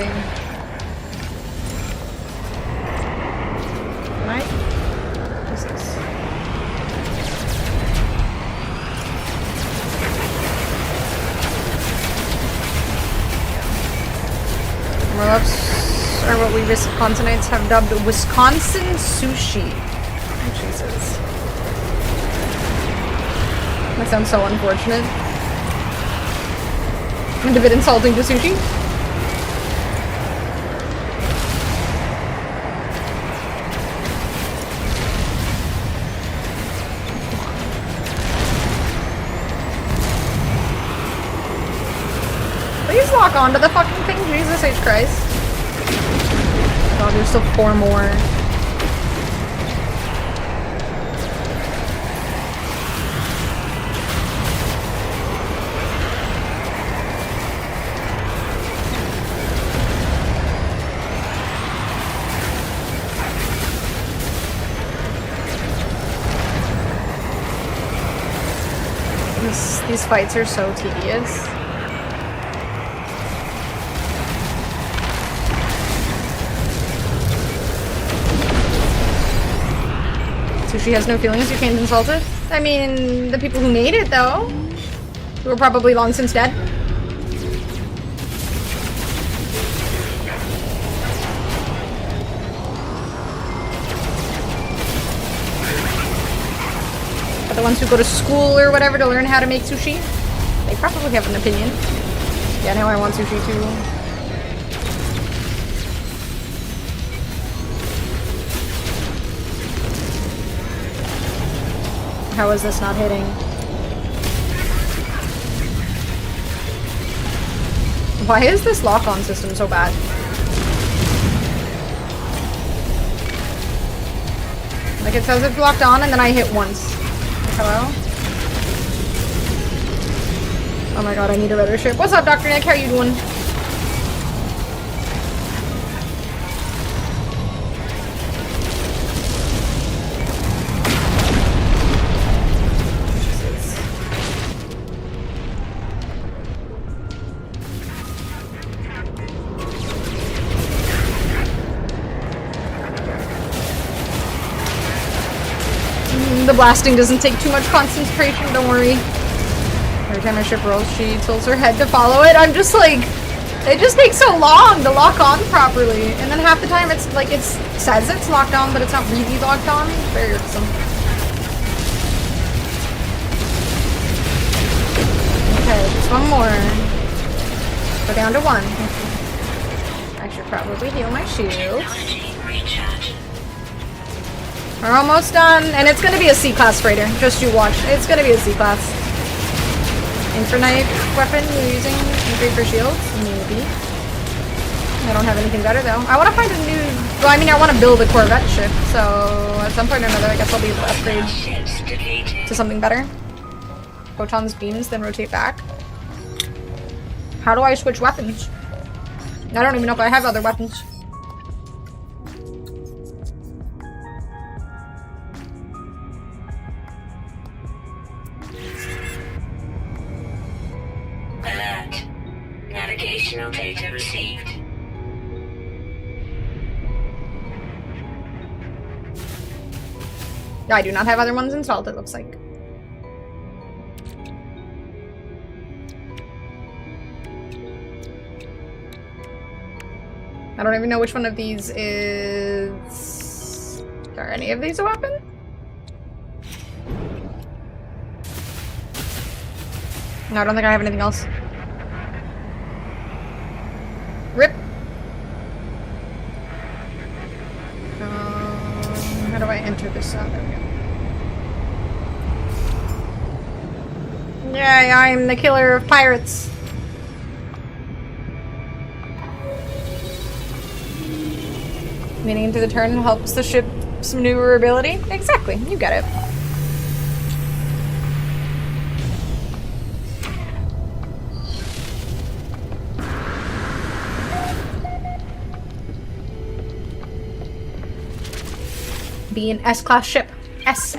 Can I? What is this? Roll-ups are what we Wisconsinites have dubbed Wisconsin sushi. Oh, Jesus. That sounds so unfortunate. And a bit insulting to sushi. Please lock onto the fucking thing, Jesus H. Christ. God, there's still 4 more. These fights are so tedious. Sushi has no feelings, you can't insult it? I mean, the people who made it, though, who are probably long since dead. But the ones who go to school or whatever to learn how to make sushi, they probably have an opinion. Yeah, now I want sushi too. How is this not hitting? Why is this lock-on system so bad? Like it says it's locked on and then I hit once. Hello? Oh my god, I need a better ship. What's up, Dr. Nick? How are you doing? The blasting doesn't take too much concentration, don't worry. Every time my ship rolls, she tilts her head to follow it. I'm just like, it just takes so long to lock on properly. And then half the time it's like, it says it's locked on, but it's not really locked on. It's very irksome. Okay, just one more. Go down to 1. I should probably heal my shield. Technology recharge. We're almost done, and it's gonna be a C-class freighter. Just you watch. It's gonna be a C-class. Infinite weapon you're using? Great for shields? Maybe. I don't have anything better though. I want to find a new. Well, I mean, I want to build a Corvette ship, so at some point or another, I guess I'll be able to upgrade Ships defeated. to something better. Photons, beams, then rotate back. How do I switch weapons? I don't even know if I have other weapons. Alert. Navigational data received. I do not have other ones installed, it looks like. I don't even know which one of these is... Are any of these a weapon? No, I don't think I have anything else. Rip! How do I enter this? There we go. Yay, I'm the killer of pirates. Meaning into the turn helps the ship's maneuverability? Exactly, you get it. Be an S-class ship. S.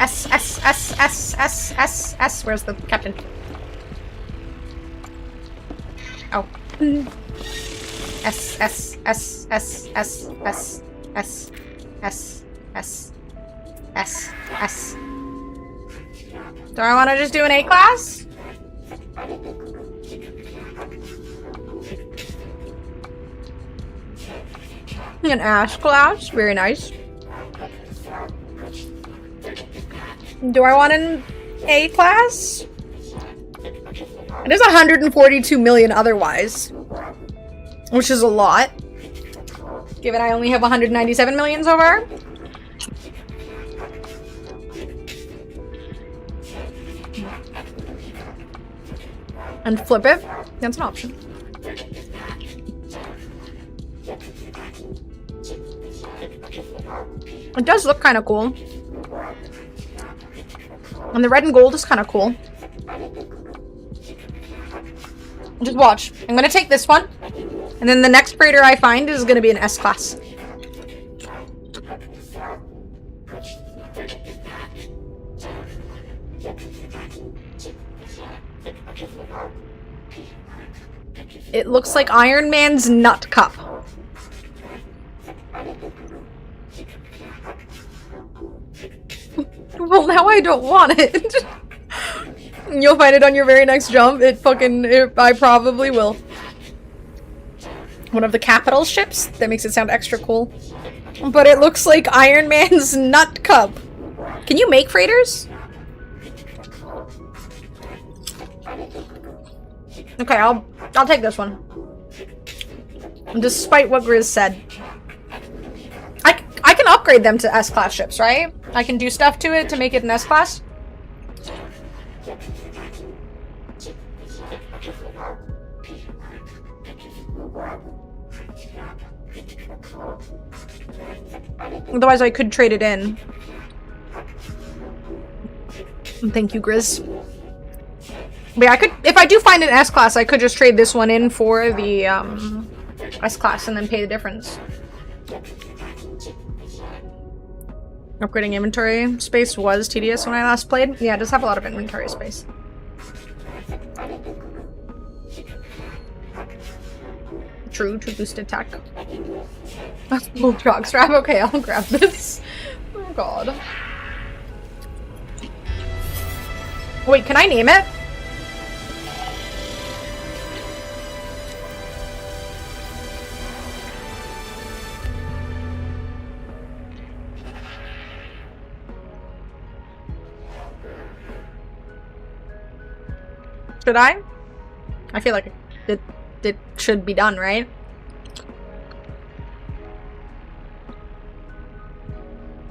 Where's the captain? Oh. S. Do I want to just do an A-class? An Ash class, very nice. Do I want an A class? It is 142 million otherwise, which is a lot, given I only have 197 million so far. And flip it. That's an option. It does look kind of cool. And the red and gold is kind of cool. Just watch. I'm going to take this one. And then the next freighter I find is going to be an S-class. It looks like Iron Man's nut cup. Well, now I don't want it. You'll find it on your very next jump. I probably will. One of the capital ships? That makes it sound extra cool. But it looks like Iron Man's nut cup. Can you make freighters? Okay, I'll take this one. Despite what Grizz said. I can upgrade them to S-class ships, right? I can do stuff to it to make it an S-class. Otherwise I could trade it in. Thank you, Grizz. But yeah, I could, if I do find an S-Class, I could just trade this one in for the S-Class and then pay the difference. Upgrading inventory space was tedious when I last played. Yeah, it does have a lot of inventory space. True, to boost attack. That's a full jockstrap. Okay, I'll grab this. Oh god. Wait, can I name it? Should I? I feel like it should be done, right?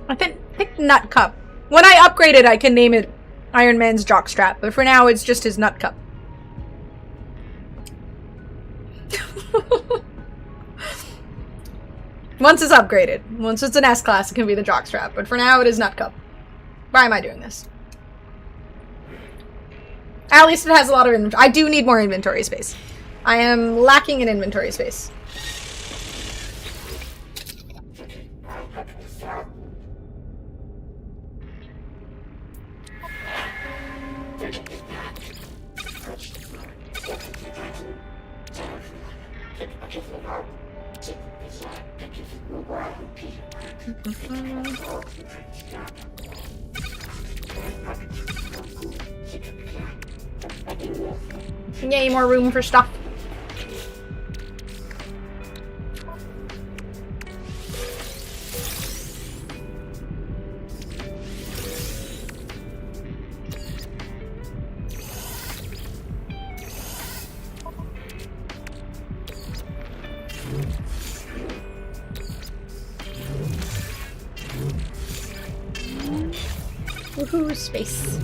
I think Nut Cup. When I upgrade it, I can name it Iron Man's Jockstrap, but for now, it's just his Nut Cup. Once it's upgraded, once it's an S-Class, it can be the Jockstrap, but for now, it is Nut Cup. Why am I doing this? At least it has a lot of inventory. I do need more inventory space. I am lacking in inventory space. Yay, more room for stuff. Woohoo, space.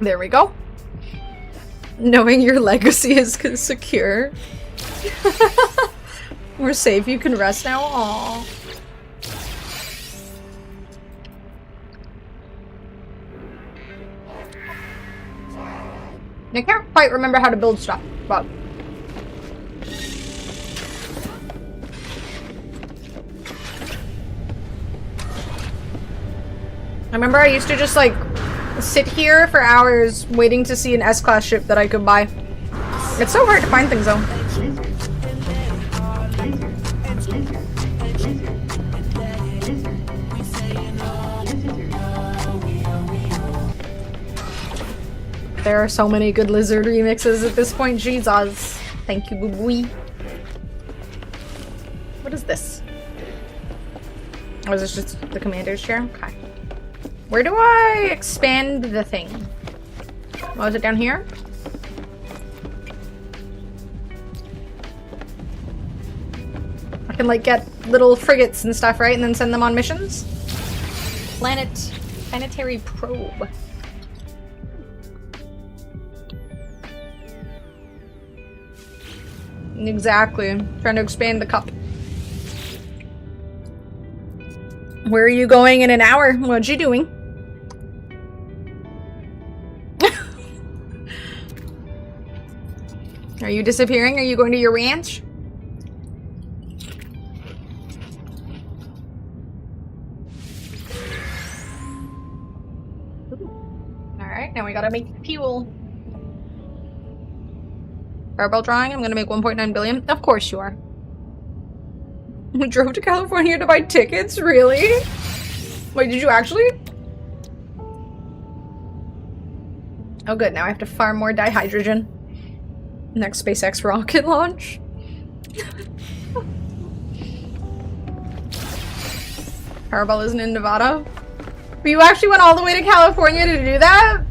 There we go. Knowing your legacy is secure. We're safe, you can rest now. Aww. I can't quite remember how to build stuff, but I remember I used to just like sit here for hours waiting to see an S-Class ship that I could buy. It's so hard to find things though. There are so many good Lizard remixes at this point, Jesus. Thank you, boo-boo. What is this? Oh, is this just the commander's chair? Okay. Where do I expand the thing? Oh, is it down here? I can like get little frigates and stuff, right? And then send them on missions? Planetary probe. Exactly. Trying to expand the cup. Where are you going in an hour? What you doing? Are you disappearing? Are you going to your ranch? Alright, now we gotta make fuel. Barbell drawing, I'm gonna make 1.9 billion. Of course you are. We drove to California to buy tickets? Really? Wait, did you actually? Oh good, now I have to farm more dihydrogen. Next SpaceX rocket launch. Barbell isn't in Nevada. But you actually went all the way to California to do that?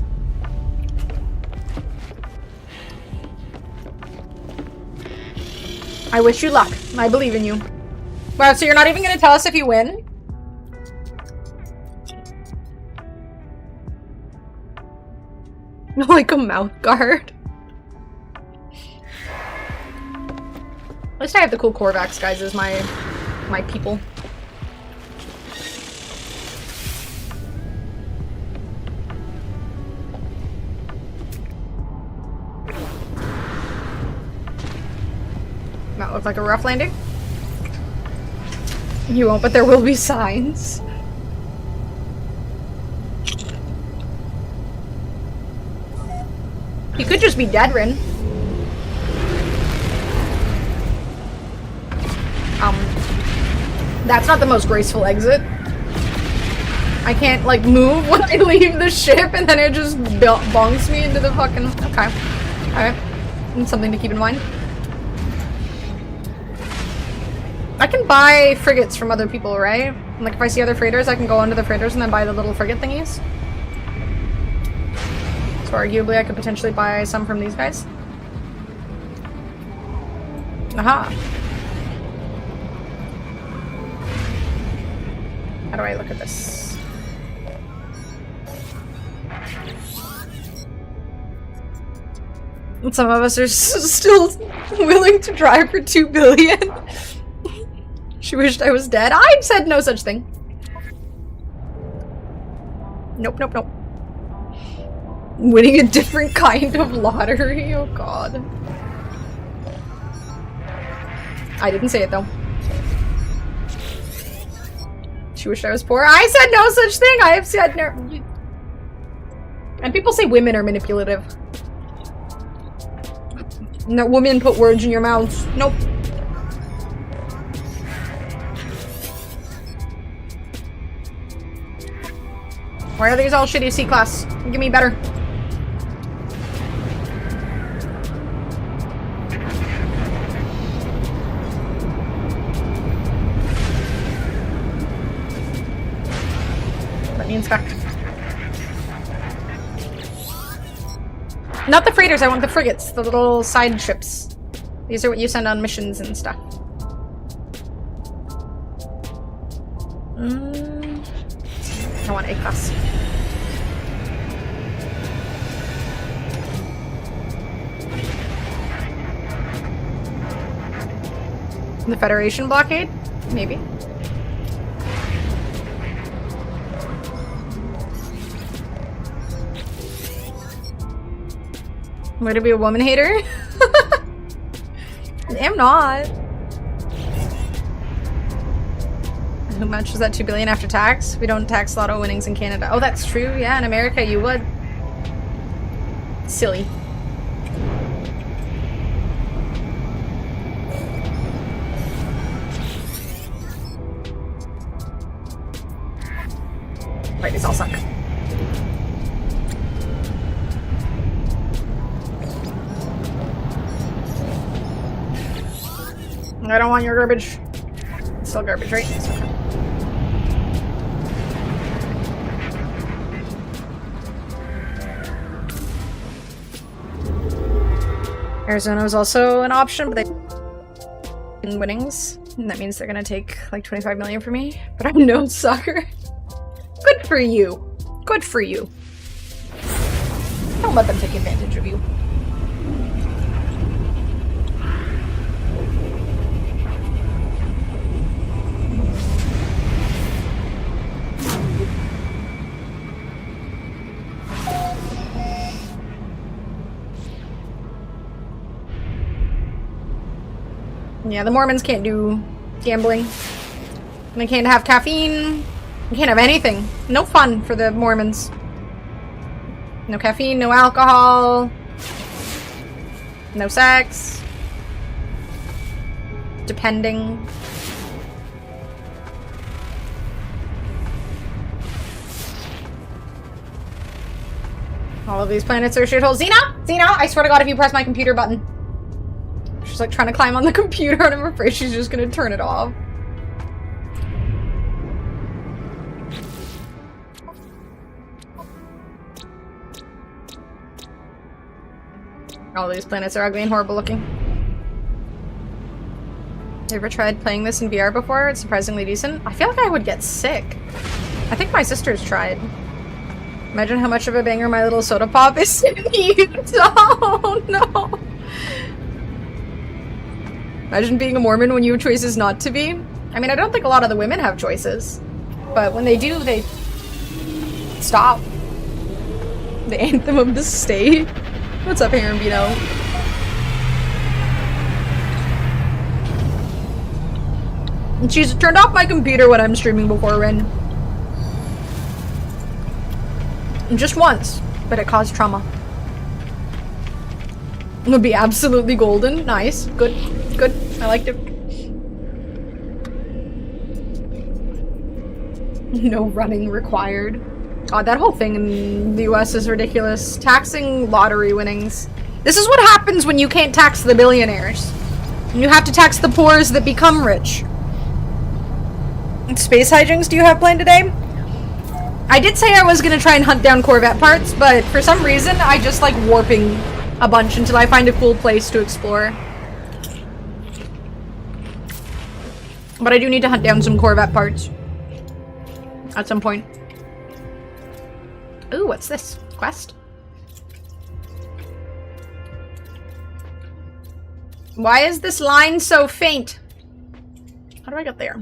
I wish you luck. I believe in you. Wow, so you're not even gonna tell us if you win? Like a mouth guard. least I have the cool Corvax guys as my people. That looked like a rough landing. You won't, but there will be signs. He could just be dead, Rin. That's not the most graceful exit. I can't, like, move when I leave the ship and then it just bonks me into the fucking... Okay. Alright. That's something to keep in mind. I can buy frigates from other people, right? Like, if I see other freighters, I can go onto the freighters and then buy the little frigate thingies. So arguably, I could potentially buy some from these guys. Aha. How do I look at this? And some of us are still willing to drive for 2 billion. She wished I was dead. I said no such thing. Nope, nope, nope. Winning a different kind of lottery? Oh god. I didn't say it though. She wished I was poor. I said no such thing! I have said no. And people say women are manipulative. No, women put words in your mouth. Nope. Why are these all shitty C-class? Give me better. Let me inspect. Not the freighters, I want the frigates, the little side ships. These are what you send on missions and stuff. I want A-class. The Federation blockade? Maybe. Way to be a woman hater? I'm not. How much was that 2 billion after tax? We don't tax lotto winnings in Canada. Oh, that's true. Yeah, in America you would. Silly. Right, these all suck. I don't want your garbage. It's still garbage, right? It's okay. Arizona was also an option, but they in winnings. And that means they're gonna take like 25 million from me. But I'm no sucker. Good for you. Good for you. Don't let them take advantage of you. Yeah, the Mormons can't do gambling. And they can't have caffeine. They can't have anything. No fun for the Mormons. No caffeine, no alcohol. No sex. Depending. All of these planets are shitholes. Xena! Xena! I swear to god if you press my computer button. She's like trying to climb on the computer and I'm afraid she's just gonna turn it off. All these planets are ugly and horrible looking. Have you ever tried playing this in VR before? It's surprisingly decent. I feel like I would get sick. I think my sister's tried. Imagine how much of a banger My Little Soda Pop is in Utah. Oh no. Imagine being a Mormon when you have choices not to be. I mean, I don't think a lot of the women have choices. But when they do, they stop. The anthem of the state. What's up, Aaron Bino? And she's turned off my computer when I'm streaming before Ren. Just once, but it caused trauma. It would be absolutely golden. Nice. Good. Good. I liked it. No running required. God, that whole thing in the US is ridiculous. Taxing lottery winnings. This is what happens when you can't tax the billionaires. And you have to tax the poors that become rich. Space hijinks do you have planned today? I did say I was gonna try and hunt down Corvette parts, but for some reason I just like warping a bunch until I find a cool place to explore. But I do need to hunt down some Corvette parts. At some point. Ooh, what's this? Quest? Why is this line so faint? How do I get there?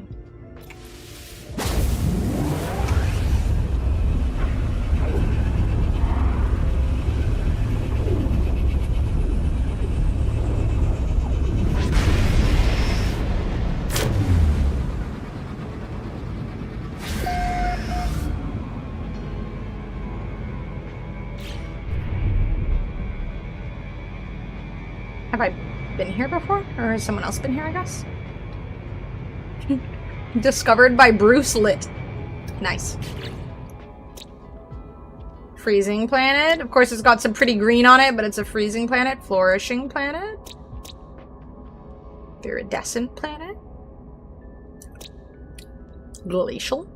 Have I been here before? Or has someone else been here, I guess? Discovered by Bruce Litt. Nice. Freezing planet. Of course, it's got some pretty green on it, but it's a freezing planet. Flourishing planet. Iridescent planet. Glacial.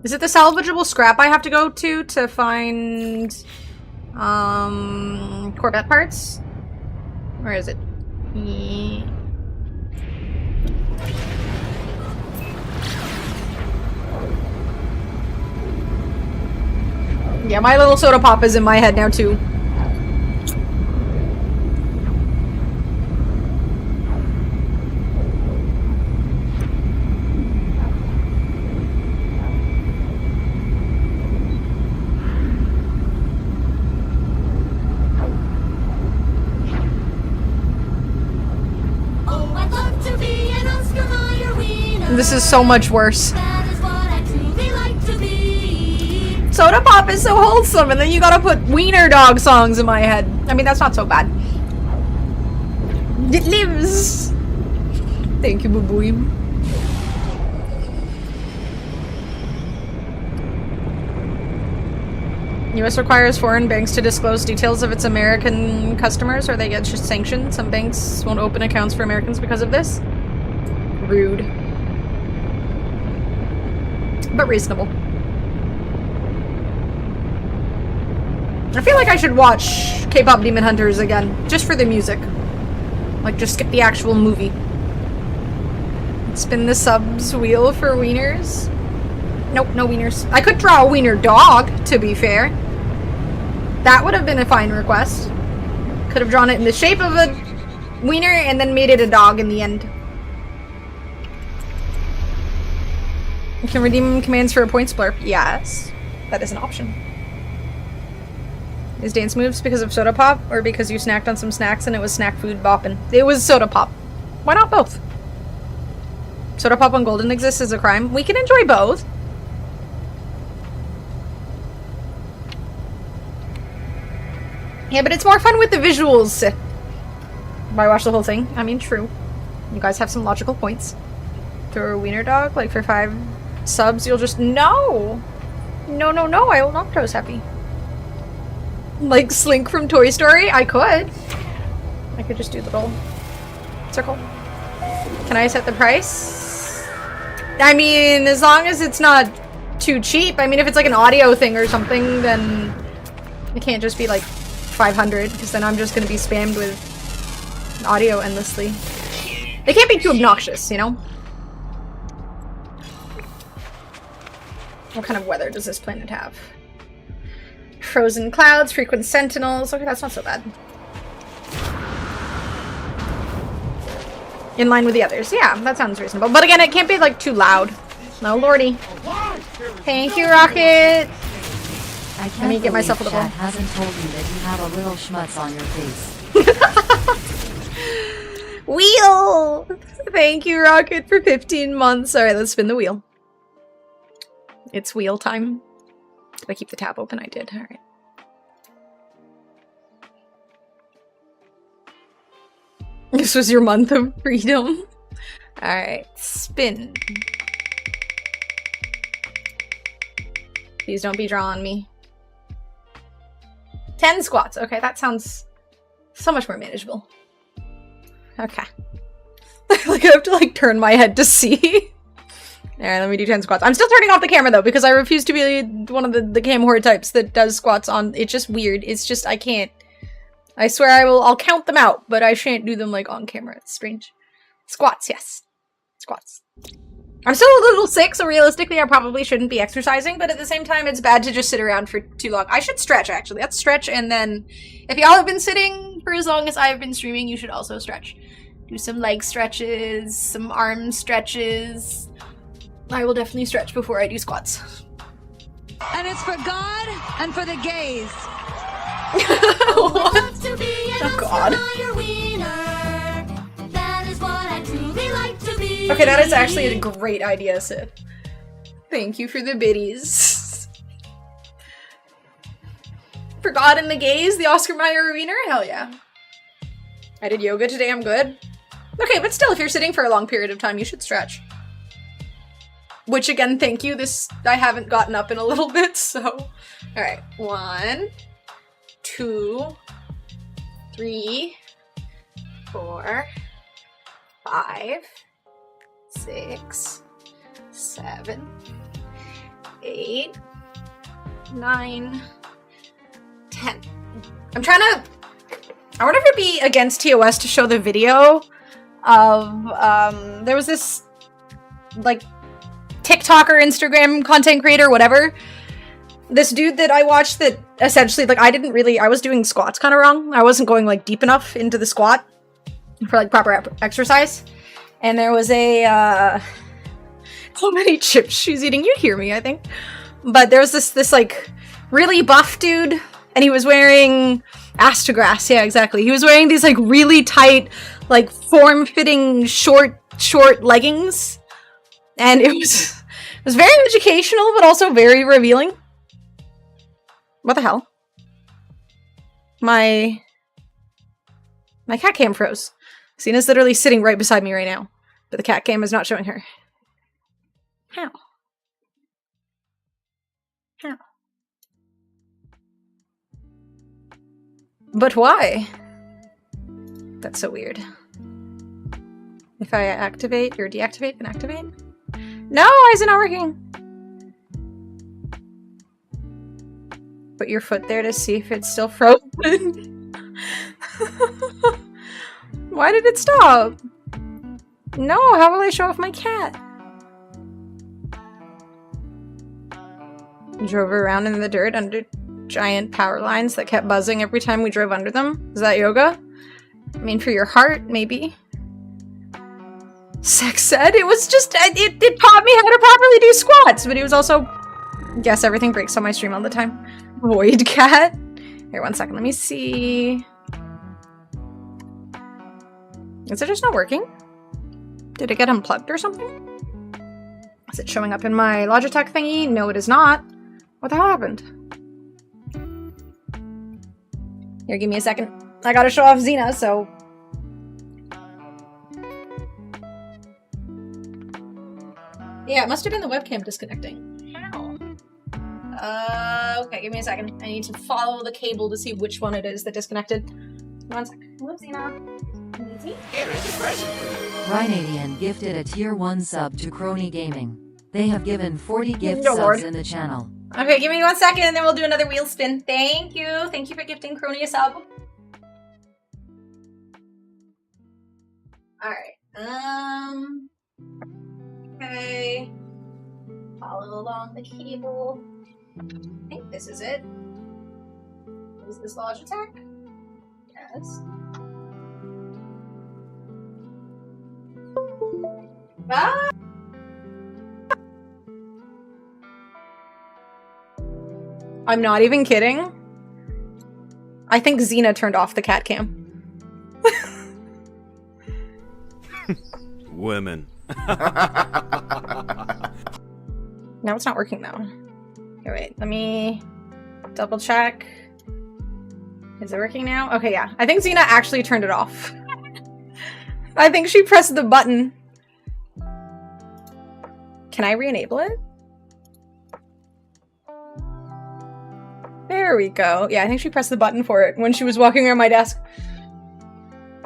Is it the salvageable scrap I have to go to find... Corvette parts? Where is it? Yeah, my little soda pop is in my head now too. This is so much worse. Soda pop is so wholesome, and then you gotta put wiener dog songs in my head. I mean, that's not so bad. It lives. Thank you, boo-boo. US requires foreign banks to disclose details of its American customers, or they get sanctioned. Some banks won't open accounts for Americans because of this. Rude. But reasonable. I feel like I should watch K-pop Demon Hunters again, just for the music. Like, just skip the actual movie. Spin the subs wheel for wieners. Nope, no wieners. I could draw a wiener dog, to be fair. That would have been a fine request. Could have drawn it in the shape of a wiener and then made it a dog in the end. You can redeem commands for a points blurb. Yes, that is an option. Is dance moves because of soda pop, or because you snacked on some snacks and it was snack food bopping? It was soda pop. Why not both? Soda pop on Golden exists as a crime. We can enjoy both. Yeah, but it's more fun with the visuals. Why watch the whole thing? I mean, true. You guys have some logical points. Throw a wiener dog, like for 5 subs, you'll just... No! No, no, no, I will not toast happy. Like Slink from Toy Story? I could. I could just do the little circle. Can I set the price? I mean, as long as it's not too cheap. I mean, if it's like an audio thing or something, then it can't just be like 500, because then I'm just going to be spammed with audio endlessly. They can't be too obnoxious, you know? What kind of weather does this planet have? Frozen clouds, frequent sentinels. Okay, that's not so bad. in line with the others. Yeah, that sounds reasonable. But again, it can't be like too loud. No lordy. Thank you, Rocket. I can't Let me get myself a believe little. Chad hasn't told you that you have a little schmutz on your face. Wheel! Thank you, Rocket, for 15 months. Alright, let's spin the wheel. It's wheel time. Did I keep the tab open? I did. Alright. This was your month of freedom. Alright, spin. Please don't be drawing me. 10 squats. Okay, that sounds so much more manageable. Okay. Like, I have to, like, turn my head to see. Alright, let me do 10 squats. I'm still turning off the camera, though, because I refuse to be one of the cam horde types that does squats on... It's just weird. It's just, I can't... I swear I'll count them out, but I shan't do them, like, on camera. It's strange. Squats, yes. Squats. I'm still a little sick, so realistically I probably shouldn't be exercising, but at the same time it's bad to just sit around for too long. I should stretch, actually. Let's stretch, and then if y'all have been sitting for as long as I've been streaming, you should also stretch. Do some leg stretches, some arm stretches. I will definitely stretch before I do squats. And it's for God and for the gays. What? Oh god. Okay, that is actually a great idea, Sid. Thank you for the biddies. For God and the gays, the Oscar Mayer Wiener? Hell yeah. I did yoga today, I'm good. Okay, but still, if you're sitting for a long period of time, you should stretch. Which, again, thank you. I haven't gotten up in a little bit, so... Alright, 1, 2, 3, 4, 5, 6, 7, 8, 9, 10. I'm trying to... I wonder if it'd be against TOS to show the video of, there was this, like, TikToker, Instagram content creator, whatever. This dude that I watched that essentially, like, I was doing squats kind of wrong. I wasn't going, like, deep enough into the squat for, like, proper exercise. And there was a, how many chips she's eating? You'd hear me, I think. But there was this, like, really buff dude, and he was wearing Astagrass. Yeah, exactly. He was wearing these, like, really tight, like, form-fitting short leggings. And it was very educational, but also very revealing. What the hell? My cat cam froze. Cena's literally sitting right beside me right now, but the cat cam is not showing her. How? How? But why? That's so weird. If I activate or deactivate and activate? No, why is it not working? Put your foot there to see if it's still frozen. Why did it stop? No, how will I show off my cat? Drove around in the dirt under giant power lines that kept buzzing every time we drove under them. Is that yoga? I mean, for your heart, maybe. Sex ed? It was just, it taught me how to properly do squats, but it was also, yes, everything breaks on my stream all the time. Void cat? Here, 1 second, let me see. Is it just not working? Did it get unplugged or something? Is it showing up in my Logitech thingy? No, it is not. What the hell happened? Here, give me a second. I gotta show off Xena, so... Yeah, it must have been the webcam disconnecting. How? Okay, give me a second. I need to follow the cable to see which one it is that disconnected. 1 second. Hello, Xena. Easy. Rhinadian gifted a tier 1 sub to Crony Gaming. They have given 40 gift Oh, subs Lord. in the channel. Okay, give me 1 second and then we'll do another wheel spin. Thank you. Thank you for gifting Crony a sub. Alright. Okay. Follow along the cable. I think this is it. Is this Logitech? Yes. Ah! I'm not even kidding. I think Xena turned off the cat cam. Women. No, it's not working though. Okay, wait, let me double check. Is it working now? Okay, yeah. I think Xena actually turned it off. I think she pressed the button. Can I re-enable it? There we go. Yeah, I think she pressed the button for it when she was walking around my desk.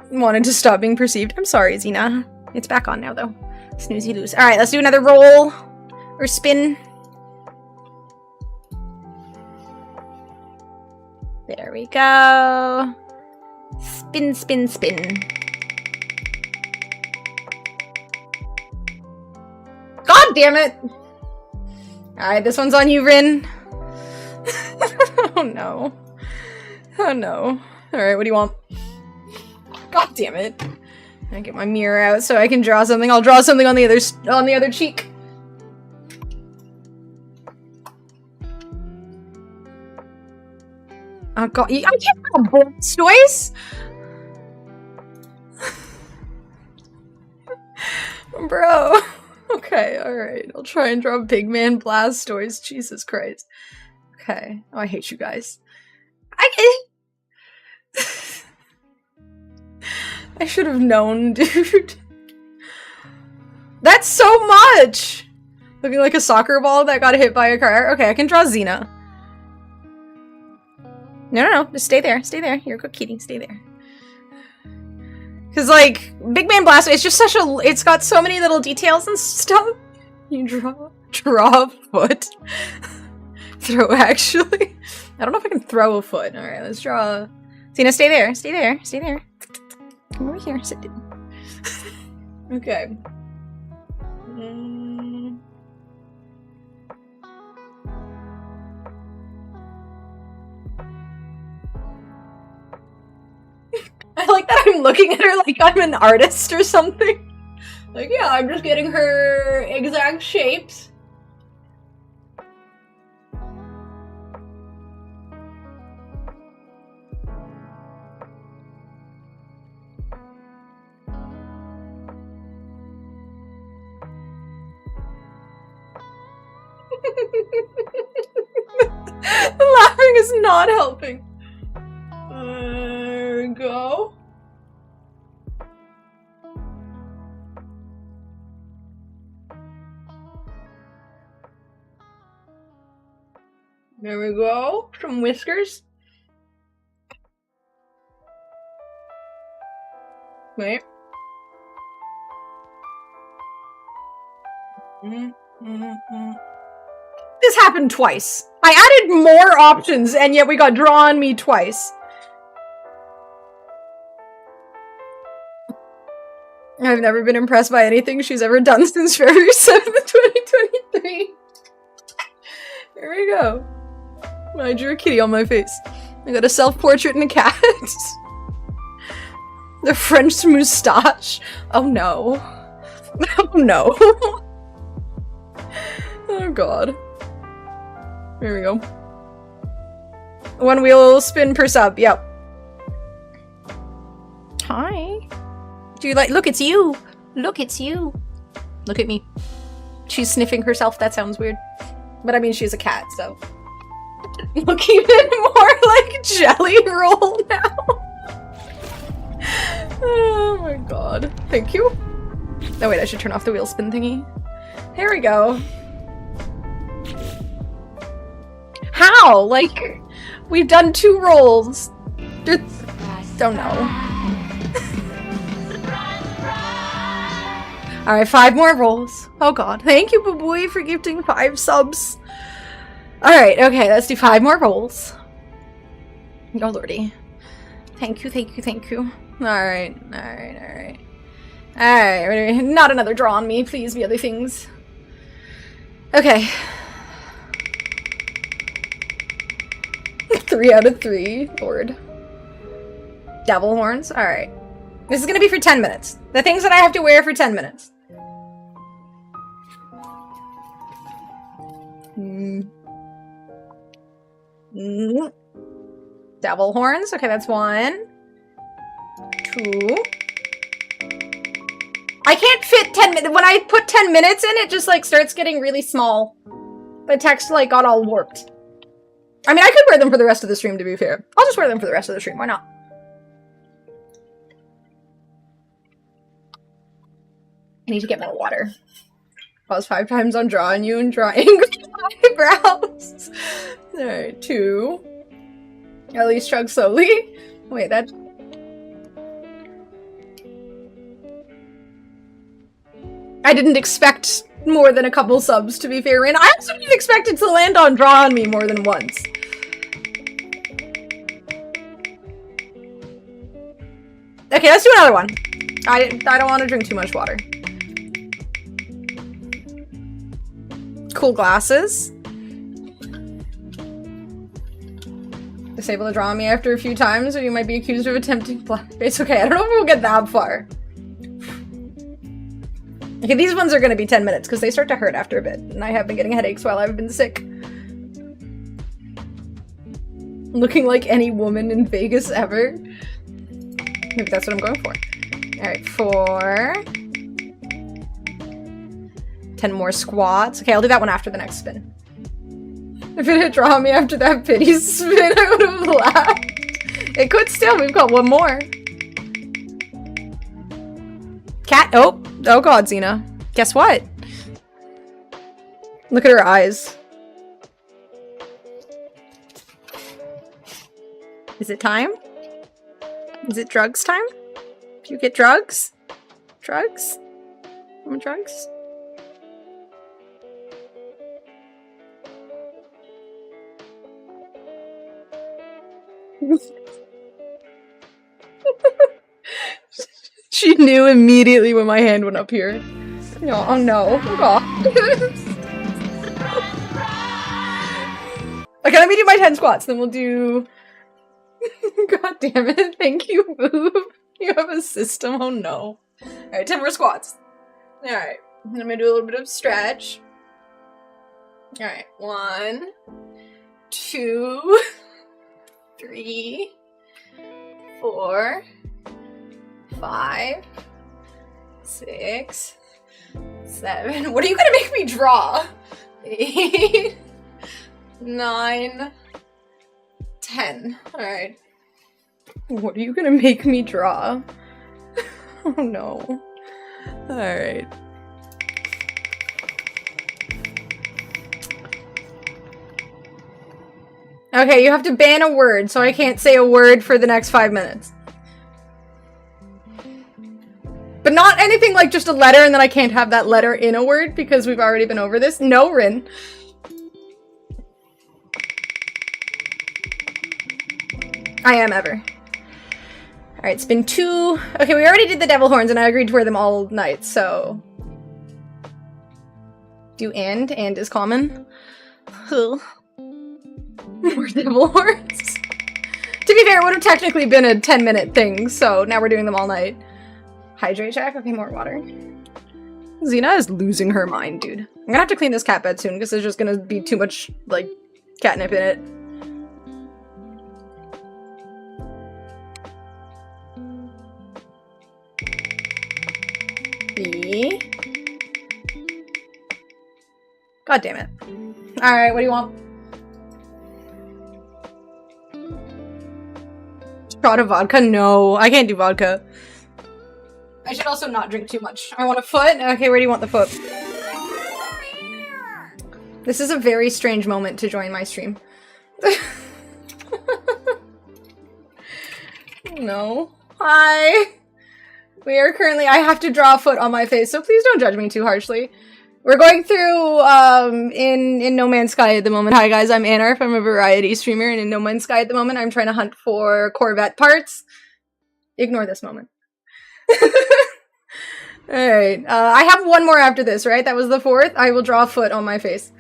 Wanted to stop being perceived. I'm sorry, Xena. It's back on now, though. Snoozy loose. Alright, let's do another roll. Or spin. There we go. Spin, spin, spin. God damn it! Alright, this one's on you, Rin. Oh no. Oh no. Alright, what do you want? God damn it. I get my mirror out so I can draw something. I'll draw something on the other cheek. Oh god, I can't draw Blastoise! Bro. Okay, alright. I'll try and draw Big Man Blastoise. Jesus Christ. Okay. Oh, I hate you guys. I should have known, dude. That's so much! Looking like a soccer ball that got hit by a car. Okay, I can draw Xena. No. Just stay there. Stay there. You're a good kitty. Stay there. Because, like, Big Man Blast, it's just such a... It's got so many little details and stuff. You draw a foot. Throw, actually. I don't know if I can throw a foot. Alright, let's draw... Xena, stay there. Stay there. Stay there. Come over here. Sit down. Okay. I like that I'm looking at her like I'm an artist or something. Like, yeah, I'm just getting her exact shapes. Laughing is not helping. There we go. There we go. Some whiskers. Wait. This happened twice. I added more options and yet we got draw on me twice. I've never been impressed by anything she's ever done since February 7th, 2023. Here we go. I drew a kitty on my face. I got a self-portrait and a cat. The French moustache. Oh no. Oh no. Oh god. Here we go. One wheel spin per sub. Yep. Hi. Do you like- look, it's you! Look, it's you! Look at me. She's sniffing herself, that sounds weird. But I mean, she's a cat, so. Look even more like Jelly Roll now! Oh my god. Thank you. Oh wait, I should turn off the wheel spin thingy. There we go. How? Like, we've done 2 rolls. Don't know. Alright, 5 more rolls. Oh god. Thank you, Baboy, for gifting 5 subs. Alright, okay, let's do 5 more rolls. Oh lordy. Thank you, thank you, thank you. Alright, alright. Alright, not another draw on me, please, the other things. Okay. 3 out of 3. Lord. Devil horns? Alright. This is gonna be for 10 minutes. The things that I have to wear for 10 minutes. Devil horns. Okay, that's 1. 2. I can't fit 10 minutes. When I put 10 minutes in, it just, like, starts getting really small. The text, like, got all warped. I mean, I could wear them for the rest of the stream, to be fair. I'll just wear them for the rest of the stream. Why not? I need to get more water. Pause 5 times on drawing you and drawing eyebrows. Alright, 2. At least chug slowly. Wait, that... I didn't expect more than a couple subs, to be fair, and I also didn't expect it to land on draw on me more than once. Okay, let's do another one. I don't want to drink too much water. Cool glasses. Disable the draw on me after a few times, or you might be accused of attempting blackface. Okay, I don't know if we'll get that far. Okay, these ones are gonna be 10 minutes, because they start to hurt after a bit, and I have been getting headaches while I've been sick. Looking like any woman in Vegas ever. Maybe that's what I'm going for. Alright, 4. 10 more squats. Okay, I'll do that one after the next spin. If it had drawn me after that pity spin, I would have laughed. It could still. We've got one more. Cat. Oh god, Xena. Guess what? Look at her eyes. Is it time? Is it drugs time? Do you get drugs? Drugs? Want drugs? She knew immediately when my hand went up here. No, oh no. Oh god. Okay, let me do my 10 squats, then we'll do... God damn it. Thank you, Boob. You have a system? Oh no. Alright, 10 more squats. Alright. I'm gonna do a little bit of stretch. Alright. 1, 2, 3, 4, 5, 6, 7. What are you gonna make me draw? 8, 9, 10. Alright. What are you gonna make me draw? Oh no. Alright. Okay, you have to ban a word, so I can't say a word for the next 5 minutes. But not anything like just a letter and then I can't have that letter in a word because we've already been over this. No, Rin. I am ever. Alright, it's been 2... Okay, we already did the devil horns and I agreed to wear them all night, so... Do and is common. Ugh. More devil horns. To be fair, it would have technically been a 10-minute thing, so now we're doing them all night. Hydrate check? Okay, more water. Xena is losing her mind, dude. I'm gonna have to clean this cat bed soon, because there's just gonna be too much, like, catnip in it. B. God damn it. Alright, what do you want? Shot of vodka? No, I can't do vodka. I should also not drink too much. I want a foot? Okay, where do you want the foot? This is a very strange moment to join my stream. No. Hi! We are currently- I have to draw a foot on my face, so please don't judge me too harshly. We're going through, in No Man's Sky at the moment. Hi guys, I'm Anarf. I'm a variety streamer, and in No Man's Sky at the moment, I'm trying to hunt for Corvette parts. Ignore this moment. Alright, I have one more after this, right? That was the 4th. I will draw a foot on my face.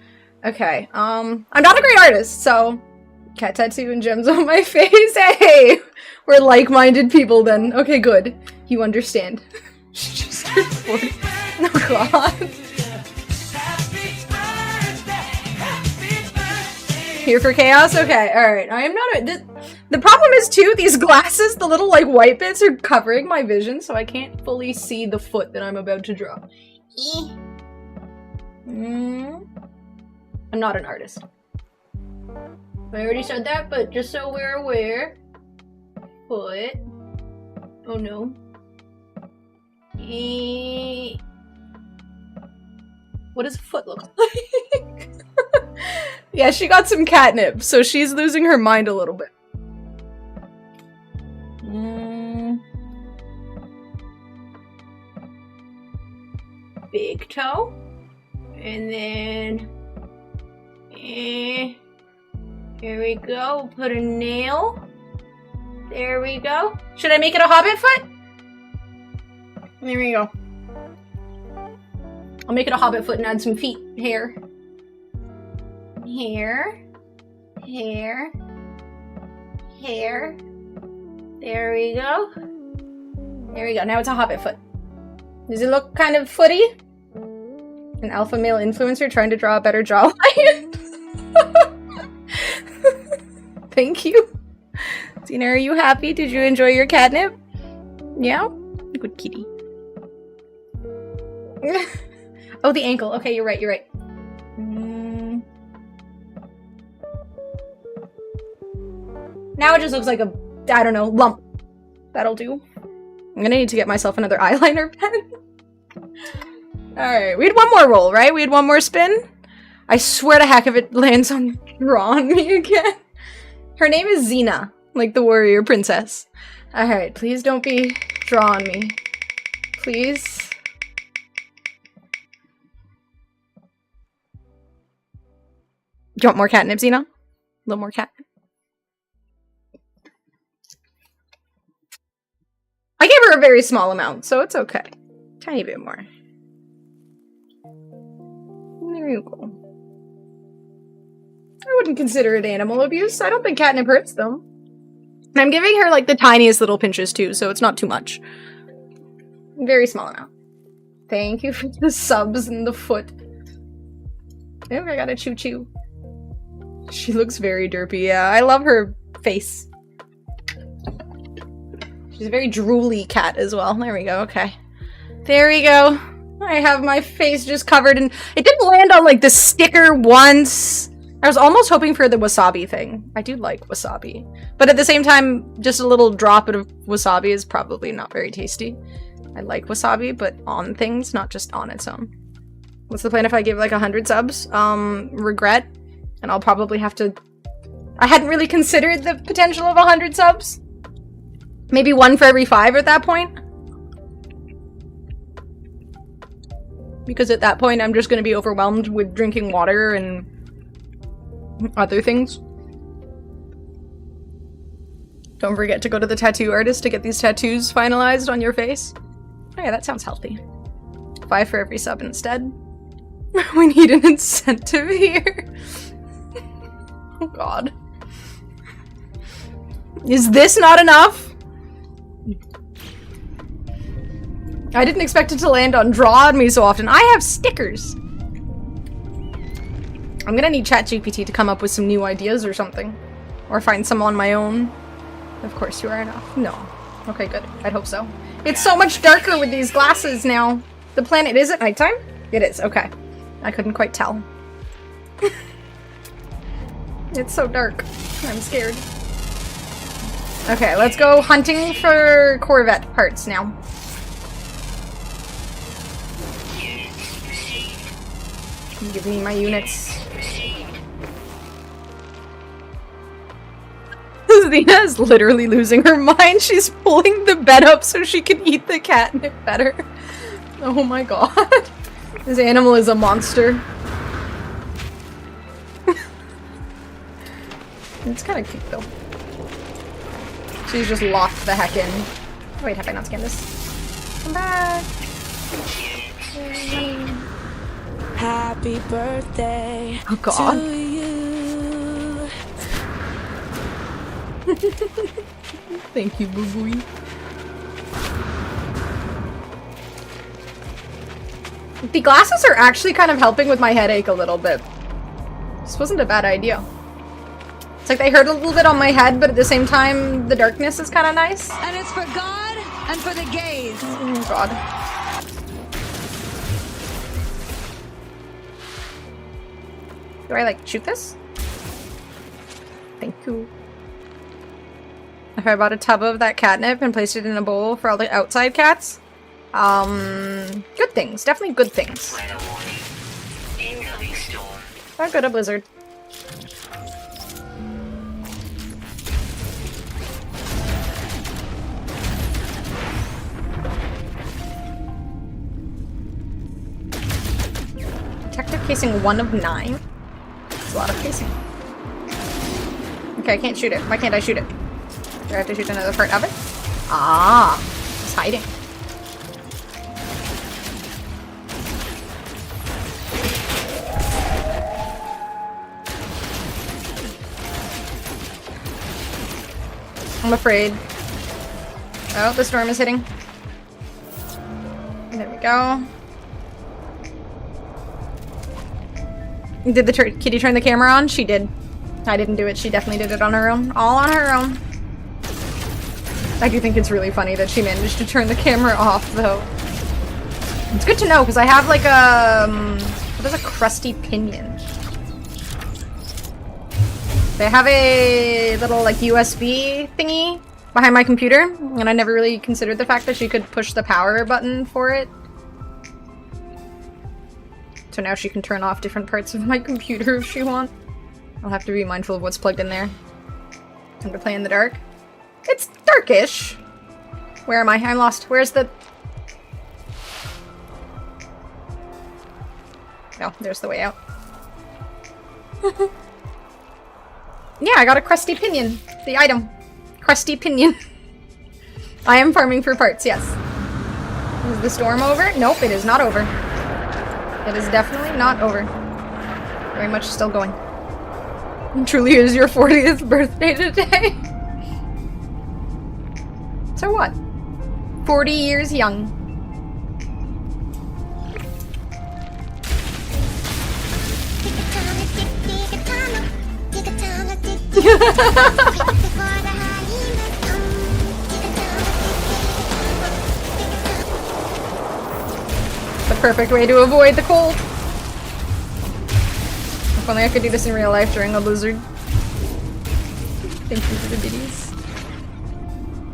Okay, I'm not a great artist, so... Cat tattoo and gems on my face. Hey! We're like-minded people then. Okay, good. You understand. She just turned 40. Oh god. Here for chaos? Okay, alright. I am not a- the problem is too, these glasses, the little like white bits are covering my vision, so I can't fully see the foot that I'm about to draw. I'm not an artist. I already said that, but just so we're aware. Foot. Oh no. What does a foot look like? Yeah, she got some catnip, so she's losing her mind a little bit. Big toe. And then... here we go. Put a nail. There we go. Should I make it a hobbit foot? There we go. I'll make it a hobbit foot and add some feet hair. Hair. Hair. Hair. There we go. There we go. Now it's a hobbit foot. Does it look kind of footy? An alpha male influencer trying to draw a better jawline? Thank you. Tina, are you happy? Did you enjoy your catnip? Yeah? Good kitty. Oh, the ankle. Okay, you're right, you're right. Now it just looks like a, I don't know, lump. That'll do. I'm gonna need to get myself another eyeliner pen. Alright, we had one more roll, right? We had one more spin? I swear to heck if it lands on drawing me again. Her name is Xena, like the warrior princess. Alright, please don't be drawing me. Please. Do you want more catnip, Xena? A little more catnip. I gave her a very small amount, so it's okay. Tiny bit more. There you go. I wouldn't consider it animal abuse. I don't think catnip hurts them. And I'm giving her like the tiniest little pinches too, so it's not too much. Very small amount. Thank you for the subs and the foot. Oh, I got a choo-choo. She looks very derpy. Yeah, I love her face. She's a very drooly cat as well. There we go. Okay. There we go. I have my face just covered in... It didn't land on, like, the sticker once. I was almost hoping for the wasabi thing. I do like wasabi. But at the same time, just a little drop of wasabi is probably not very tasty. I like wasabi, but on things, not just on its own. What's the plan if I give, like, 100 subs? Regret. And I'll probably have to... I hadn't really considered the potential of 100 subs. Maybe one for every 5 at that point. Because at that point, I'm just going to be overwhelmed with drinking water and other things. Don't forget to go to the tattoo artist to get these tattoos finalized on your face. Oh yeah, that sounds healthy. 5 for every sub instead. We need an incentive here. Oh god. Is this not enough? I didn't expect it to land on draw on me so often. I have stickers. I'm gonna need ChatGPT to come up with some new ideas or something. Or find some on my own. Of course you are enough. No. Okay, good. I'd hope so. It's so much darker with these glasses now. The planet is at nighttime? It is, okay. I couldn't quite tell. It's so dark. I'm scared. Okay, let's go hunting for Corvette parts now. Give me my units. Zena is literally losing her mind. She's pulling the bed up so she can eat the catnip better. Oh my god. This animal is a monster. It's kind of cute though. She's just locked the heck in. Oh, wait, have I not scanned this? Come back. Happy birthday. Oh god. To you. Thank you, boo boo. The glasses are actually kind of helping with my headache a little bit. This wasn't a bad idea. It's like they hurt a little bit on my head, but at the same time, the darkness is kind of nice. And it's for God and for the gays. Oh god. Do I, like, shoot this? Thank you. If I bought a tub of that catnip and placed it in a bowl for all the outside cats, good things. Definitely good things. Weather warning. Incoming storm. Not good, a blizzard. Detective casing 1 of 9. That's a lot of casing. Okay, I can't shoot it. Why can't I shoot it? Do I have to shoot another part of it? Ah, it's hiding. I'm afraid. Oh, the storm is hitting. There we go. Did the kitty turn the camera on? She did. I didn't do it. She definitely did it on her own. All on her own. I do think it's really funny that she managed to turn the camera off, though. It's good to know, because I have, like, what is a crusty pinion? They have a little, like, USB thingy behind my computer, and I never really considered the fact that she could push the power button for it. So now she can turn off different parts of my computer if she wants. I'll have to be mindful of what's plugged in there. Time to play in the dark. It's darkish. Where am I? I'm lost. Where's the... Oh, there's the way out. Yeah, I got a crusty pinion. The item. Crusty pinion. I am farming for parts, yes. Is the storm over? Nope, it is not over. It is definitely not over. Very much still going. It truly is your 40th birthday today. So what? 40 years young. The perfect way to avoid the cold. If only I could do this in real life during a blizzard. Thank you for the biddies.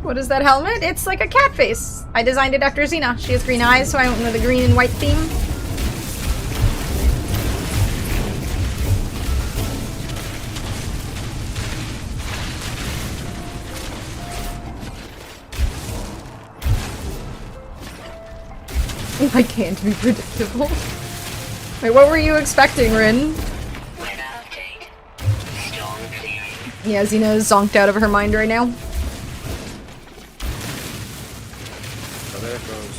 What is that helmet? It's like a cat face. I designed it after Xena. She has green eyes, so I went with the green and white theme. I can't be predictable. Wait, what were you expecting, Rin? Weather update. Storm clearing. Yeah, Xena is zonked out of her mind right now. Oh, there it goes.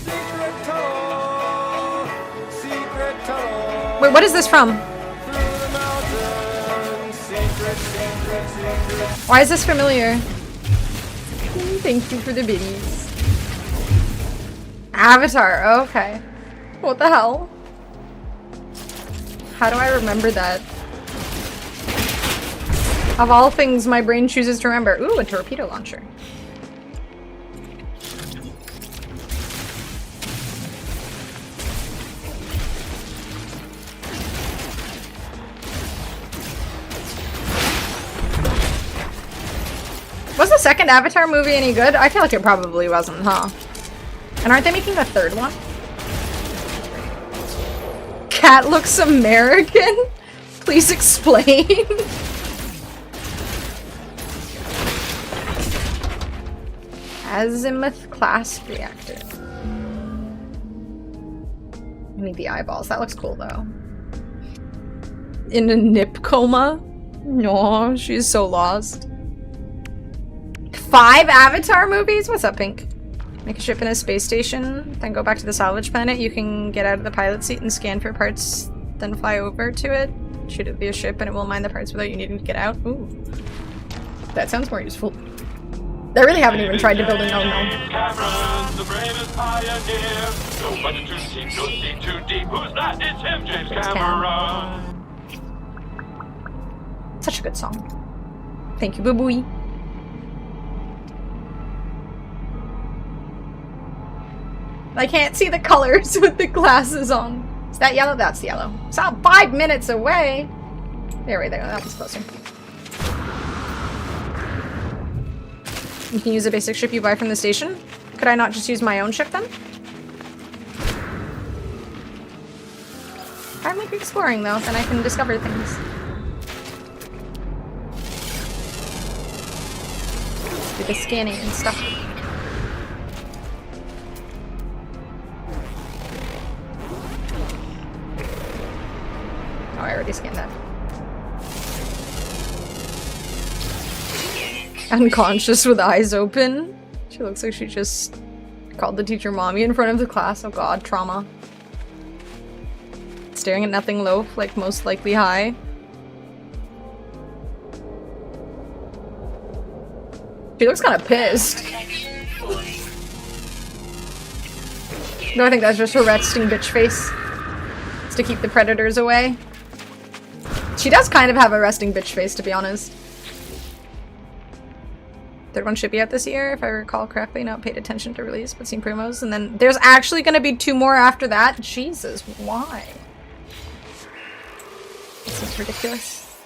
Secret tunnel, secret tunnel. Wait, what is this from? Through the mountains, secret. Why is this familiar? Thank you for the biddies. Avatar, okay. What the hell? How do I remember that? Of all things my brain chooses to remember. Ooh, a torpedo launcher. Was the second Avatar movie any good? I feel like it probably wasn't, huh? And aren't they making a third one? Cat looks American? Please explain. Azimuth class reactor. I need the eyeballs. That looks cool though. In a nip coma? No, she's so lost. 5 Avatar movies? What's up, Pink? Make a ship in a space station, then go back to the salvage planet. You can get out of the pilot seat and scan for parts, then fly over to it. Shoot it via ship and it will mine the parts without you needing to get out. Ooh. That sounds more useful. They really haven't even tried to build a no-no. Cameron, the bravest pioneer. No budget too cheap, no seat too deep. Who's that? It's him, James Cameron. Such a good song. Thank you, boo-boo. I can't see the colors with the glasses on. Is that yellow? That's yellow. It's not 5 minutes away. There we go. That was closer. You can use a basic ship you buy from the station. Could I not just use my own ship then? I'm like exploring though, then I can discover things. Do the scanning and stuff. Oh, I already scanned that. Unconscious with eyes open. She looks like she just called the teacher mommy in front of the class. Oh god, trauma. Staring at nothing low, like most likely high. She looks kind of pissed. No, I think that's just her resting bitch face. It's to keep the predators away. She does kind of have a resting bitch face, to be honest. Third one should be out this year, if I recall correctly. Not paid attention to release, but seen promos. And then there's actually going to be 2 more after that. Jesus, why? This is ridiculous.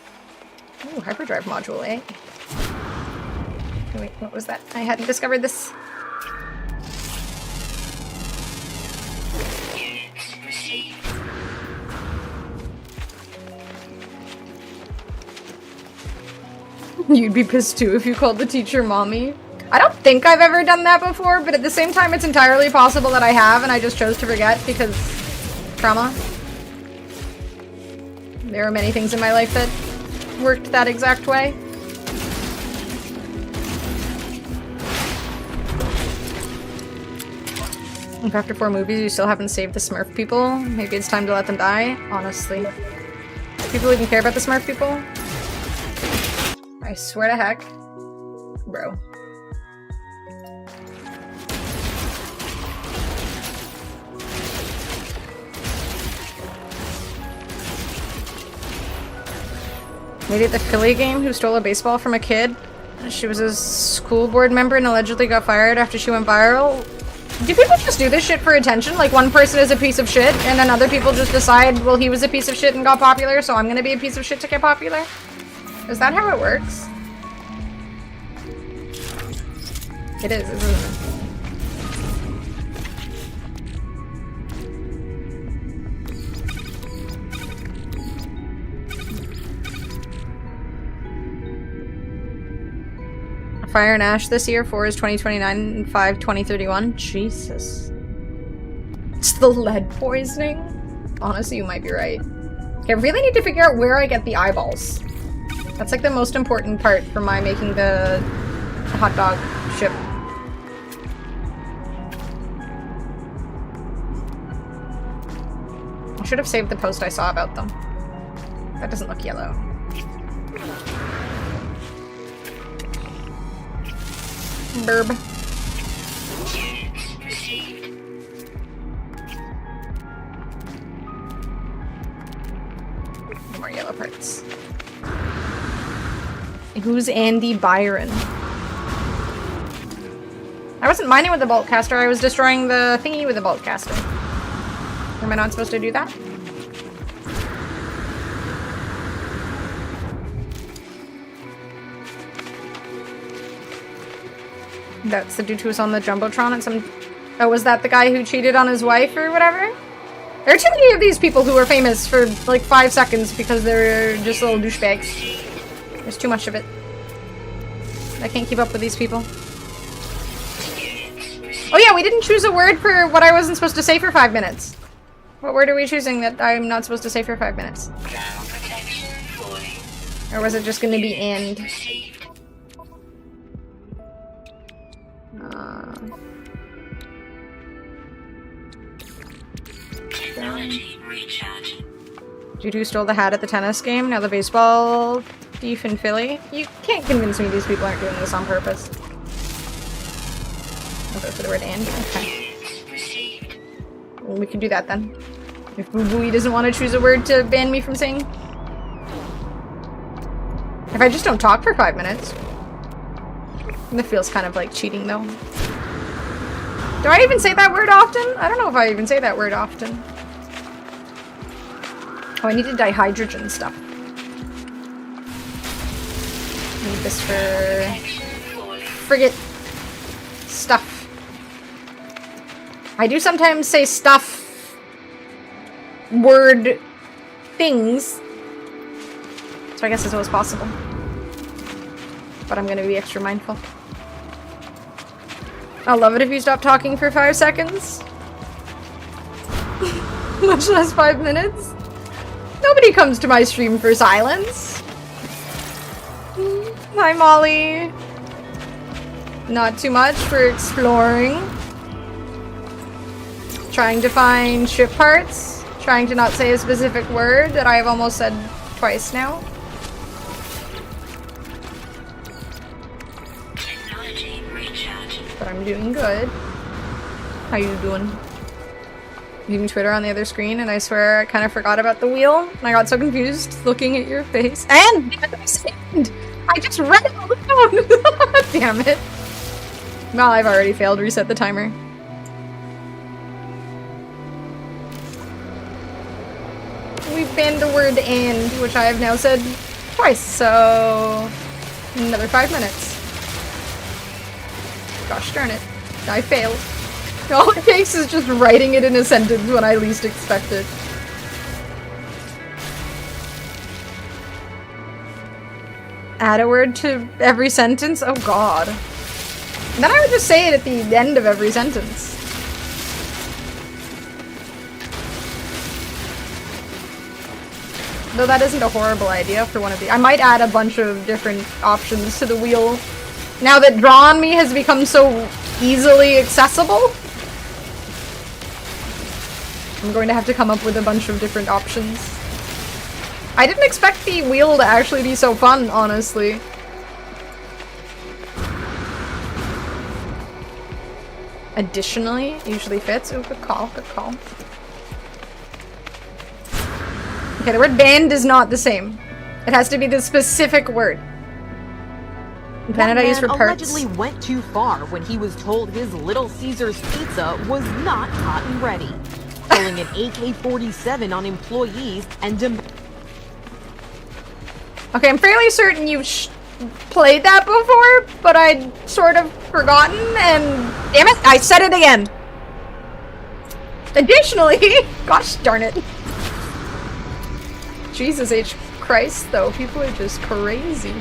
Ooh, hyperdrive module, eh? Wait, what was that? I hadn't discovered this. You'd be pissed too if you called the teacher mommy. I don't think I've ever done that before, but at the same time it's entirely possible that I have and I just chose to forget because trauma. There are many things in my life that worked that exact way. If after 4 movies you still haven't saved the Smurf people, maybe it's time to let them die, honestly. Do people even care about the Smurf people? I swear to heck. Bro. Lady at the Philly game who stole a baseball from a kid. She was a school board member and allegedly got fired after she went viral. Do people just do this shit for attention? Like one person is a piece of shit and then other people just decide, well, he was a piece of shit and got popular, so I'm gonna be a piece of shit to get popular? Is that how it works? It is, isn't it? Fire and Ash this year, 4 is 2029 and 5 2031. Jesus. It's the lead poisoning? Honestly, you might be right. Okay, I really need to figure out where I get the eyeballs. That's like the most important part for my making the hot dog ship. I should have saved the post I saw about them. That doesn't look yellow. Burb. More yellow parts. Who's Andy Byron? I wasn't mining with the bolt caster, I was destroying the thingy with the bolt caster. Am I not supposed to do that? That's the dude who was on the Jumbotron and some... Oh, was that the guy who cheated on his wife or whatever? There are too many of these people who are famous for like 5 seconds because they're just little douchebags. There's too much of it. I can't keep up with these people. Oh yeah, we didn't choose a word for what I wasn't supposed to say for 5 minutes. What word are we choosing that I'm not supposed to say for 5 minutes? Or was it just gonna be and? Dude who stole the hat at the tennis game, now the baseball thief in Philly. You can't convince me these people aren't doing this on purpose. I'll go for the word and. Okay. Well, we can do that then. If Boo Booey doesn't want to choose a word to ban me from saying. If I just don't talk for 5 minutes. That feels kind of like cheating, though. Do I even say that word often? I don't know if I even say that word often. Oh, I need to dihydrogen stuff. Need this for frigate stuff. I do sometimes say stuff, word, things. So I guess it's always possible. But I'm gonna be extra mindful. I'll love it if you stop talking for 5 seconds. Much less 5 minutes. Nobody comes to my stream for silence. Hi, Molly. Not too much for exploring. Trying to find ship parts. Trying to not say a specific word that I've almost said twice now. But I'm doing good. How you doing? Using Twitter on the other screen, and I swear I kind of forgot about the wheel, and I got so confused looking at your face. And I just read it on the phone. Damn it. Well, I've already failed. Reset the timer. We've banned the word "and," which I have now said twice, so another 5 minutes. Gosh darn it. I failed. All it takes is just writing it in a sentence when I least expect it. Add a word to every sentence? Oh god. Then I would just say it at the end of every sentence. Though that isn't a horrible idea for one of the— I might add a bunch of different options to the wheel. Now that Draw On Me has become so easily accessible, I'm going to have to come up with a bunch of different options. I didn't expect the wheel to actually be so fun, honestly. Additionally, usually fits. Ooh, good call, good call. Okay, the word banned is not the same. It has to be the specific word. In Planet I use for parts. Allegedly went too far when he was told his Little Caesars pizza was not hot and ready, pulling an AK-47 on employees and Okay, I'm fairly certain you've played that before, but I'd sort of forgotten, and damn it, I said it again. Additionally, gosh darn it. Jesus H. Christ, though, people are just crazy.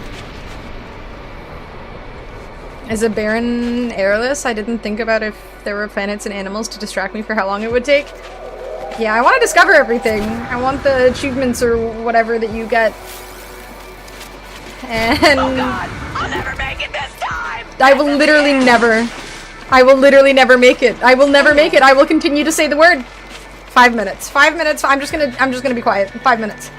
Is a barren airless? I didn't think about if there were planets and animals to distract me for how long it would take. Yeah, I want to discover everything. I want the achievements or whatever that you get. And oh god, I'll never make it this time! I will literally never make it. I will never make it. I will continue to say the word. 5 minutes. 5 minutes. I'm just gonna be quiet. 5 minutes.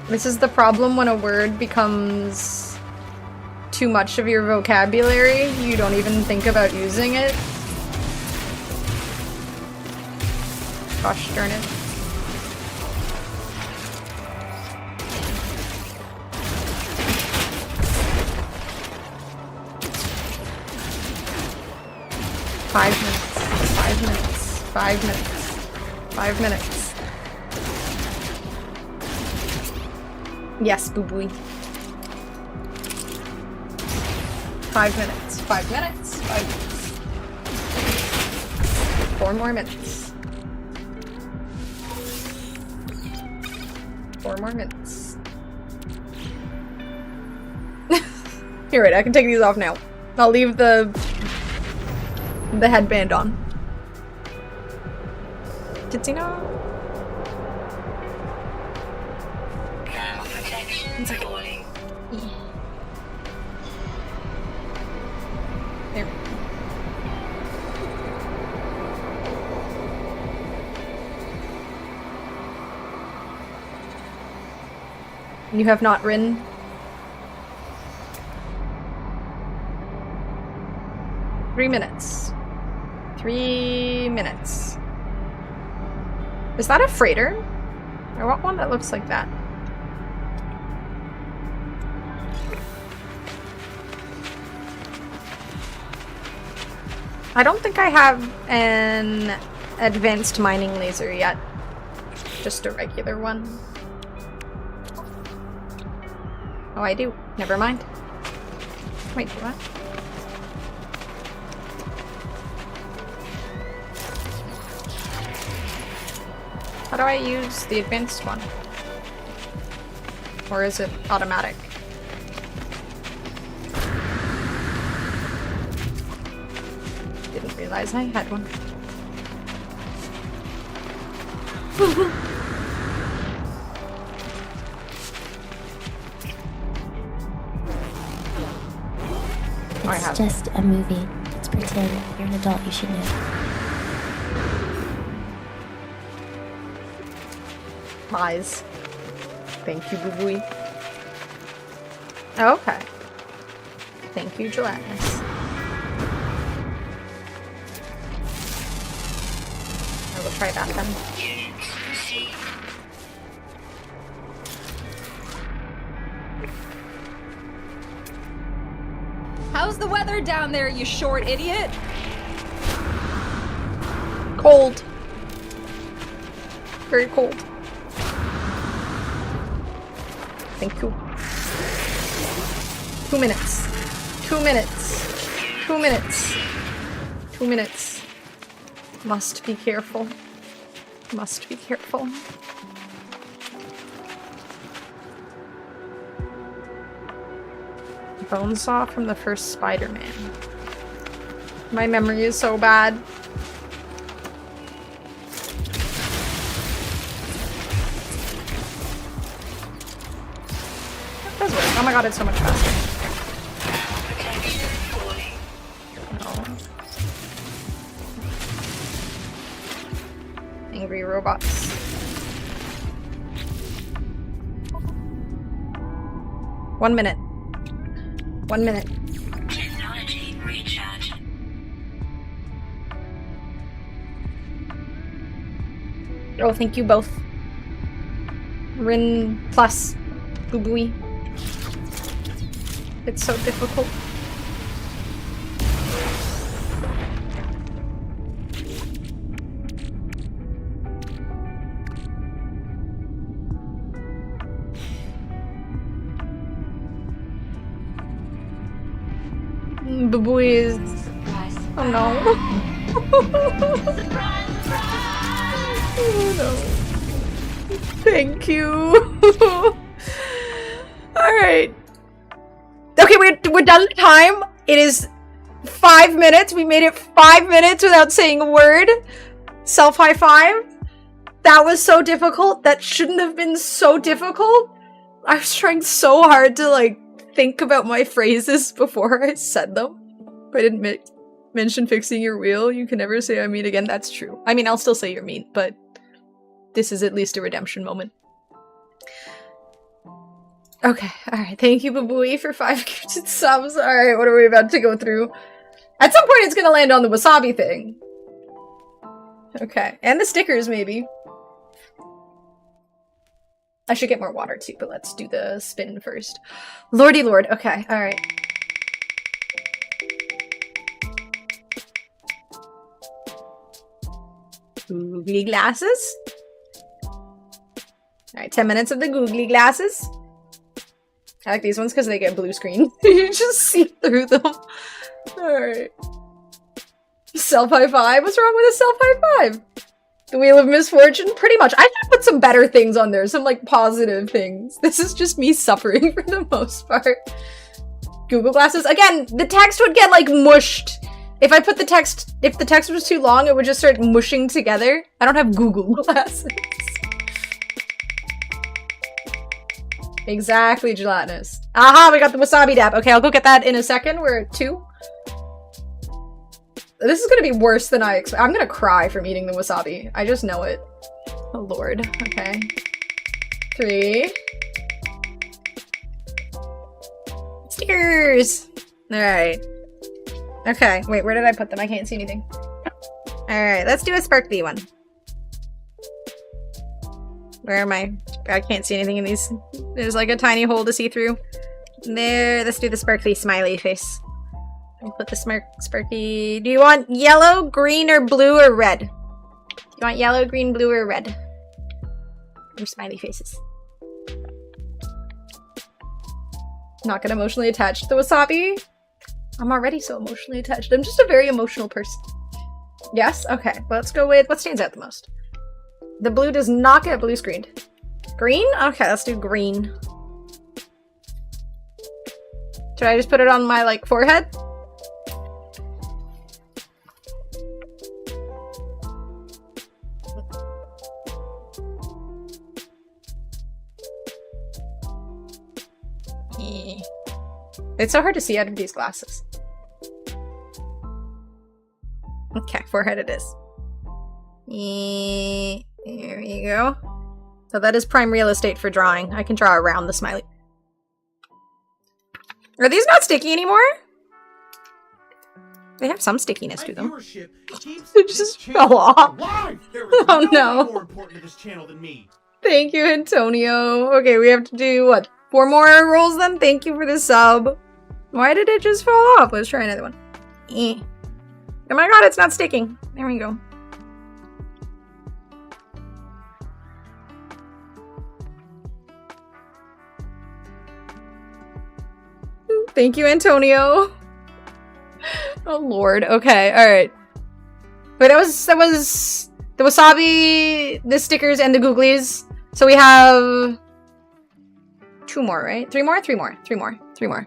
This is the problem when a word becomes too much of your vocabulary. You don't even think about using it. Gosh darn it. Five minutes. Yes, boo-boo. 5 minutes. 5 minutes. 5 minutes. 4 more minutes. 4 more minutes. You're right, I can take these off now. I'll leave the headband on. Titsina? There. You have not ridden. Three minutes. 3 minutes. Is that a freighter? I want one that looks like that. I don't think I have an advanced mining laser yet. Just a regular one. Oh, I do. Never mind. Wait, what? How do I use the advanced one? Or is it automatic? Didn't realize I had one. It's just a movie. It's pretend. You're an adult, you should know. Lies. Thank you, boo-boo. Okay. Thank you, Gelatinous. I will try that then. How's the weather down there, you short idiot? Cold. Very cold. Thank you. 2 minutes. 2 minutes. 2 minutes. 2 minutes. Must be careful. Must be careful. Bone saw from the first Spider-Man. My memory is so bad. That does work. Oh my god, it's so much faster. No. Angry robots. One minute. 1 minute. Technology recharge. Oh, thank you both. Rin plus boo-booey. It's so difficult. Boo-boo is... Oh no. Oh no. Thank you. Alright. Okay, we're done with time. It is 5 minutes. We made it 5 minutes without saying a word. Self high five. That was so difficult. That shouldn't have been so difficult. I was trying so hard to like think about my phrases before I said them. If I didn't mention fixing your wheel, you can never say I mean again. That's true. I mean, I'll still say you're mean, but this is at least a redemption moment. Okay, alright. Thank you, Babooey, for 5 gifted subs. Alright, what are we about to go through? At some point, it's gonna land on the wasabi thing. Okay, and the stickers, maybe. I should get more water too, but let's do the spin first. Lordy lord. Okay, alright. Googly glasses. Alright, 10 minutes of the googly glasses. I like these ones because they get blue screen. You just see through them. Alright. Self high five? What's wrong with a self high five? The Wheel of Misfortune? Pretty much. I should put some better things on there. Some, like, positive things. This is just me suffering for the most part. Google Glasses. Again, the text would get, like, mushed. If I put the text... If the text was too long, it would just start mushing together. I don't have Google Glasses. Exactly, Gelatinous. Aha, we got the wasabi dab. Okay, I'll go get that in a second. We're at 2. This is gonna be worse than I expect. I'm gonna cry from eating the wasabi. I just know it. Oh lord. Okay. 3, Stickers! Alright. Okay, wait, where did I put them? I can't see anything. Alright, let's do a sparkly one. Where am I? I can't see anything in these. There's like a tiny hole to see through. There, let's do the sparkly smiley face. I'll put the sparkly... Do you want yellow, green, or blue, or red? You want yellow, green, blue, or red? Or smiley faces. Not get emotionally attached to the wasabi. I'm already so emotionally attached. I'm just a very emotional person. Yes? Okay. Let's go with what stands out the most. The blue does not get blue screened. Green? Okay, let's do green. Should I just put it on my, like, forehead? It's so hard to see out of these glasses. Okay, forehead it is. There you go. So that is prime real estate for drawing. I can draw around the smiley. Are these not sticky anymore? They have some stickiness to them. It just fell off. Oh no. More important to this channel than me. Thank you, Antonio. Okay, we have to do what? 4 more rolls then? Thank you for the sub. Why did it just fall off? Let's try another one. Oh my god, it's not sticking. There we go. Thank you, Antonio. Oh lord. Okay, alright. Wait, that was the wasabi, the stickers, and the googlies. So we have 2 more, right? 3 more? 3 more. 3 more. 3 more.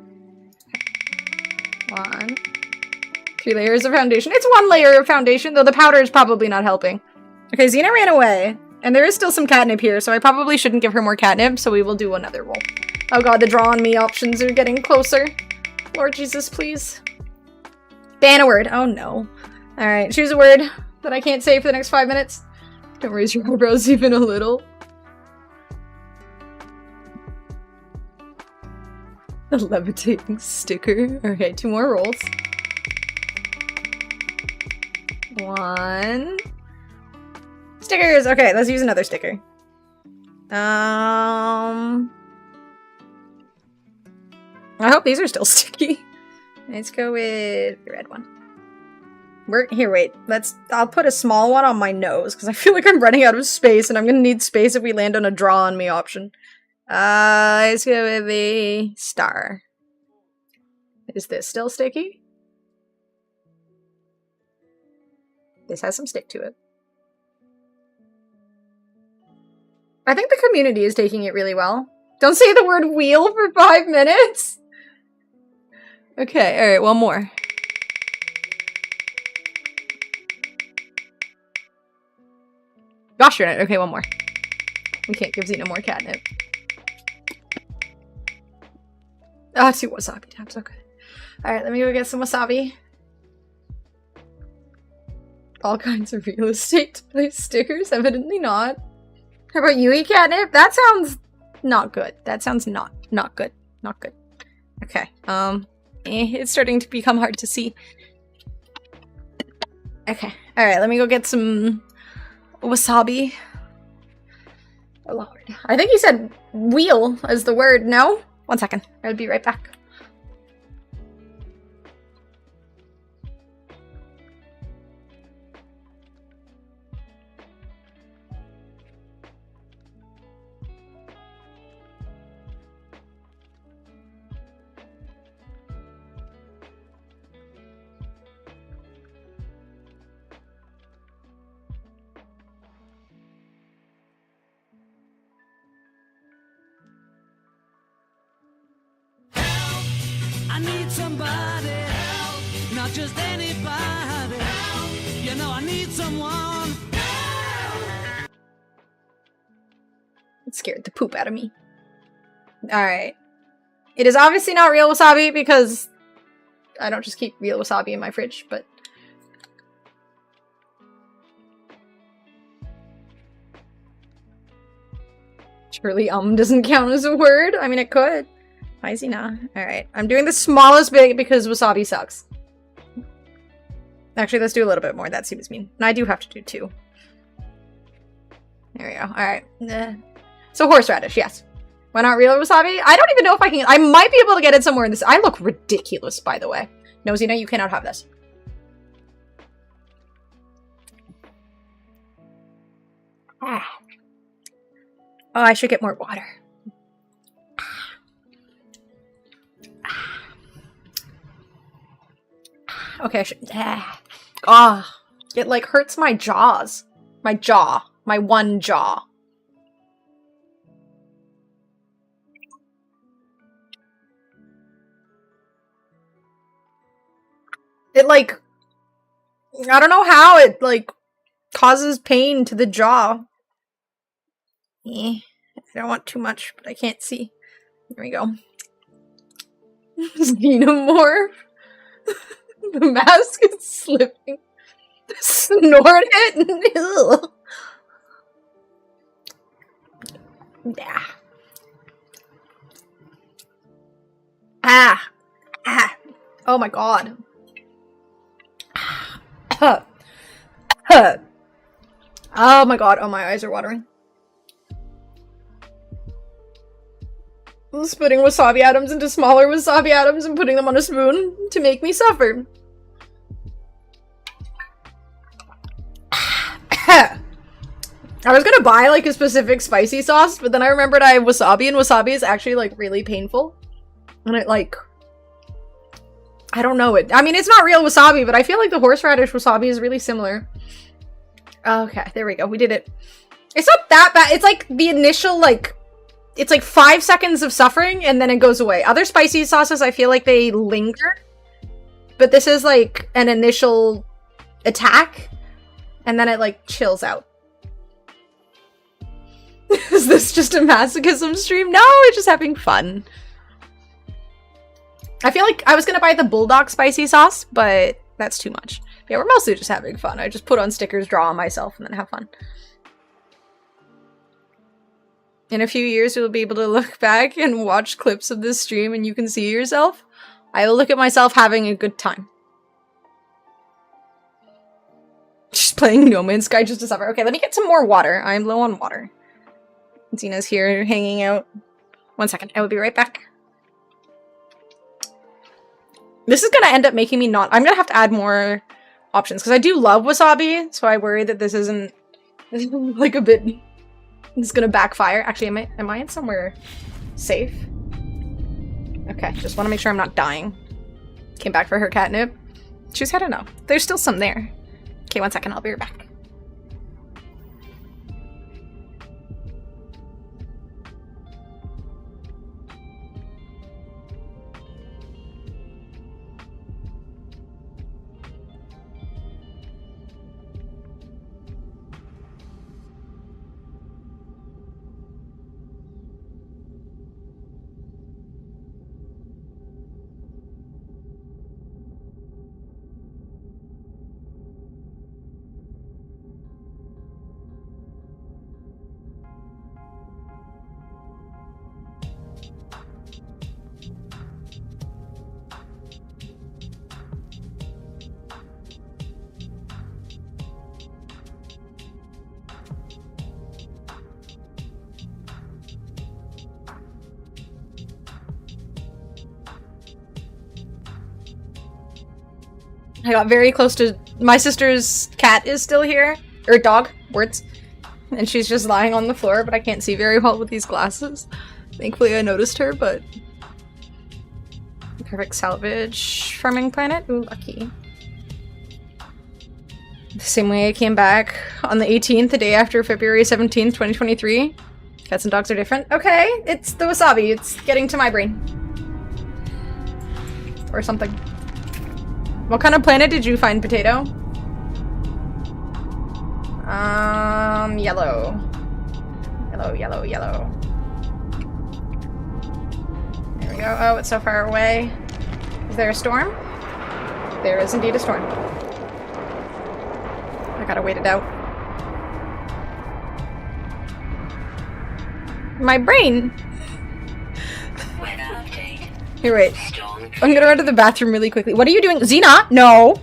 1. 3 layers of foundation. It's 1 layer of foundation, though the powder is probably not helping. Okay, Xena ran away. And there is still some catnip here, so I probably shouldn't give her more catnip, so we will do another roll. Oh god, the draw on me options are getting closer. Lord Jesus, please. Ban a word. Oh no. Alright, choose a word that I can't say for the next 5 minutes. Don't raise your eyebrows even a little. A levitating sticker. Okay, 2 more rolls. 1. Stickers! Okay, let's use another sticker. I hope these are still sticky. Let's go with the red one. Here, wait. I'll put a small one on my nose, because I feel like I'm running out of space, and I'm gonna need space if we land on a draw on me option. Let's go with the star. Is this still sticky? This has some stick to it. I think the community is taking it really well. Don't say the word wheel for 5 minutes! Okay, alright, 1 more. Gosh darn it, okay, 1 more. We can't give Xena more catnip. Ah, 2 wasabi tabs, okay. Alright, let me go get some wasabi. All kinds of real estate to place stickers? Evidently not. How about you, catnip? That sounds not good. That sounds not good. Not good. Okay, it's starting to become hard to see. Okay, alright, let me go get some wasabi. Oh lord. I think he said wheel as the word, no? 1 second, I'll be right back. I need somebody help, not just anybody help. You know I need someone help. It scared the poop out of me. Alright. It is obviously not real wasabi because I don't just keep real wasabi in my fridge, but surely doesn't count as a word. I mean, it could. Hi, Zena. Alright. I'm doing the smallest bit because wasabi sucks. Actually, let's do a little bit more. That seems mean. And I do have to do 2. There we go. Alright. So horseradish, yes. Why not real wasabi? I don't even know if I can. I might be able to get it somewhere in this. I look ridiculous, by the way. No, Zena, you cannot have this. Ah. Oh, I should get more water. Okay, I should. Ah. It like hurts my jaws. My jaw. My one jaw. It like, I don't know how it like causes pain to the jaw. I don't want too much, but I can't see. There we go. Xenomorph. The mask is slipping. Snort it. Ugh. Yeah. Ah. Ah. Oh my god. Oh my god. Oh, my eyes are watering. I'm splitting wasabi atoms into smaller wasabi atoms and putting them on a spoon to make me suffer. I was gonna buy like a specific spicy sauce, but then I remembered I have wasabi, and wasabi is actually like really painful. And it like, I don't know it. I mean, it's not real wasabi, but I feel like the horseradish wasabi is really similar. Okay, there we go. We did it. It's not that bad. It's like the initial like, it's like 5 seconds of suffering and then it goes away. Other spicy sauces, I feel like they linger, but this is like an initial attack and then it like chills out. Is this just a masochism stream? No, we're just having fun. I feel like I was gonna buy the bulldog spicy sauce, but that's too much. Yeah, we're mostly just having fun. I just put on stickers, draw on myself, and then have fun. In a few years, you'll be able to look back and watch clips of this stream and you can see yourself. I will look at myself having a good time. Just playing No Man's Sky just to suffer. Okay, let me get some more water. I'm low on water. Zena's here hanging out. 1 second, I will be right back. This is gonna end up making me not- I'm gonna have to add more options because I do love wasabi, so I worry that this isn't like a bit- it's gonna backfire. Actually, am I in somewhere safe? Okay, just want to make sure I'm not dying. Came back for her catnip. She's had enough. There's still some there. Okay, 1 second, I'll be right back. I got very close to- my sister's cat is still here. Or dog, words. And she's just lying on the floor, but I can't see very well with these glasses. Thankfully I noticed her, but... Perfect salvage. Farming planet? Ooh, lucky. The same way I came back on the 18th, the day after February 17th, 2023. Cats and dogs are different. Okay, it's the wasabi. It's getting to my brain. Or something. What kind of planet did you find, Potato? Yellow. Yellow, yellow, yellow. There we go. Oh, it's so far away. Is there a storm? There is indeed a storm. I gotta wait it out. My brain! Weather update. Here, wait. I'm gonna run to the bathroom really quickly. What are you doing? Xena? No!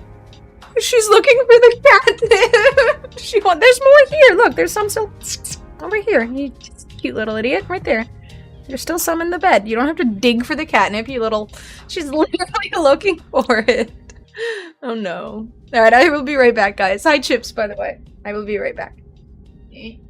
She's looking for the catnip! There's more here! Look, there's some still over here. You cute little idiot. Right there. There's still some in the bed. You don't have to dig for the catnip, you little... She's literally looking for it. Oh no. Alright, I will be right back, guys. Hi, Chips, by the way. I will be right back. Okay.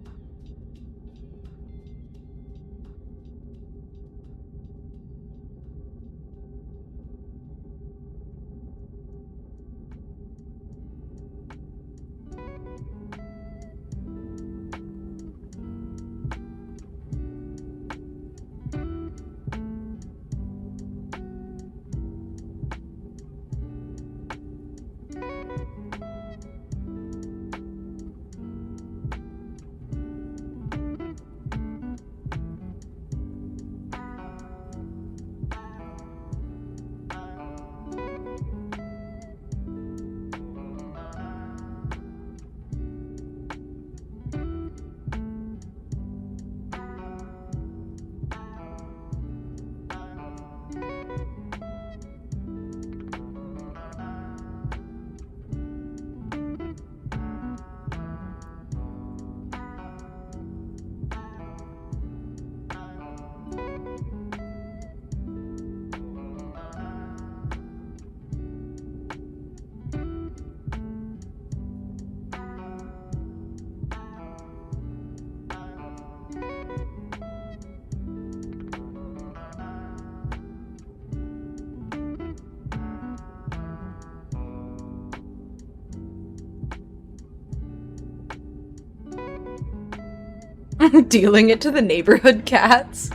Dealing it to the neighborhood cats.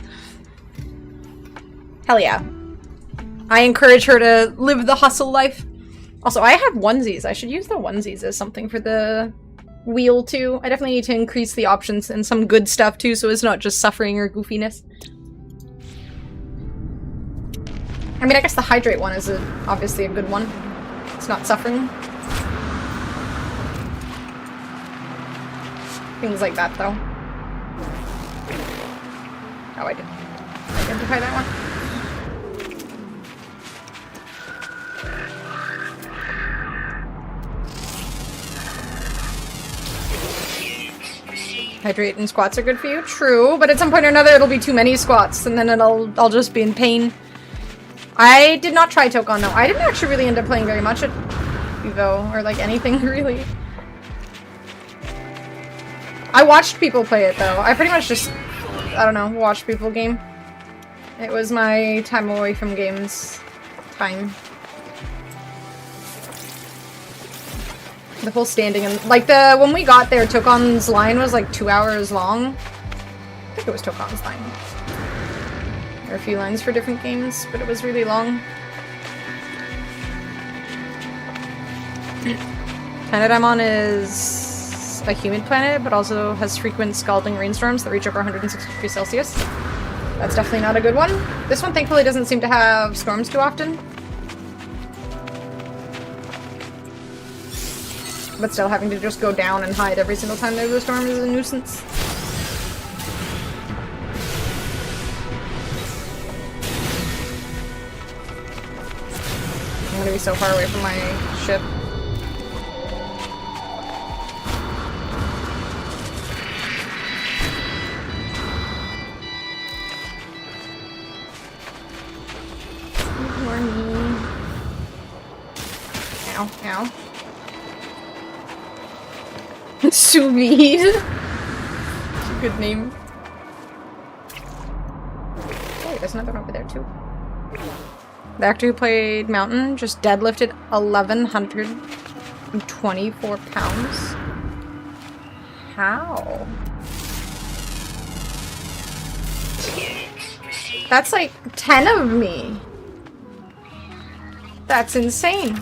Hell yeah. I encourage her to live the hustle life. Also, I have onesies. I should use the onesies as something for the wheel too. I definitely need to increase the options and some good stuff too, so it's not just suffering or goofiness. I mean, I guess the hydrate one is obviously a good one. It's not suffering. Things like that, though. Oh, I didn't identify that one. Hydrate and squats are good for you. True, but at some point or another it'll be too many squats, and then I'll just be in pain. I did not try Tokon though. I didn't actually really end up playing very much at Evo, or like anything really. I watched people play it though. I pretty much just, I don't know, watched people game. It was my time away from games time. The whole standing and like when we got there, Tokon's line was like 2 hours long. I think it was Tokon's line. There are a few lines for different games, but it was really long. Planet I'm on is a humid planet, but also has frequent scalding rainstorms that reach over 160 degrees Celsius. That's definitely not a good one. This one thankfully doesn't seem to have storms too often. But still, having to just go down and hide every single time there's a storm is a nuisance. I'm gonna be so far away from my ship. Ignore me. Ow, ow. Sous vide. It's a good name. Oh, there's another one over there too. The actor who played Mountain just deadlifted 1,124 pounds. How? That's like 10 of me. That's insane.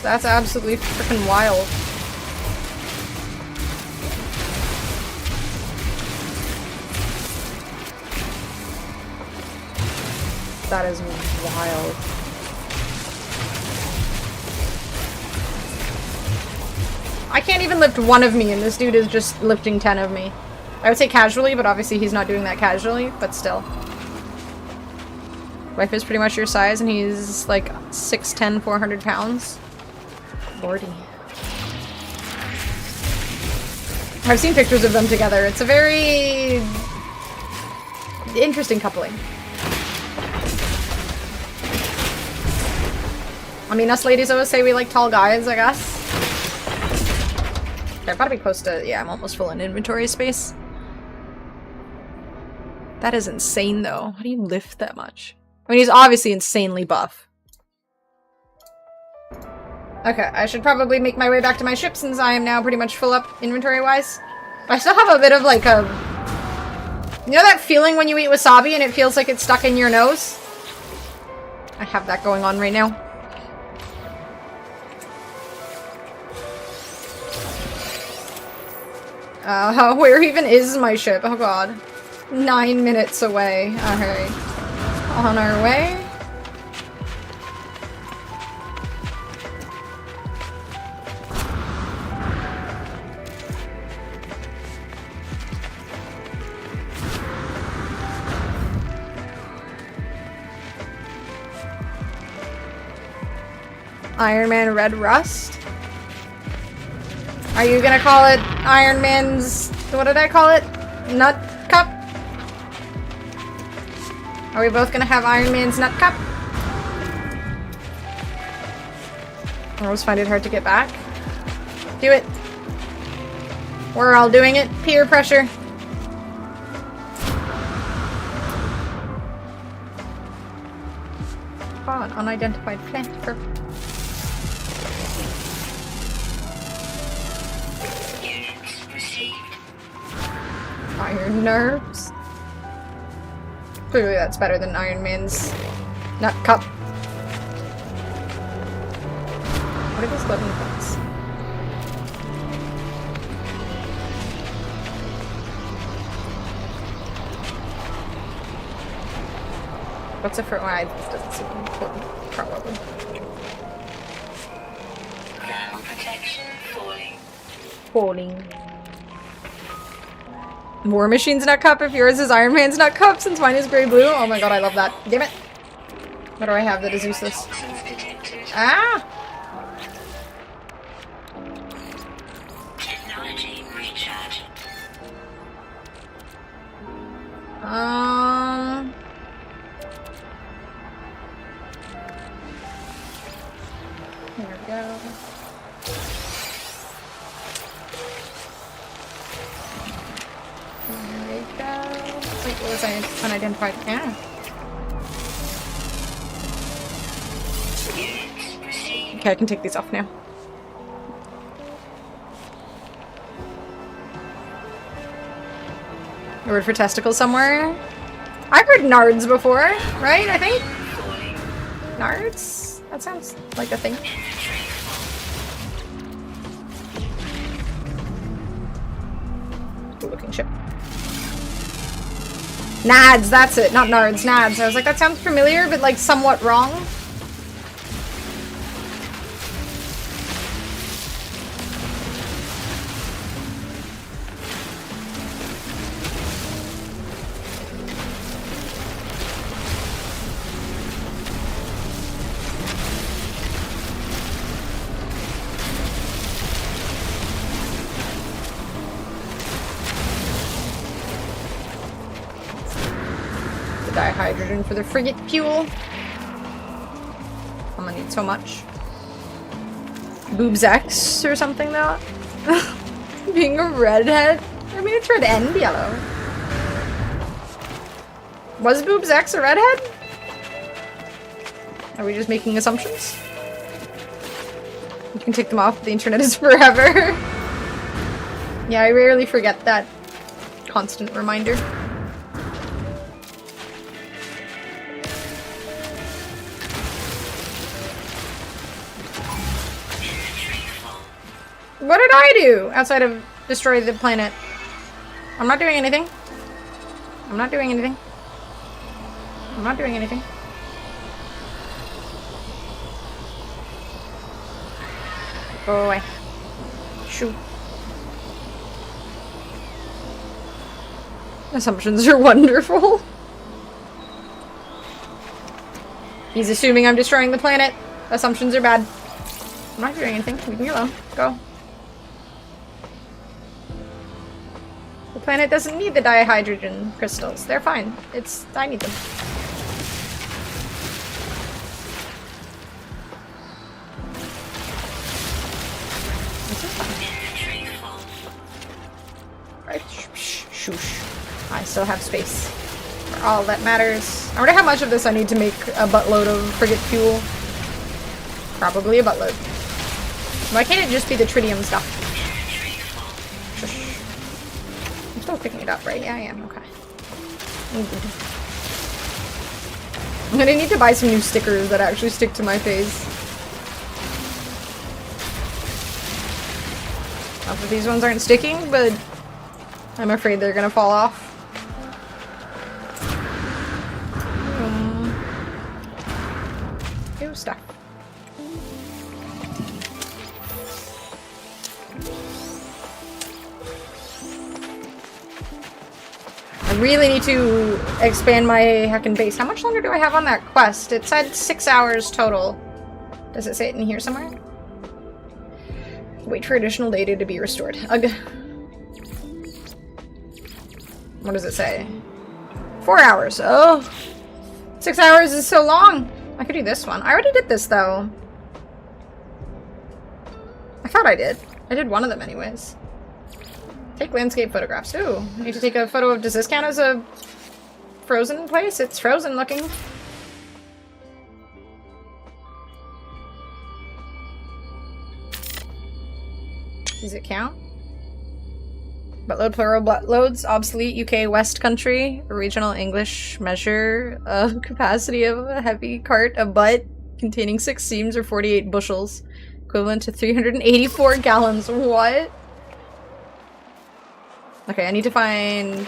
That's absolutely freaking wild. That is wild. I can't even lift one of me, and this dude is just lifting 10 of me. I would say casually, but obviously he's not doing that casually, but still. Wife is pretty much your size, and he's like 6'10", 400 pounds. Lordy. I've seen pictures of them together. It's a very interesting coupling. I mean, us ladies always say we like tall guys, I guess. Okay, I've got to be close to... Yeah, I'm almost full in inventory space. That is insane, though. How do you lift that much? I mean, he's obviously insanely buff. Okay, I should probably make my way back to my ship since I am now pretty much full up inventory-wise. I still have a bit of like a... You know that feeling when you eat wasabi and it feels like it's stuck in your nose? I have that going on right now. Where even is my ship? Oh god. 9 minutes away. Alright. On our way. Iron Man Red Rust? Are you gonna call it Iron Man's... What did I call it? Nut Cup? Are we both gonna have Iron Man's Nut Cup? I always find it hard to get back. Do it. We're all doing it. Peer pressure. Oh, an unidentified plant. Perfect. Iron nerves. Clearly that's better than Iron Man's Nut Cup. What are these living things? What's it for? Why? This doesn't seem important. Probably. Thermal protection falling. Falling. War Machine's Nut Cup if yours is Iron Man's Nut Cup since mine is gray blue. Oh my god, I love that. Damn it. What do I have that is useless? Ah! Technology recharge. There we go. There we go. Wait, what was I unidentified? Yeah. Okay, I can take these off now. A word for testicle somewhere? I've heard nards before, right? I think? Nards? That sounds like a thing. Cool looking ship. Nads, that's it. Not nards, nads. I was like, that sounds familiar, but like somewhat wrong. Hydrogen for the frigate fuel. I'm gonna need so much. Boobs X or something though. Being a redhead. I mean, it's red and yellow. Was Boobs X a redhead? Are we just making assumptions? You can take them off. The internet is forever. Yeah, I rarely forget that constant reminder. What did I do outside of destroy the planet? I'm not doing anything. I'm not doing anything. I'm not doing anything. Go away. Shoot. Assumptions are wonderful. He's assuming I'm destroying the planet. Assumptions are bad. I'm not doing anything. Leave me alone. Go. The planet doesn't need the dihydrogen crystals. They're fine. I need them. This is fun. Right. Shoosh. I still have space. For all that matters. I wonder how much of this I need to make a buttload of frigate fuel. Probably a buttload. Why can't it just be the tritium stuff? Shush. I'm still picking it up, right? Yeah, I am. Okay. I'm gonna need to buy some new stickers that actually stick to my face. Not that these ones aren't sticking, but I'm afraid they're gonna fall off. Ew, stuff. I really need to expand my heckin' base. How much longer do I have on that quest? It said 6 hours total. Does it say it in here somewhere? Wait for additional data to be restored. Ugh. What does it say? 4 hours. Oh. 6 hours is so long. I could do this one. I already did this, though. I thought I did. I did one of them anyways. Take landscape photographs. Ooh, I need to take a photo of... Does this count as a frozen place? It's frozen looking. Does it count? Buttload, plural buttloads, obsolete UK West Country, regional English measure of capacity of a heavy cart, a butt containing 6 seams or 48 bushels, equivalent to 384 gallons. What? Okay, I need to find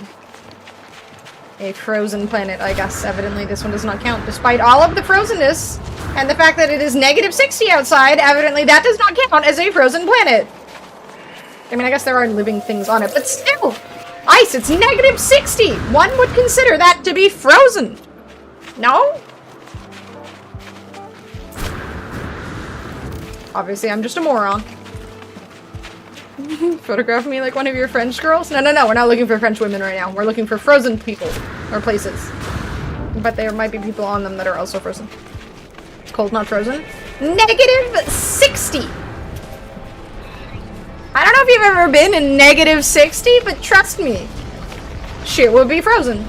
a frozen planet, I guess. Evidently this one does not count, despite all of the frozenness and the fact that it is -60 outside. Evidently that does not count as a frozen planet. I mean, I guess there are living things on it, but still! Ice, it's -60! One would consider that to be frozen! No? Obviously, I'm just a moron. Photograph me like one of your French girls? No, no, no, we're not looking for French women right now. We're looking for frozen people. Or places. But there might be people on them that are also frozen. Cold, not frozen. -60! I don't know if you've ever been in -60, but trust me, shit would be frozen.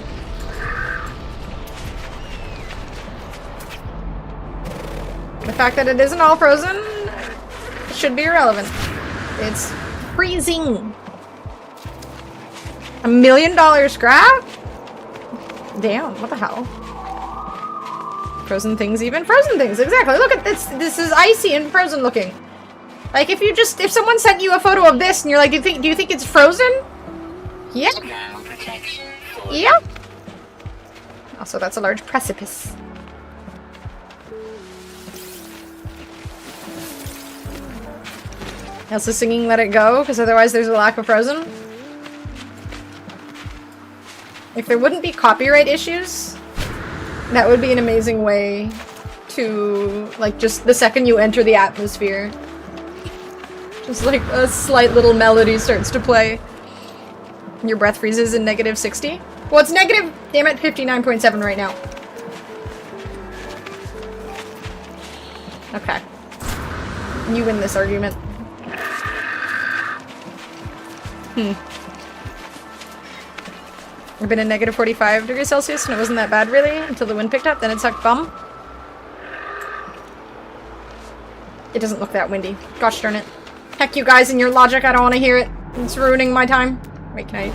The fact that it isn't all frozen should be irrelevant. It's freezing. $1 million scrap? Damn, what the hell? Frozen things even? Frozen things, exactly. Look at this. This is icy and frozen looking. Like, if someone sent you a photo of this and you're like, do you think it's frozen? Yeah. Yep. Also, that's a large precipice. Also singing Let It Go, because otherwise there's a lack of frozen. If there wouldn't be copyright issues, that would be an amazing way to, like, just the second you enter the atmosphere, just like a slight little melody starts to play. Your breath freezes in -60? Well, it's negative, damn it, 59.7 right now. Okay. You win this argument. I've been in -45 degrees Celsius and it wasn't that bad really until the wind picked up, then it sucked bum. It doesn't look that windy. Gosh darn it. Heck you guys and your logic, I don't want to hear it. It's ruining my time. Wait, can I...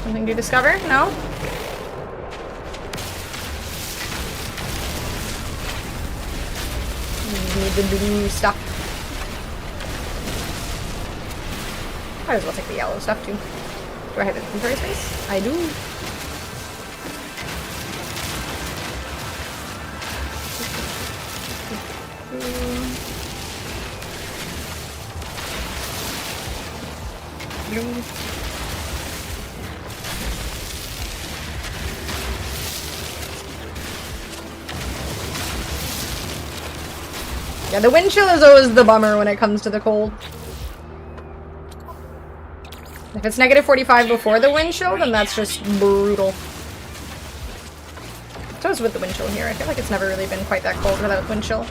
Something to discover? No? Need the blue stuff. Might as well take the yellow stuff too. Do I have inventory space? I do. Blue. Yeah, the wind chill is always the bummer when it comes to the cold. If it's negative 45 before the wind chill, then that's just brutal. So it's with the wind chill here. I feel like it's never really been quite that cold without wind chill.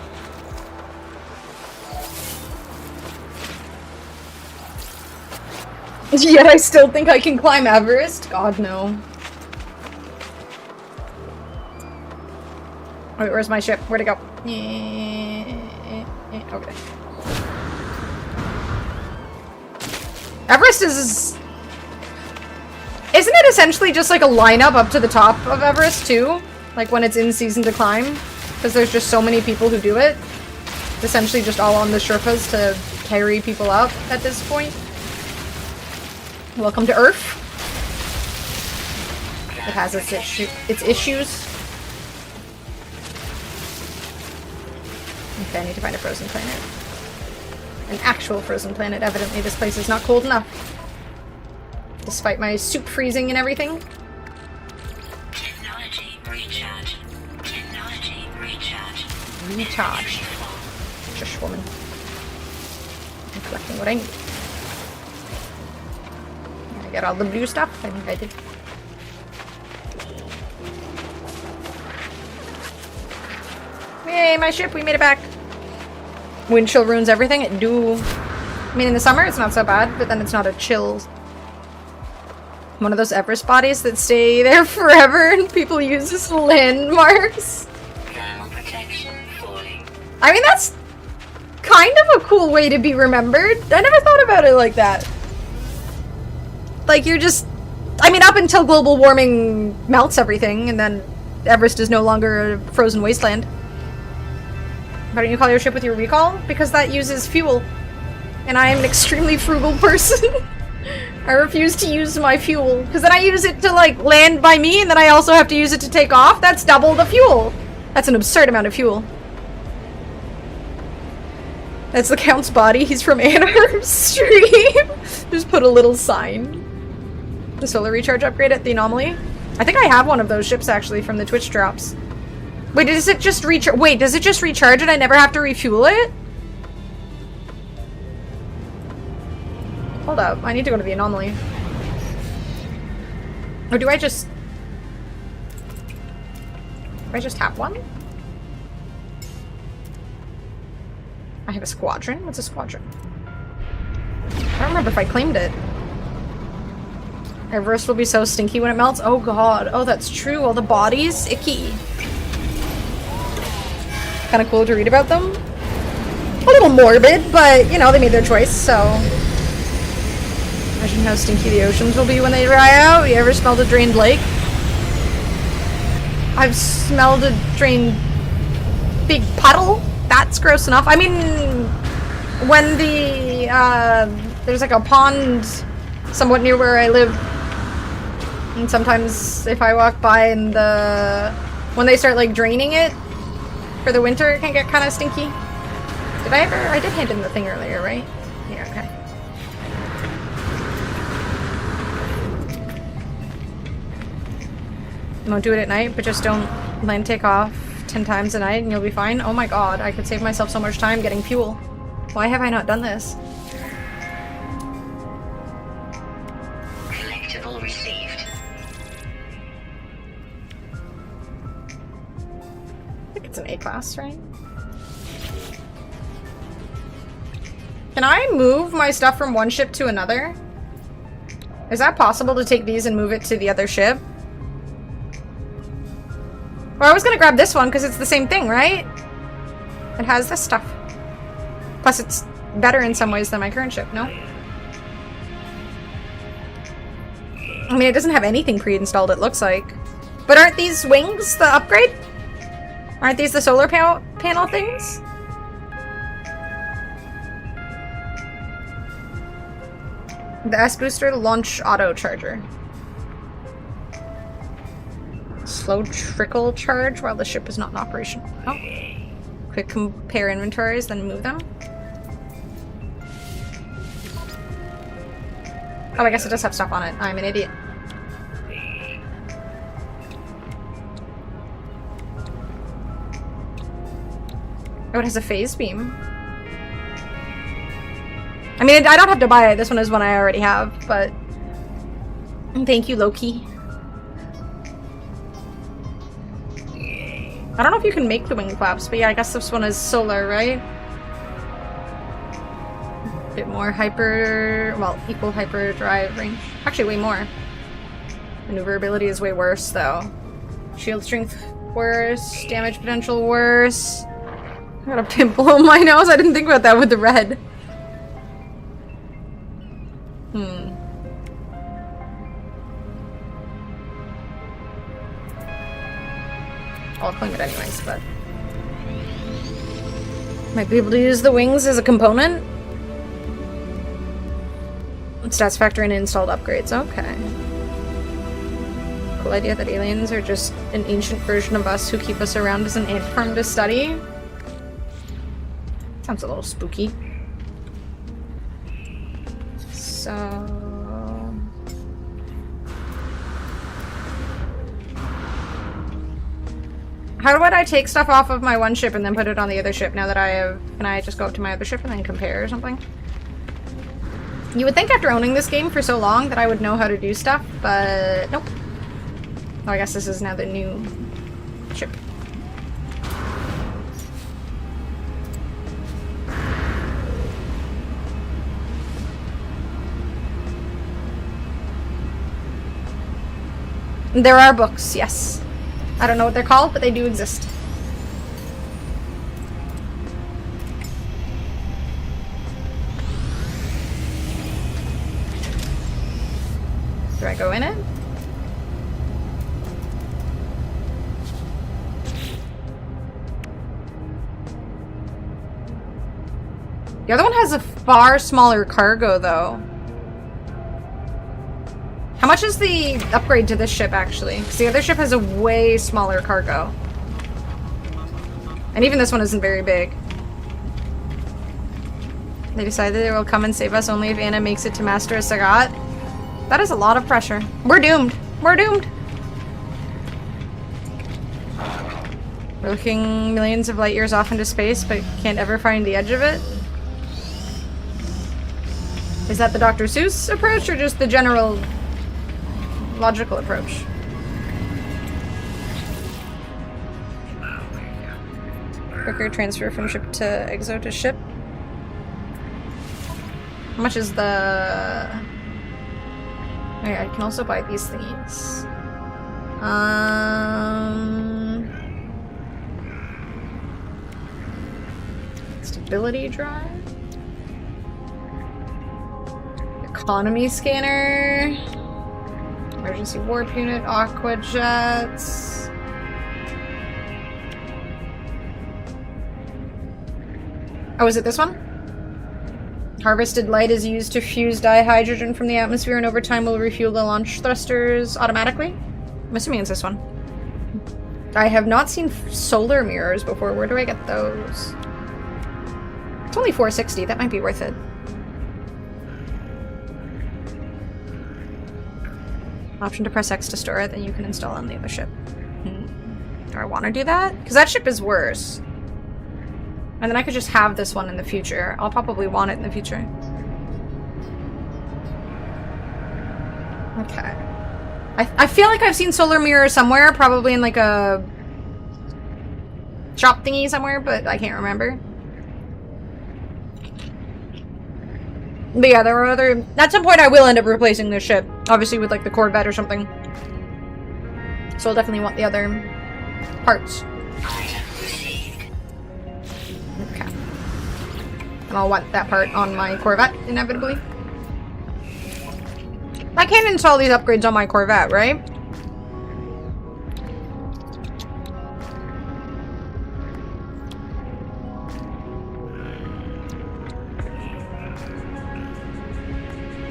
Yet I still think I can climb Everest? God, no. Wait, where's my ship? Where'd it go? Okay. Everest is... Isn't it essentially just like a lineup up to the top of Everest too? Like when it's in season to climb? Because there's just so many people who do it. It's essentially just all on the Sherpas to carry people up at this point. Welcome to Earth. It has its issues. Okay, I need to find a frozen planet. An actual frozen planet. Evidently this place is not cold enough. Despite my soup freezing and everything. Technology recharge. Technology recharge. Recharge. Shush, woman. I'm collecting what I need. Did I get all the blue stuff? I think I did. Yay, my ship, we made it back. Wind chill ruins everything. It do. I mean, in the summer it's not so bad, but then it's not a chill. One of those Everest bodies that stay there forever and people use as landmarks. I mean, that's kind of a cool way to be remembered. I never thought about it like that. Like, you're just... I mean, up until global warming melts everything, and then Everest is no longer a frozen wasteland. Why don't you call your ship with your recall? Because that uses fuel. And I am an extremely frugal person. I refuse to use my fuel. Because then I use it to, like, land by me, and then I also have to use it to take off. That's double the fuel. That's an absurd amount of fuel. That's the Count's body. He's from Anaheim stream. Just put a little sign. The solar recharge upgrade at the Anomaly. I think I have one of those ships, actually, from the Twitch drops. Wait, does it just recharge? Wait, does it just recharge and I never have to refuel it? Hold up, I need to go to the Anomaly. Or do I just... Do I just have one? I have a squadron? What's a squadron? I don't remember if I claimed it. Everest will be so stinky when it melts. Oh god. Oh, that's true. All the bodies. Icky. Kind of cool to read about them. A little morbid, but, you know, they made their choice, so... Imagine how stinky the oceans will be when they dry out. You ever smelled a drained lake? I've smelled a drained big puddle. That's gross enough. I mean, when the, there's like a pond somewhat near where I live, and sometimes if I walk by and when they start like draining it for the winter, it can get kind of stinky. Did I ever? I did hand in the thing earlier, right? Yeah, okay. Won't do it at night, but just don't land take off 10 times a night and you'll be fine. Oh my god, I could save myself so much time getting fuel. Why have I not done this? Collectible received. I think it's an A-class, right? Can I move my stuff from one ship to another? Is that possible to take these and move it to the other ship? Well, I was gonna grab this one because it's the same thing, right? It has this stuff. Plus it's better in some ways than my current ship, no? I mean, it doesn't have anything pre-installed, it looks like. But aren't these wings the upgrade? Aren't these the solar panel things? The S-Booster Launch Auto Charger. Slow trickle charge while the ship is not in operation. Oh. Quick compare inventories, then move them. Oh, I guess it does have stuff on it. I'm an idiot. Oh, it has a phase beam. I mean, I don't have to buy it. This one is one I already have, but... Thank you, Loki. I don't know if you can make the wing flaps, but yeah, I guess this one is solar, right? A bit more hyper... well, equal hyperdrive range. Actually, way more. Maneuverability is way worse, though. Shield strength worse. Damage potential worse. I got a pimple on my nose. I didn't think about that with the red. I'll claim it anyways, but... might be able to use the wings as a component? Stats factor in installed upgrades. Okay. Cool idea that aliens are just an ancient version of us who keep us around as an ant farm to study. Sounds a little spooky. So... how would I take stuff off of my one ship and then put it on the other ship now that I have... can I just go up to my other ship and then compare or something? You would think after owning this game for so long that I would know how to do stuff, but nope. Oh, I guess this is now the new ship. There are books, yes. I don't know what they're called, but they do exist. Do I go in it? The other one has a far smaller cargo, though. How much is the upgrade to this ship, actually? Because the other ship has a way smaller cargo. And even this one isn't very big. They decided they will come and save us only if Anna makes it to Master of Sagat. That is a lot of pressure. We're doomed. We're doomed. We're looking millions of light years off into space, but can't ever find the edge of it. Is that the Dr. Seuss approach, or just the general... logical approach? Quicker transfer from ship to exo to ship. How much is the... okay, I can also buy these thingies. Stability drive. Economy scanner. Emergency warp unit, aqua jets. Oh, is it this one? Harvested light is used to fuse dihydrogen from the atmosphere and over time will refuel the launch thrusters automatically. I'm assuming it's this one. I have not seen solar mirrors before. Where do I get those? It's only $460. That might be worth it. Option to press X to store it, then you can install on the other ship. Do I want to do that? Because that ship is worse. And then I could just have this one in the future. I'll probably want it in the future. Okay. I feel like I've seen solar mirror somewhere, probably in like a shop thingy somewhere, but I can't remember. But yeah, there were other... at some point I will end up replacing this ship. Obviously with like the Corvette or something. So I'll definitely want the other parts. Okay. And I'll want that part on my Corvette, inevitably. I can't install these upgrades on my Corvette, right?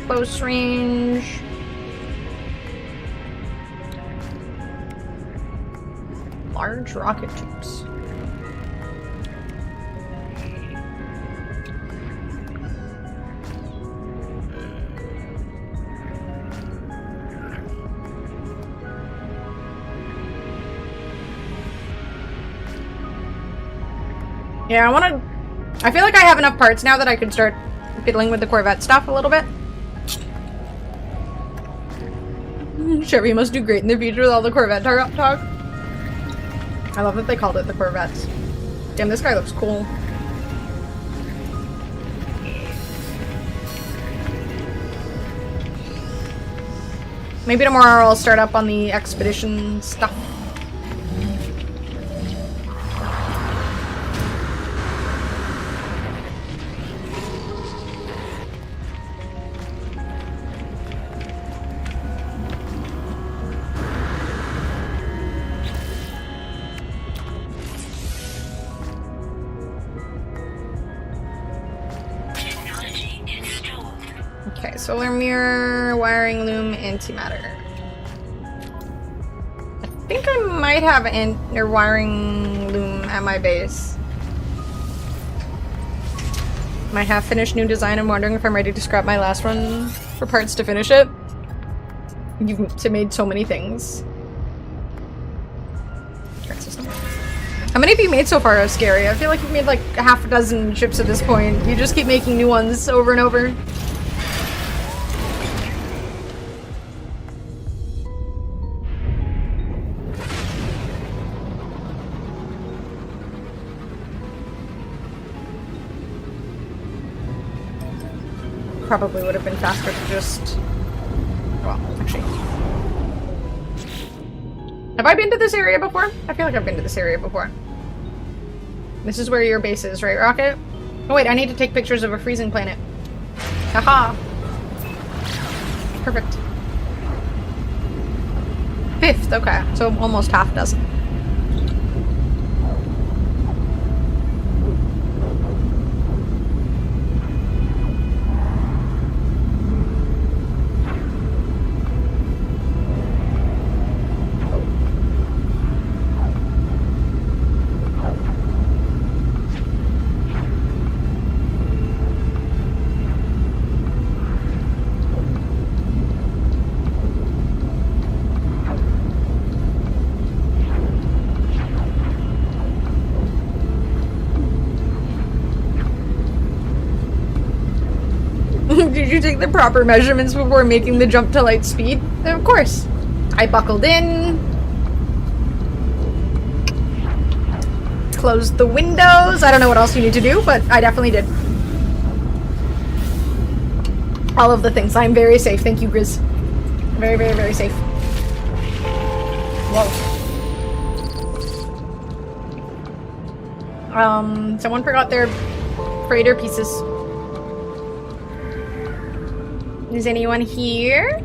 Close range. Large rocket tubes. Yeah, I feel like I have enough parts now that I could start fiddling with the Corvette stuff a little bit. Chevy must do great in the future with all the Corvette talk. I love that they called it the Corvette. Damn, this guy looks cool. Maybe tomorrow I'll start up on the expedition stuff. Okay, solar mirror, wiring loom, antimatter. I think I might have a wiring loom at my base. Might have finished new design. I'm wondering if I'm ready to scrap my last one for parts to finish it. You've made so many things. How many have you made so far, Scary? I feel like you've made like a half a dozen ships at this point. You just keep making new ones over and over. Probably would have been faster to just... Well, actually... Have I been to this area before? I feel like I've been to this area before. This is where your base is, right, Rocket? Oh wait, I need to take pictures of a freezing planet. Haha! Perfect. 5th, okay. So almost half dozen. Did you take the proper measurements before making the jump to light speed? Of course. I buckled in. Closed the windows. I don't know what else you need to do, but I definitely did. All of the things. I'm very safe. Thank you, Grizz. Very, very, very safe. Whoa. Someone forgot their freighter pieces. Is anyone here?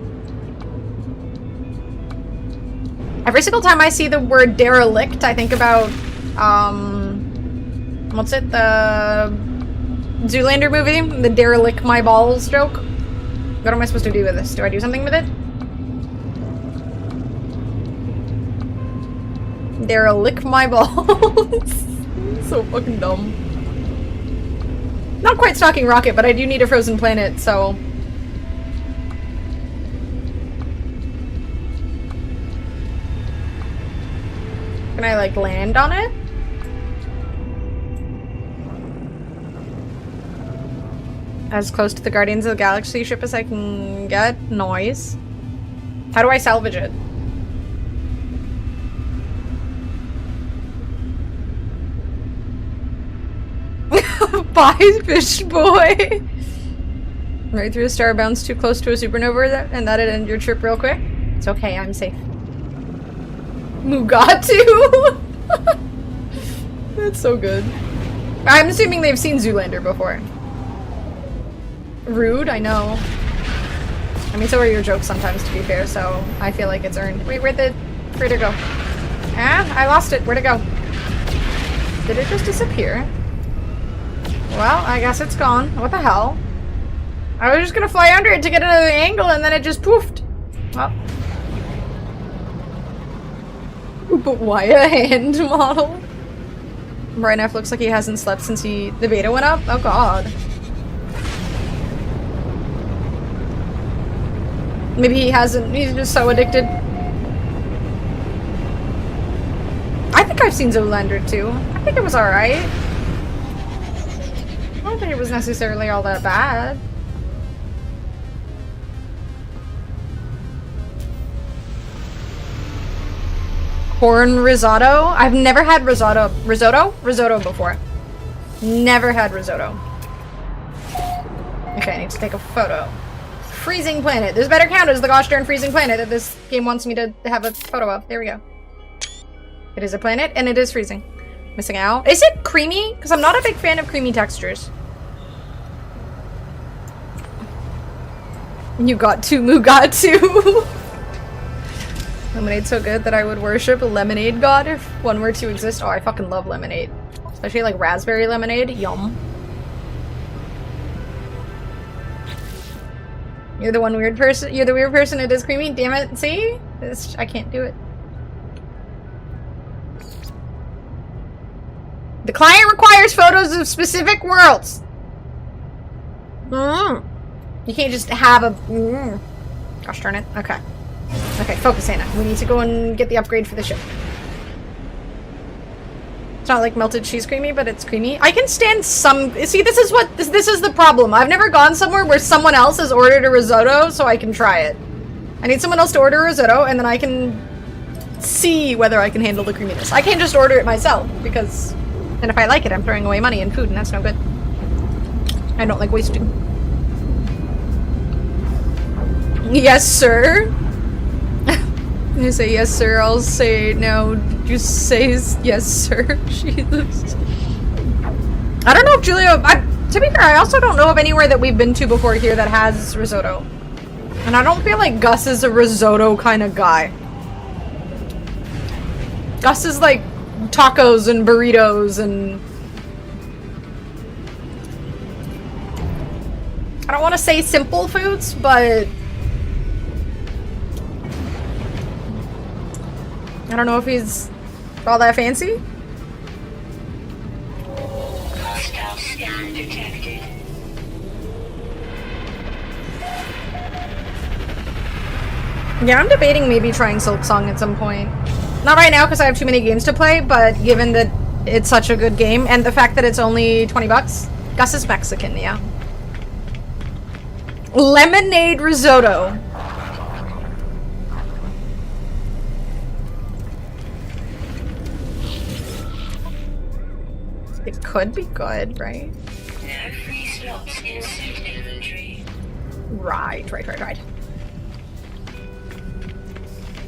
Every single time I see the word derelict, I think about, what's it? The Zoolander movie? The derelict my balls joke? What am I supposed to do with this? Do I do something with it? Derelict my balls. So fucking dumb. Not quite stalking Rocket, but I do need a frozen planet, so... Can I, like, land on it? As close to the Guardians of the Galaxy ship as I can get. Noise. How do I salvage it? Bye, fish boy! Right through the star, bounce too close to a supernova and that'd end your trip real quick? It's okay, I'm safe. Mugatu? That's so good. I'm assuming they've seen Zoolander before. Rude, I know. I mean, so are your jokes sometimes, to be fair, so I feel like it's earned. Wait, where'd the freighter go? Ah, I lost it. Where'd it go? Did it just disappear? Well, I guess it's gone. What the hell? I was just gonna fly under it to get another angle, and then it just poofed. Well. But why a hand model? Brian F looks like he hasn't slept since the beta went up. Oh god. Maybe he hasn't. He's just so addicted. I think I've seen Zoolander too. I think it was alright. don't think it was necessarily all that bad. Corn risotto? I've never had risotto. Risotto before. Never had risotto. Okay, I need to take a photo. Freezing planet. This better count as the gosh darn freezing planet that this game wants me to have a photo of. There we go. It is a planet, and it is freezing. Missing out. Is it creamy? Because I'm not a big fan of creamy textures. You got to, Moo got to. Lemonade's so good that I would worship a lemonade god if one were to exist. Oh, I fucking love lemonade. Especially like raspberry lemonade. Yum. You're the one weird person. You're the weird person. It is creamy. Damn it. See? I can't do it. The client requires photos of specific worlds. You can't just have a... Gosh darn it. Okay. Okay, focus, Anna. We need to go and get the upgrade for the ship. It's not like melted cheese creamy, but it's creamy. I can stand some... See, this is what... This is the problem. I've never gone somewhere where someone else has ordered a risotto, so I can try it. I need someone else to order a risotto, and then I can see whether I can handle the creaminess. I can't just order it myself, because... And if I like it, I'm throwing away money and food, and that's no good. I don't like wasting. Yes, sir. You say yes, sir. I'll say no. You say yes, sir. Jesus. I don't know if Julia. To be fair, I also don't know of anywhere that we've been to before here that has risotto, and I don't feel like Gus is a risotto kind of guy. Gus is like tacos and burritos and. I don't want to say simple foods, but. I don't know if he's all that fancy. Hostile scan detected. Yeah, I'm debating maybe trying Silk Song at some point. Not right now because I have too many games to play, but given that it's such a good game and the fact that it's only 20 bucks. Gus is Mexican, yeah. Lemonade risotto. It could be good, right? No free slots in suit inventory. Right.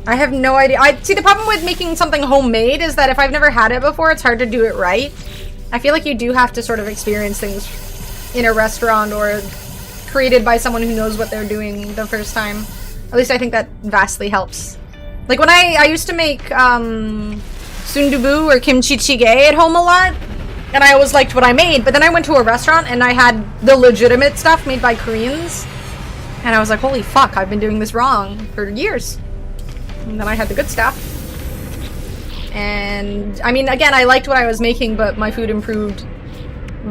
I have no idea. See, the problem with making something homemade is that if I've never had it before, it's hard to do it right. I feel like you do have to sort of experience things in a restaurant or created by someone who knows what they're doing the first time. At least I think that vastly helps. Like when I used to make sundubu or kimchi jjigae at home a lot, and I always liked what I made, but then I went to a restaurant and I had the legitimate stuff made by Koreans, and I was like, holy fuck, I've been doing this wrong for years. And then I had the good stuff. And, I mean, again, I liked what I was making, but my food improved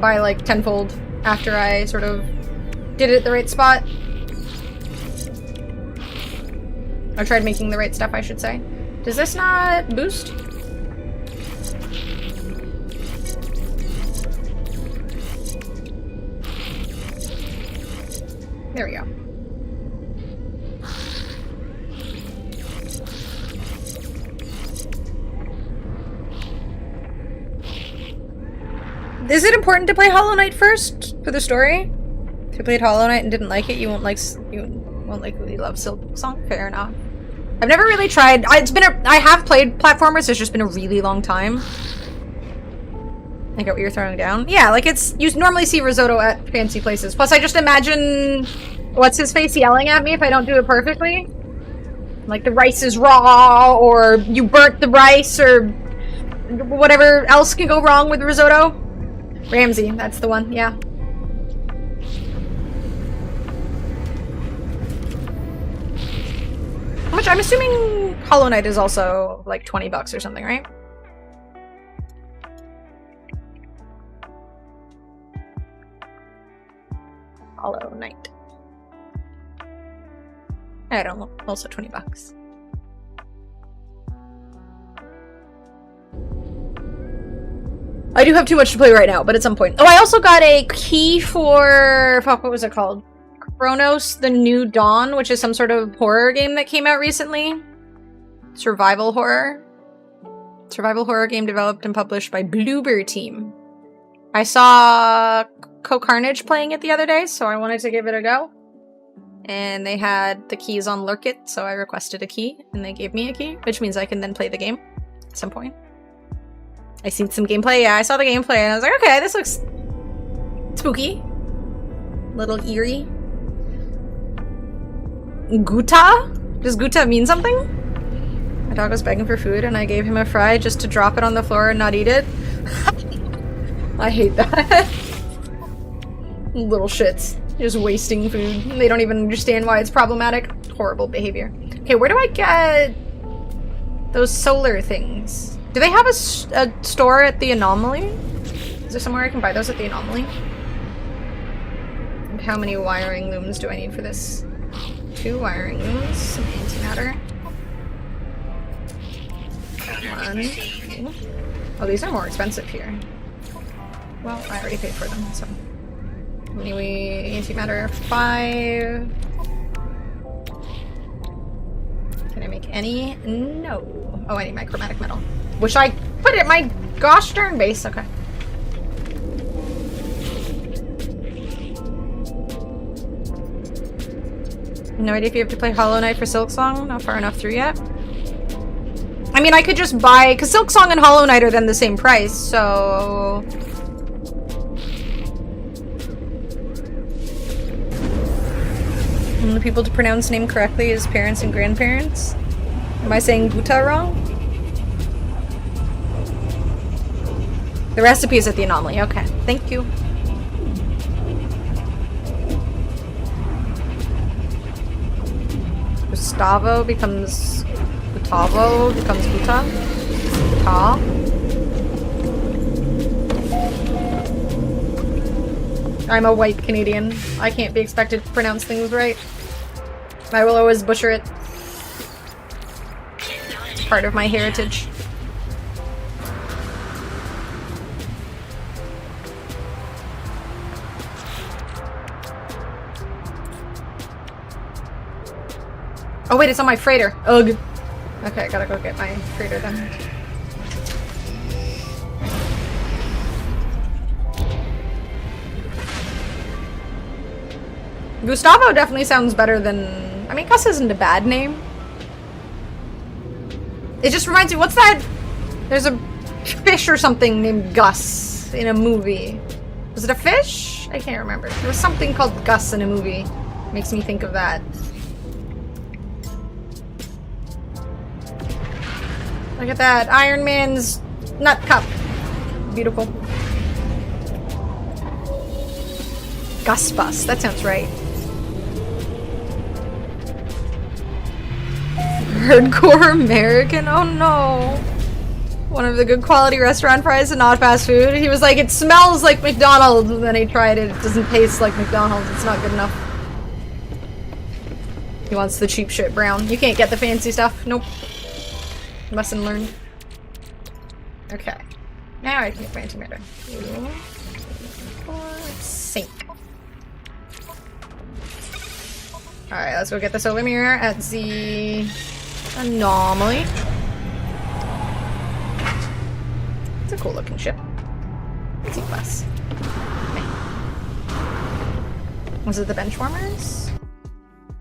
by like tenfold after I sort of did it at the right spot. I tried making the right stuff, I should say. Does this not boost? There we go. Is it important to play Hollow Knight first for the story? If you played Hollow Knight and didn't like it, you won't likely love Silk Song. Fair enough. I've never really tried. I have played platformers. It's just been a really long time. I get what you're throwing down. Yeah, like you normally see risotto at fancy places. Plus, I just imagine what's his face yelling at me if I don't do it perfectly. Like the rice is raw, or you burnt the rice, or whatever else can go wrong with risotto. Ramsey, that's the one. Yeah. How much? I'm assuming Hollow Knight is also like 20 bucks or something, right? Hollow Knight. I don't know. Also 20 bucks. I do have too much to play right now, but at some point. Oh, I also got a key for... Fuck, what was it called? Chronos The New Dawn, which is some sort of horror game that came out recently. Survival horror. Survival horror game developed and published by Bloober Team. I saw Co-Carnage playing it the other day, so I wanted to give it a go. And they had the keys on Lurkit, so I requested a key, and they gave me a key, which means I can then play the game at some point. I seen some gameplay. Yeah, I saw the gameplay, and I was like, okay, this looks spooky. Little eerie. Guta? Does Guta mean something? My dog was begging for food, and I gave him a fry just to drop it on the floor and not eat it. I hate that. Little shits. Just wasting food. They don't even understand why it's problematic. Horrible behavior. Okay, where do I get those solar things? Do they have a store at the Anomaly? Is there somewhere I can buy those at the Anomaly? And how many wiring looms do I need for this? 2 wiring looms, some antimatter. 1, 2. Oh, these are more expensive here. Well, I already paid for them, so. Anyway, antimatter 5. Can I make any? No. Oh, I need my chromatic metal. Wish I put it in my gosh darn base. Okay. No idea if you have to play Hollow Knight for Silksong. Not far enough through yet. I mean, I could just buy, because Silksong and Hollow Knight are then the same price, so... And the people to pronounce name correctly is parents and grandparents. Am I saying Guta wrong? The recipe is at the Anomaly. Okay, thank you. Gustavo becomes Gustavo, becomes Guta. Guta. I'm a white Canadian. I can't be expected to pronounce things right. I will always butcher it. It's part of my heritage. Oh wait, it's on my freighter. Ugh. Okay, I gotta go get my freighter then. Gustavo definitely sounds better than... I mean, Gus isn't a bad name. It just reminds me, what's that? There's a fish or something named Gus in a movie. Was it a fish? I can't remember. There was something called Gus in a movie. Makes me think of that. Look at that. Iron Man's nut cup. Beautiful. Gus Bus. That sounds right. Hardcore American? Oh no. One of the good quality restaurant fries and not fast food. He was like, it smells like McDonald's, and then he tried it. It doesn't taste like McDonald's. It's not good enough. He wants the cheap shit brown. You can't get the fancy stuff. Nope. Lesson learned. Okay. Now I can get my antimatter. Sink. Alright, let's go get the solar mirror at the Anomaly. It's a cool looking ship. C+. Okay. Was it the Benchwarmers?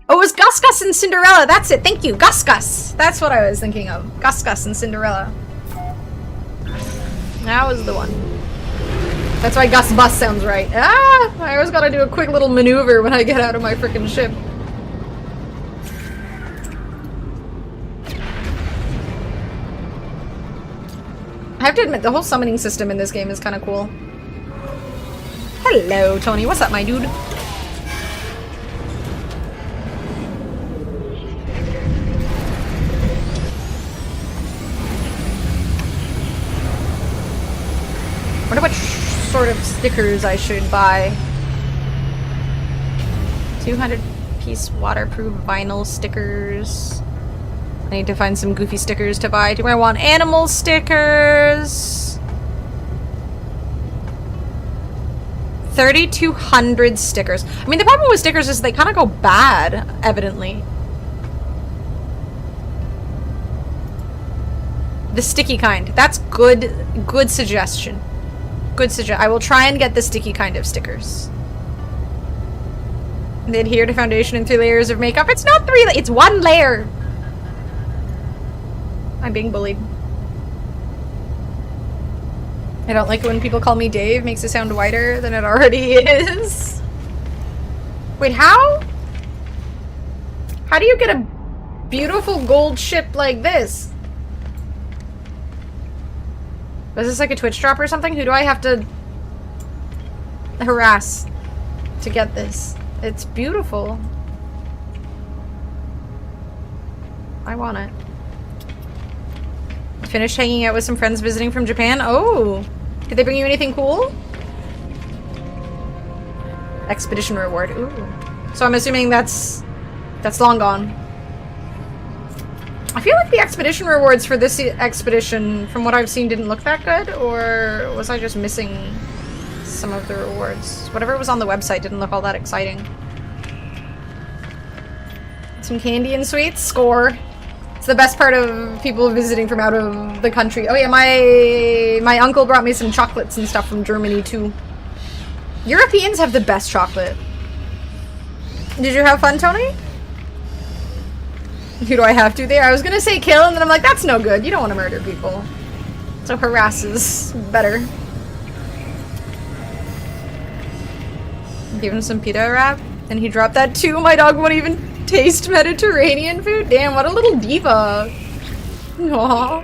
Oh, it was Gus Gus and Cinderella. That's it. Thank you. Gus Gus. That's what I was thinking of. Gus Gus and Cinderella. That was the one. That's why Gus Bus sounds right. Ah! I always gotta do a quick little maneuver when I get out of my frickin' ship. I have to admit, the whole summoning system in this game is kind of cool. Hello, Tony. What's up, my dude? I wonder what sort of stickers I should buy. 200-piece waterproof vinyl stickers. I need to find some goofy stickers to buy. Do I want animal stickers? 3,200 stickers. I mean, the problem with stickers is they kind of go bad, evidently. The sticky kind. That's good suggestion. Good suggestion. I will try and get the sticky kind of stickers. They adhere to foundation in 3 layers of makeup. It's not 3, it's 1 layer. I'm being bullied. I don't like it when people call me Dave. Makes it sound whiter than it already is. Wait, how? How do you get a beautiful gold ship like this? Was this like a Twitch drop or something? Who do I have to harass to get this? It's beautiful. I want it. Finished hanging out with some friends visiting from Japan. Oh, did they bring you anything cool? Expedition reward. Ooh. So I'm assuming that's long gone. I feel like the expedition rewards for this expedition, from what I've seen, didn't look that good, or was I just missing some of the rewards? Whatever was on the website didn't look all that exciting. Some candy and sweets. Score. It's the best part of people visiting from out of the country. Oh yeah, my uncle brought me some chocolates and stuff from Germany too. Europeans have the best chocolate. Did you have fun, Tony? Who do I have to there? I was gonna say kill, and then I'm like, that's no good. You don't want to murder people. So harass is better. Give him some pita wrap, and he dropped that too. My dog won't even taste Mediterranean food. Damn, what a little diva. Aww.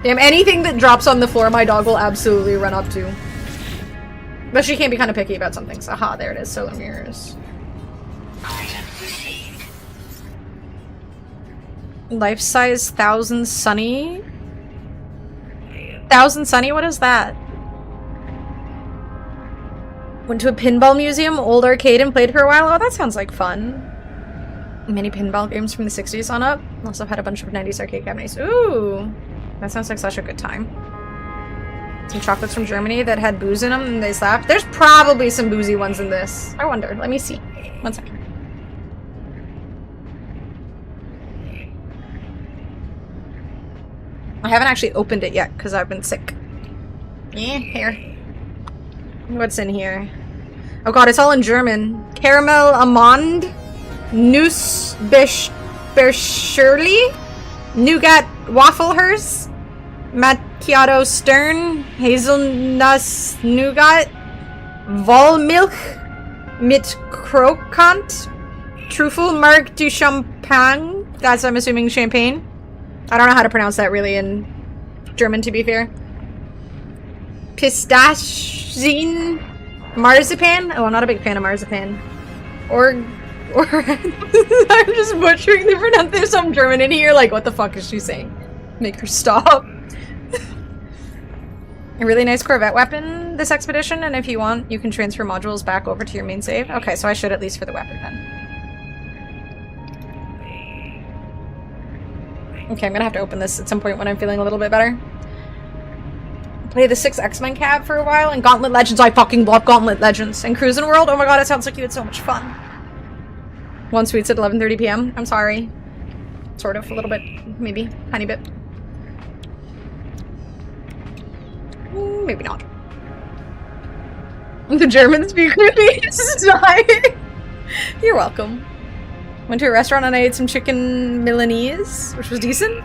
Damn, anything that drops on the floor, my dog will absolutely run up to. But she can be kind of picky about some things. Aha, there it is. Solar mirrors. Life-size 1000 Sunny? 1000 Sunny? What is that? Went to a pinball museum, old arcade, and played for a while. Oh, that sounds like fun. Many pinball games from the 60s on up. Also had a bunch of 90s arcade cabinets. Ooh! That sounds like such a good time. Some chocolates from Germany that had booze in them and they slapped. There's probably some boozy ones in this. I wonder. Let me see. 1 second. I haven't actually opened it yet because I've been sick. Yeah, here. What's in here? Oh god, it's all in German. Caramel Amande, Nuss Beschurli, Nougat Waffelhers, Macchiato Stern, Hazelnuss Nougat, Vollmilch mit Krokant, Truffel Marc du Champagne. That's, I'm assuming, champagne. I don't know how to pronounce that really in German, to be fair. Pistachien marzipan? Oh, I'm not a big fan of marzipan. Or I'm just butchering the pronunciation. There's some German in here, like, what the fuck is she saying? Make her stop. A really nice Corvette weapon this expedition, and if you want, you can transfer modules back over to your main save. Okay, so I should at least for the weapon then. Okay, I'm gonna have to open this at some point when I'm feeling a little bit better. Play the 6 X-Men cab for a while, and Gauntlet Legends. I fucking love Gauntlet Legends. And Cruisin' World. Oh my god, it sounds like you had so much fun. One Sweets at 11:30 p.m. I'm sorry. Sort of, a little bit. Maybe. Tiny bit. Maybe not. The German speaker died. You're welcome. Went to a restaurant and I ate some chicken Milanese, which was decent.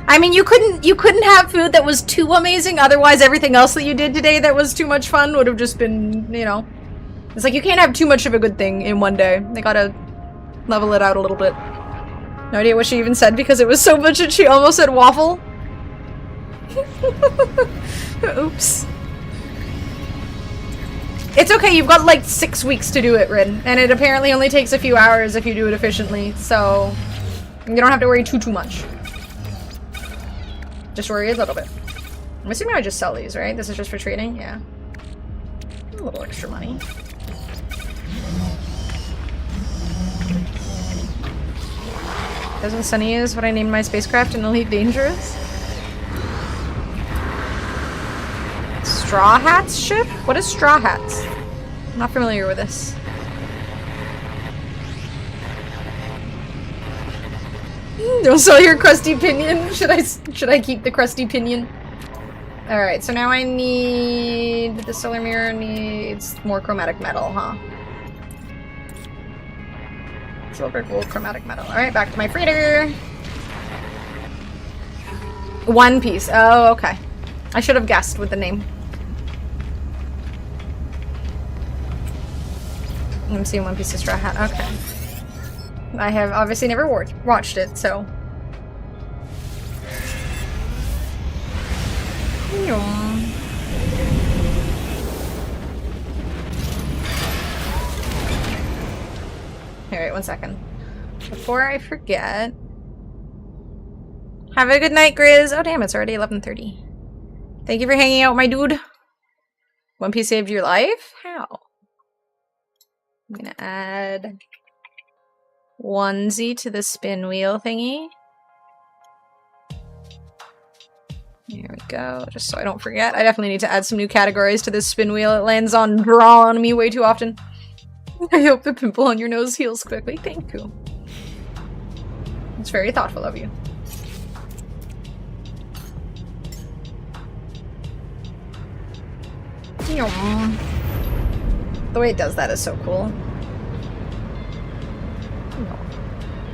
I mean, you couldn't have food that was too amazing, otherwise everything else that you did today that was too much fun would have just been, you know. It's like you can't have too much of a good thing in one day. They gotta level it out a little bit. No idea what she even said because it was so much that she almost said waffle. Oops. It's okay, you've got like 6 weeks to do it, Rin. And it apparently only takes a few hours if you do it efficiently, so you don't have to worry too much. Just worry a little bit. I'm assuming I just sell these, right? This is just for trading? Yeah. A little extra money. Doesn't Sunny is what I named my spacecraft in Elite Dangerous? Straw Hats ship? What is Straw Hats? I'm not familiar with this. Don't sell your crusty pinion. Should I keep the crusty pinion? Alright, so now I need... The solar mirror needs more chromatic metal, huh? Silver, gold, chromatic metal. Alright, back to my freighter. One Piece. Oh, okay. I should have guessed with the name. I'm seeing One Piece of Straw Hat. Okay. I have obviously never watched it, so... Alright, 1 second. Before I forget... Have a good night, Grizz! Oh damn, it's already 11:30. Thank you for hanging out, my dude. One Piece saved your life? How? I'm gonna add... onesie to the spin wheel thingy. There we go, just so I don't forget. I definitely need to add some new categories to this spin wheel. It lands on draw on me way too often. I hope the pimple on your nose heals quickly. Thank you. It's very thoughtful of you. The way it does that is so cool.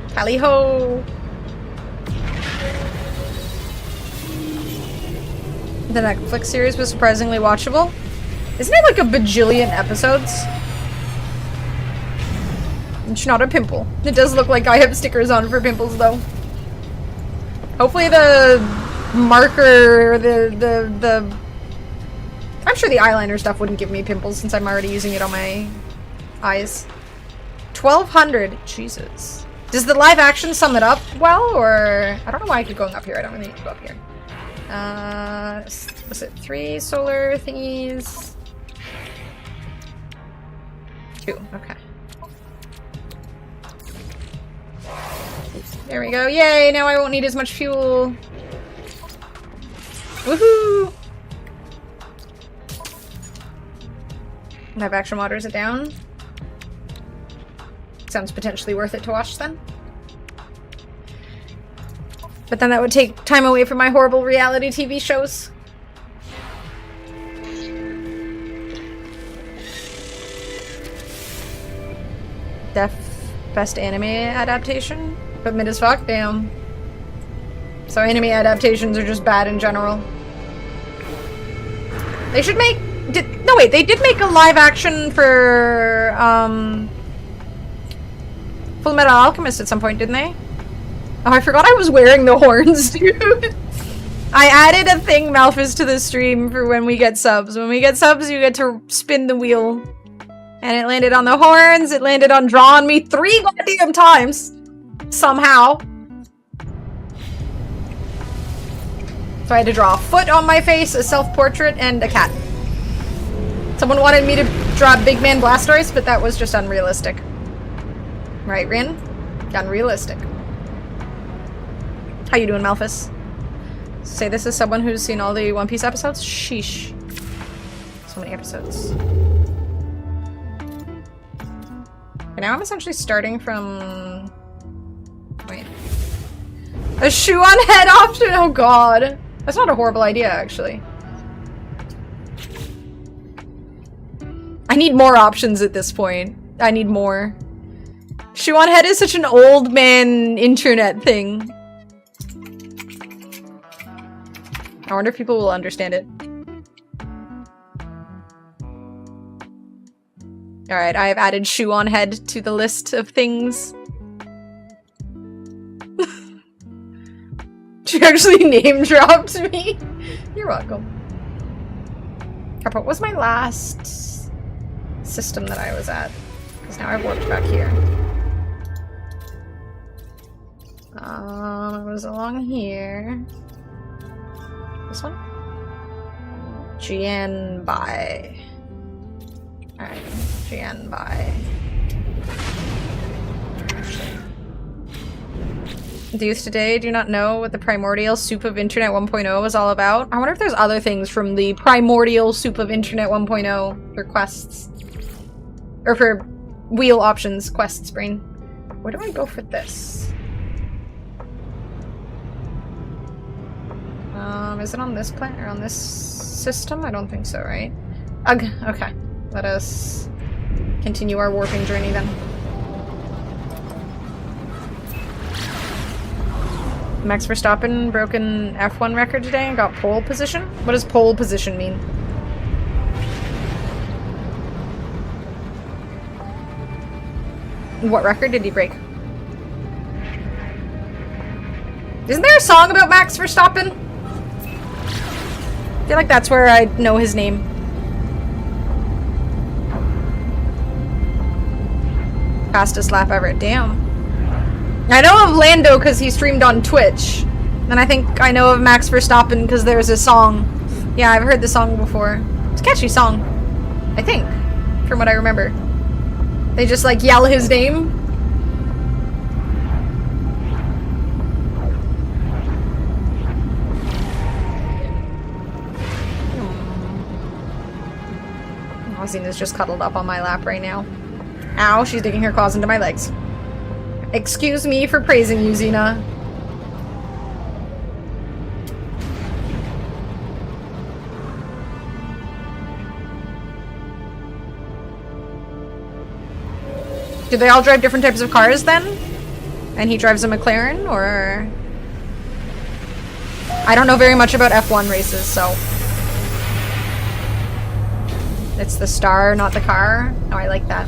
Tally ho! The Netflix series was surprisingly watchable. Isn't it like a bajillion episodes? It's not a pimple. It does look like I have stickers on for pimples though. Hopefully the marker, the I'm sure the eyeliner stuff wouldn't give me pimples since I'm already using it on my eyes. 1200. Jesus. Does the live action sum it up well, or... I don't know why I keep going up here. I don't really need to go up here. Was it 3 solar thingies? 2. Okay. There we go. Yay! Now I won't need as much fuel. Woohoo! Live action water, is it down? Sounds potentially worth it to watch then. But then that would take time away from my horrible reality TV shows. Best anime adaptation? But mid as fuck? Damn. So anime adaptations are just bad in general. They should make... No wait, they did make a live action for, Full Metal Alchemist at some point, didn't they? Oh, I forgot I was wearing the horns, dude. I added a thing, Malphus, to the stream for when we get subs. When we get subs, you get to spin the wheel. And it landed on the horns, it landed on drawing me 3 goddamn times. Somehow. So I had to draw a foot on my face, a self-portrait, and a cat. Someone wanted me to draw Big Man Blastoise, but that was just unrealistic. Right, Rin? Unrealistic. How you doing, Malphus? Say this is someone who's seen all the One Piece episodes? Sheesh. So many episodes. Okay, now I'm essentially starting from... Wait. A shoe on head option? Oh god. That's not a horrible idea, actually. I need more options at this point. I need more. Shoe on head is such an old man internet thing. I wonder if people will understand it. Alright, I have added shoe on head to the list of things. She actually name dropped me. You're welcome. What was my last system that I was at? Because now I've warped back here. I was along here. This one? Jianbai. Alright, Jianbai. The youth today do not know what the primordial soup of Internet 1.0 is all about. I wonder if there's other things from the primordial soup of Internet 1.0 for quests. Or for wheel options, quests, brain. Where do I go for this? Is it on this planet or on this system? I don't think so, right? Ugh, okay. Let us continue our warping journey then. Max Verstappen broke an F1 record today and got pole position? What does pole position mean? What record did he break? Isn't there a song about Max Verstappen? I feel like that's where I know his name. Fastest lap ever. Damn. I know of Lando because he streamed on Twitch. And I think I know of Max Verstappen because there's a song. Yeah, I've heard the song before. It's a catchy song. I think. From what I remember. They just like yell his name. Zina's just cuddled up on my lap right now. Ow, she's digging her claws into my legs. Excuse me for praising you, Xena. Do they all drive different types of cars then? And he drives a McLaren, or... I don't know very much about F1 races, so... It's the star, not the car. Oh, I like that.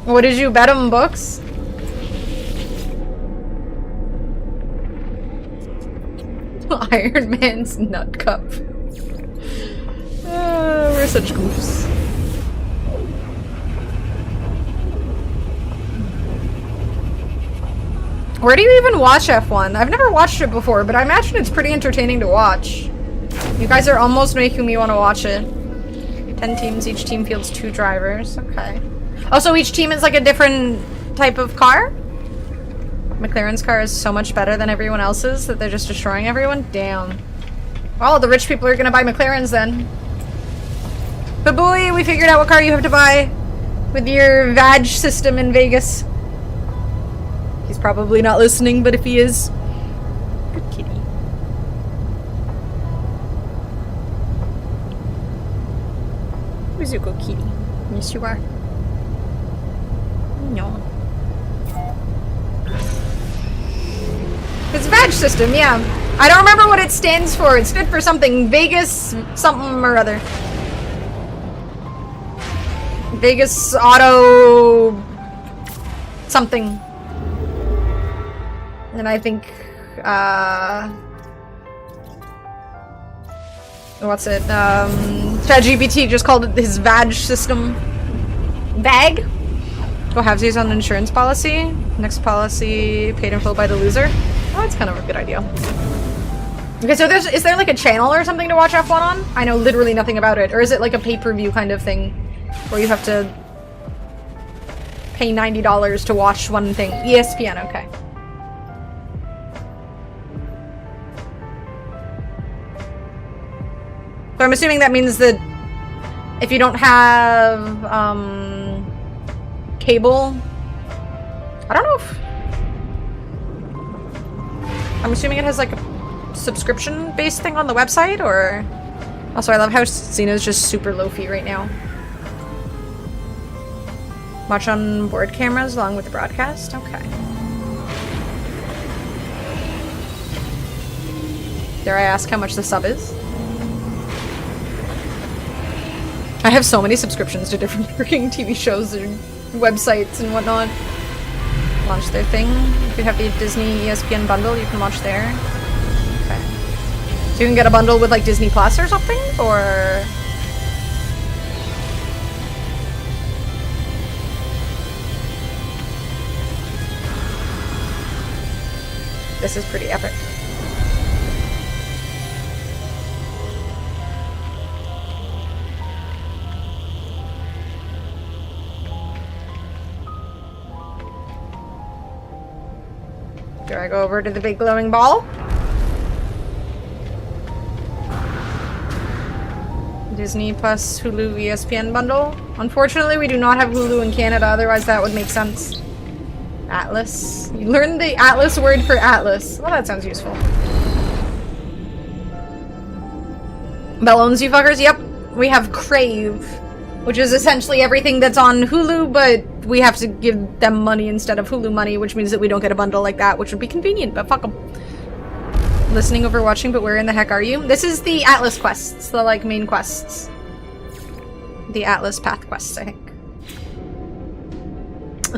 What did you bet him, Books? Iron Man's nut cup. We're such goofs. Where do you even watch F1? I've never watched it before, but I imagine it's pretty entertaining to watch. You guys are almost making me want to watch it. 10 teams, each team fields 2 drivers. Okay. Oh, so each team is like a different type of car? McLaren's car is so much better than everyone else's that they're just destroying everyone? Damn. Well, the rich people are gonna buy McLarens then. But boy, we figured out what car you have to buy with your VAG system in Vegas. He's probably not listening, but if he is, good kitty. Where's your good kitty? Yes, you are. No. It's VAG system, yeah. I don't remember what it stands for. It stood for something. Vegas something or other. Vegas Auto something. And I think, what's it? ChatGPT just called it his VAG system. VAG? Go halvesies on an insurance policy. Next policy paid in full by the loser. Oh, that's kind of a good idea. Okay, so is there like a channel or something to watch F1 on? I know literally nothing about it. Or is it like a pay-per-view kind of thing? Where you have to pay $90 to watch one thing? ESPN, okay. So I'm assuming that means that if you don't have cable, I don't know if... I'm assuming it has like a subscription-based thing on the website, or... Also, I love how Xena's just super low-fi right now. Watch on board cameras along with the broadcast? Okay. Dare I ask how much the sub is? I have so many subscriptions to different freaking TV shows and websites and whatnot. Launch their thing. If you have the Disney ESPN bundle, you can watch there. Okay. So you can get a bundle with like Disney Plus or something? Or... This is pretty epic. Do I go over to the big glowing ball? Disney plus Hulu ESPN bundle. Unfortunately, we do not have Hulu in Canada, otherwise that would make sense. Atlas. You learned the Atlas word for Atlas. Well, that sounds useful. Bell owns you fuckers? Yep. We have Crave, which is essentially everything that's on Hulu, but we have to give them money instead of Hulu money, which means that we don't get a bundle like that, which would be convenient, but fuck them. Listening over watching, but where in the heck are you? This is the Atlas quests, the, like, main quests. The Atlas path quests, I think.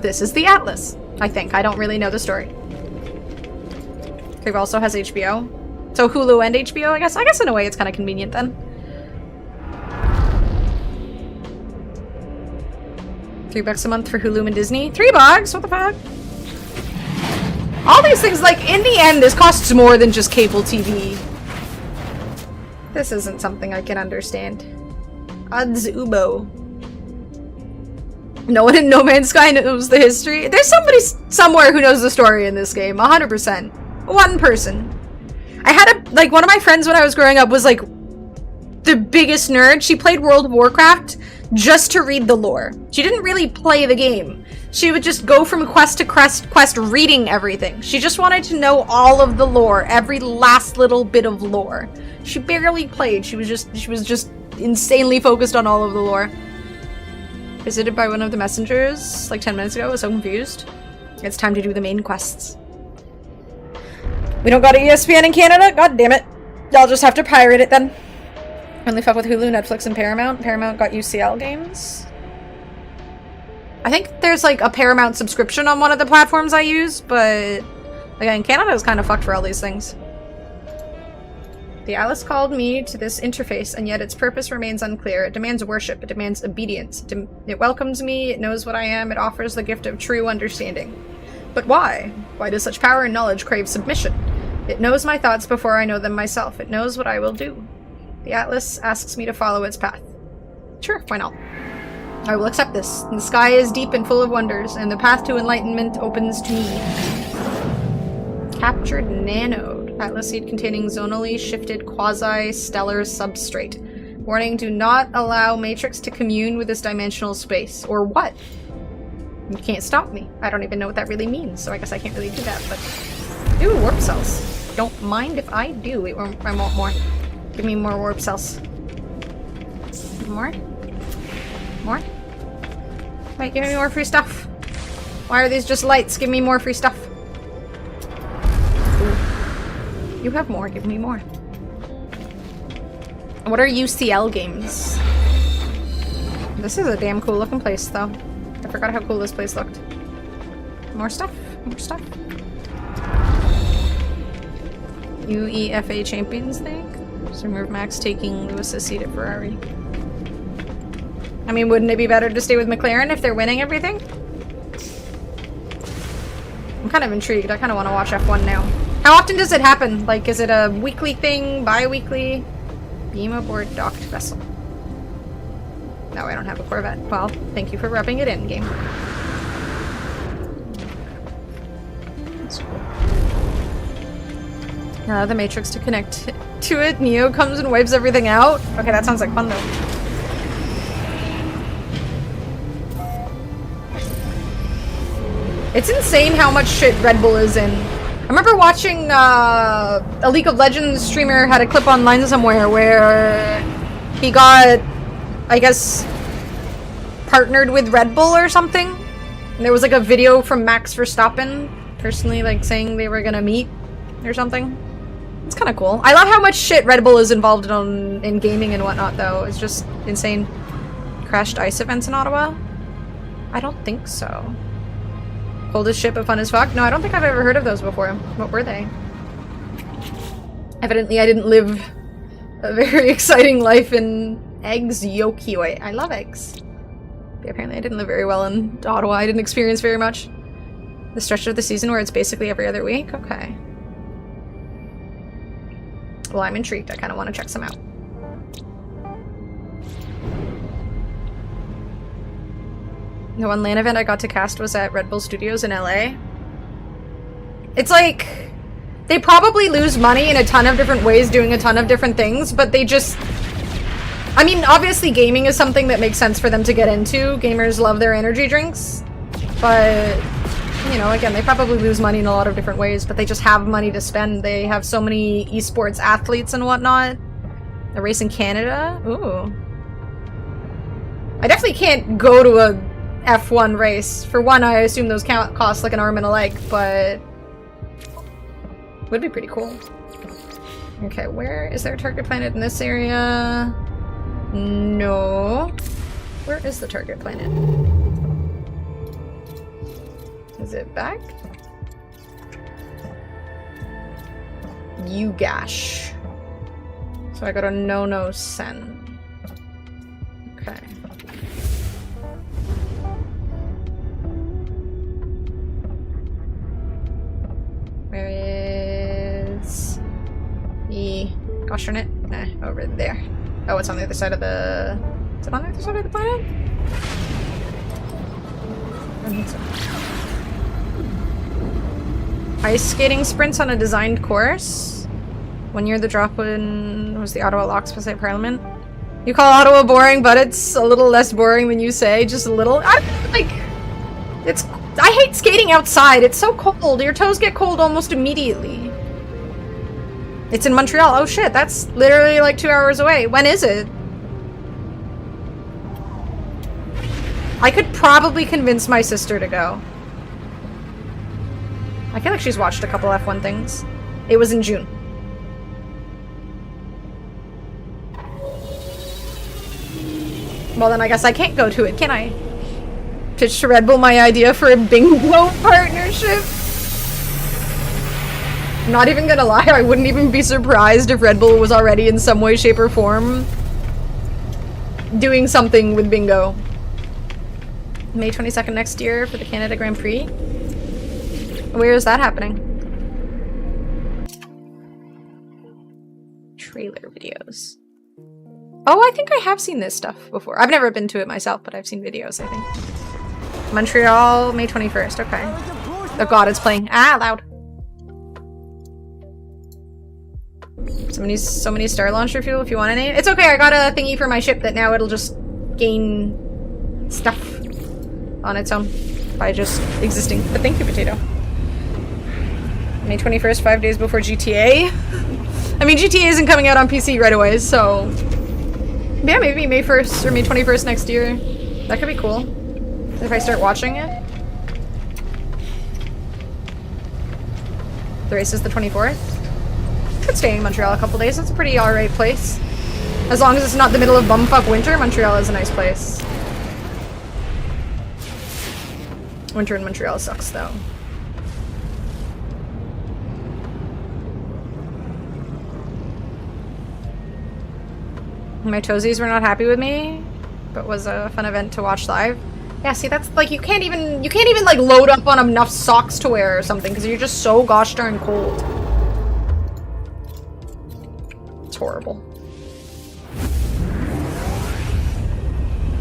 This is the Atlas, I think. I don't really know the story. Crave also has HBO. So Hulu and HBO, I guess. I guess in a way it's kind of convenient then. $3 a month for Hulu and Disney. $3? What the fuck? All these things, like, in the end, this costs more than just cable TV. This isn't something I can understand. Odds Ubo. No one in No Man's Sky knows the history. There's somebody somewhere who knows the story in this game. 100%. One person. I had like, one of my friends when I was growing up was, like, the biggest nerd. She played World of Warcraft just to read the lore. She didn't really play the game. She would just go from quest to quest reading everything. She just wanted to know all of the lore, every last little bit of lore. She barely played. She was just insanely focused on all of the lore. Visited by one of the messengers like 10 minutes ago. I was so confused. It's time to do the main quests. We don't got a ESPN in Canada? God damn it. Y'all just have to pirate it then. Only fuck with Hulu, Netflix, and Paramount. Paramount got UCL games. I think there's like a Paramount subscription on one of the platforms I use, but again, Canada is kind of fucked for all these things. The Atlas called me to this interface, and yet its purpose remains unclear. It demands worship. It demands obedience. It welcomes me. It knows what I am. It offers the gift of true understanding. But why? Why does such power and knowledge crave submission? It knows my thoughts before I know them myself. It knows what I will do. The Atlas asks me to follow its path. Sure, why not? I will accept this. The sky is deep and full of wonders, and the path to enlightenment opens to me. Captured nanode. Atlas seed containing zonally shifted quasi-stellar substrate. Warning, do not allow Matrix to commune with this dimensional space. Or what? You can't stop me. I don't even know what that really means, so I guess I can't really do that, but... Ooh, warp cells. Don't mind if I do. Wait, I want more. Give me more warp cells. More? More? Wait, give me more free stuff. Why are these just lights? Give me more free stuff. Ooh. You have more. Give me more. What are UCL games? This is a damn cool looking place, though. I forgot how cool this place looked. More stuff. More stuff. UEFA Champions League? Remove Max taking Lewis's seat at Ferrari. I mean, wouldn't it be better to stay with McLaren if they're winning everything? I'm kind of intrigued. I kind of want to watch F1 now. How often does it happen? Like, is it a weekly thing? Bi-weekly? Beam aboard docked vessel. No, I don't have a Corvette. Well, thank you for rubbing it in, game. That's cool. The Matrix to connect to it. Neo comes and wipes everything out. Okay, that sounds like fun though. It's insane how much shit Red Bull is in. I remember watching a League of Legends streamer had a clip online somewhere where he got, I guess, partnered with Red Bull or something. And there was like a video from Max Verstappen personally like saying they were gonna meet or something. It's kind of cool. I love how much shit Red Bull is involved in gaming and whatnot, though. It's just insane. Crashed ice events in Ottawa? I don't think so. Coldest ship but fun as fuck? No, I don't think I've ever heard of those before. What were they? Evidently, I didn't live a very exciting life in eggs yolk-y. I love eggs. But apparently, I didn't live very well in Ottawa. I didn't experience very much. The stretch of the season where it's basically every other week? Okay. Well, I'm intrigued. I kind of want to check some out. The one LAN event I got to cast was at Red Bull Studios in LA. It's like, they probably lose money in a ton of different ways doing a ton of different things, but they just... I mean, obviously gaming is something that makes sense for them to get into. Gamers love their energy drinks. But, you know, again, they probably lose money in a lot of different ways, but they just have money to spend. They have so many esports athletes and whatnot. A race in Canada? Ooh. I definitely can't go to a F1 race. For one, I assume those cost like an arm and a leg, but... would be pretty cool. Okay, where is there a target planet in this area? No. Where is the target planet? Is it back? Ugash. So I go to No Sen. Okay. Where is the... gosh darn it. Nah, over there. Oh, it's on the other side of the... is it on the other side of the planet? I think so. Ice skating sprints on a designed course. 1 year the drop-in was the Ottawa Locks beside Parliament. You call Ottawa boring, but it's a little less boring than you say. Just a little. I hate skating outside. It's so cold. Your toes get cold almost immediately. It's in Montreal. Oh shit, that's literally like 2 hours away. When is it? I could probably convince my sister to go. I feel like she's watched a couple F1 things. It was in June. Well then I guess I can't go to it, can I? Pitch to Red Bull my idea for a bingo partnership. I'm not even gonna lie, I wouldn't even be surprised if Red Bull was already in some way, shape, or form doing something with bingo. May 22nd next year for the Canada Grand Prix. Where is that happening? Trailer videos. Oh, I think I have seen this stuff before. I've never been to it myself, but I've seen videos, I think. Montreal, May 21st, okay. Oh god, it's playing. Ah, loud. So many Star Launcher fuel if you want any. It's okay, I got a thingy for my ship that now it'll just gain stuff on its own by just existing. But thank you, Potato. May 21st, 5 days before GTA. I mean, GTA isn't coming out on PC right away, so... yeah, maybe May 1st or May 21st next year. That could be cool. If I start watching it. The race is the 24th. Could stay in Montreal a couple days. It's a pretty alright place. As long as it's not the middle of bumfuck winter, Montreal is a nice place. Winter in Montreal sucks, though. My toesies were not happy with me, but was a fun event to watch live. Yeah, see, that's like you can't even like load up on enough socks to wear or something because you're just so gosh darn cold. It's horrible.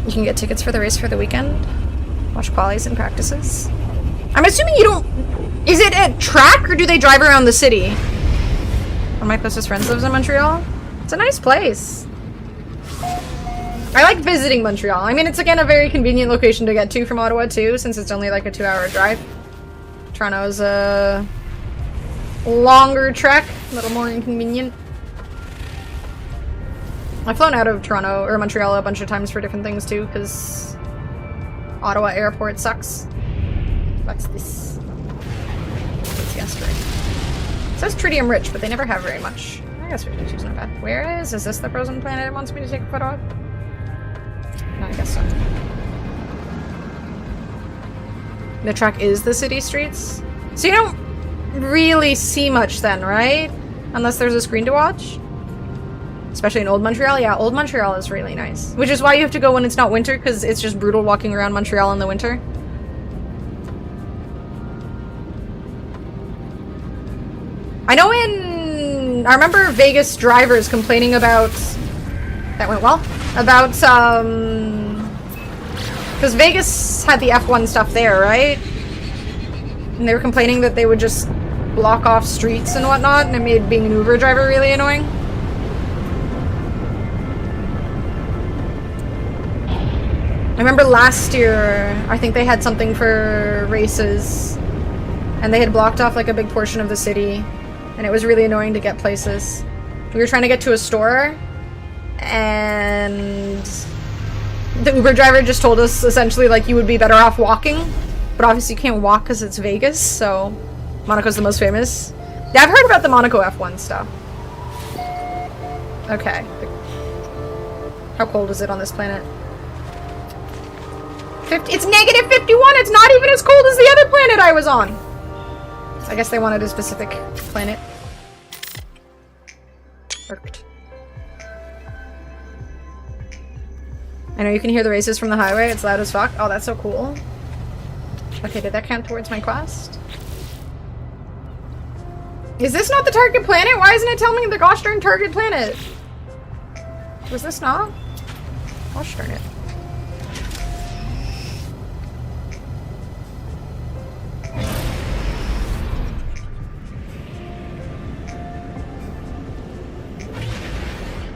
You can get tickets for the race for the weekend. Watch qualies and practices. I'm assuming you don't... is it a track or do they drive around the city? One of my closest friends lives in Montreal. It's a nice place. I like visiting Montreal. I mean, it's again a very convenient location to get to from Ottawa too, since it's only like a 2-hour drive. Toronto's a longer trek, a little more inconvenient. I've flown out of Toronto or Montreal a bunch of times for different things too, because Ottawa airport sucks. What's this? It's yesterday. It says tritium rich, but they never have very much. I guess 52 is not bad. Where is this the frozen planet it wants me to take a photo of? No, I guess so. The track is the city streets? So you don't really see much then, right? Unless there's a screen to watch? Especially in Old Montreal? Yeah, Old Montreal is really nice. Which is why you have to go when it's not winter, because it's just brutal walking around Montreal in the winter. I know I remember Vegas drivers complaining about... that went well? About, because Vegas had the F1 stuff there, right? And they were complaining that they would just block off streets and whatnot, and it made being an Uber driver really annoying. I remember last year, I think they had something for races, and they had blocked off like a big portion of the city, and it was really annoying to get places. We were trying to get to a store, and the Uber driver just told us essentially like you would be better off walking, but obviously you can't walk because it's Vegas, so Monaco's the most famous. Yeah, I've heard about the Monaco F1 stuff. Okay. How cold is it on this planet? It's negative 51! It's not even as cold as the other planet I was on! I guess they wanted a specific planet. Worked. I know you can hear the races from the highway. It's loud as fuck. Oh, that's so cool. Okay, did that count towards my quest? Is this not the target planet? Why isn't it telling me the gosh darn target planet? Was this not? Gosh darn it.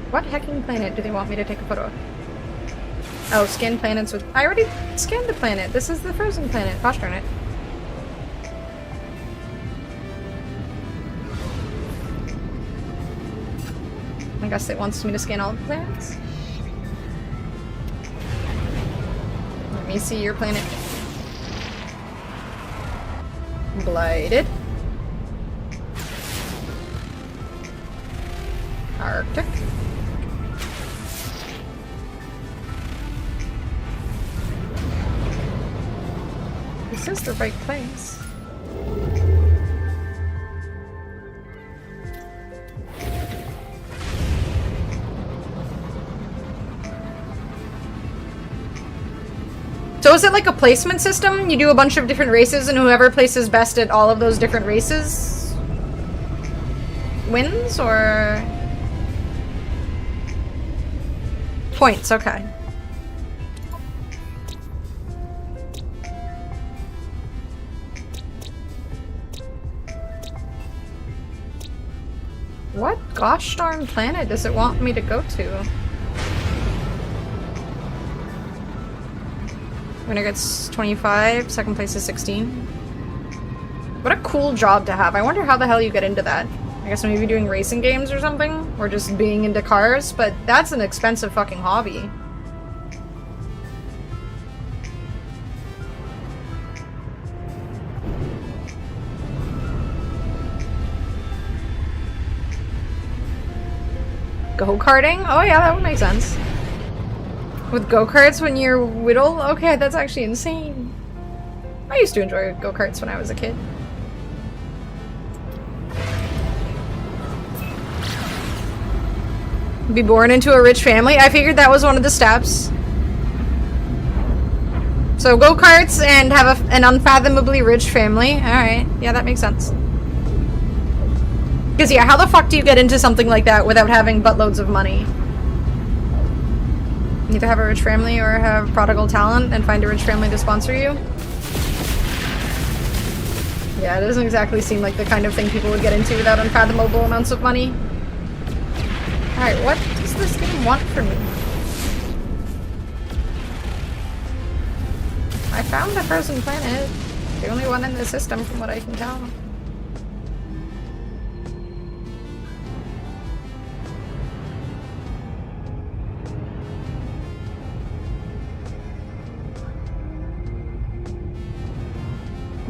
What hecking planet do they want me to take a photo of? Oh, scan planets with... I already scanned the planet. This is the frozen planet. Gosh darn it. I guess it wants me to scan all the planets. Let me see your planet. Blighted. Arctic. This is the right place. So is it like a placement system? You do a bunch of different races and whoever places best at all of those different races wins, or... Points, okay. What gosh darn planet does it want me to go to? Winner gets 25, second place is 16. What a cool job to have. I wonder how the hell you get into that. I guess maybe doing racing games or something? Or just being into cars, but that's an expensive fucking hobby. Go-karting? Oh yeah, that would make sense. With go-karts when you're whittle? Okay, that's actually insane. I used to enjoy go-karts when I was a kid. Be born into a rich family? I figured that was one of the steps. So go-karts and have an unfathomably rich family. Alright, yeah, that makes sense. Because yeah, how the fuck do you get into something like that without having buttloads of money? Either have a rich family or have prodigal talent and find a rich family to sponsor you. Yeah, it doesn't exactly seem like the kind of thing people would get into without unfathomable amounts of money. Alright, what does this game want from me? I found a frozen planet. The only one in the system from what I can tell.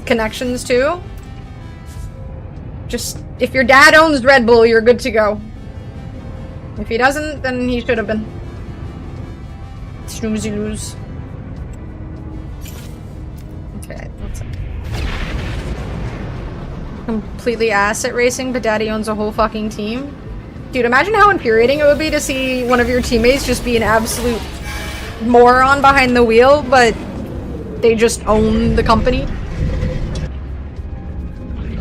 Connections too? Just, if your dad owns Red Bull, you're good to go. If he doesn't, then he should have been. Snoozy lose. Okay, that's it. Completely ass at racing, but daddy owns a whole fucking team. Dude, imagine how infuriating it would be to see one of your teammates just be an absolute moron behind the wheel, but they just own the company.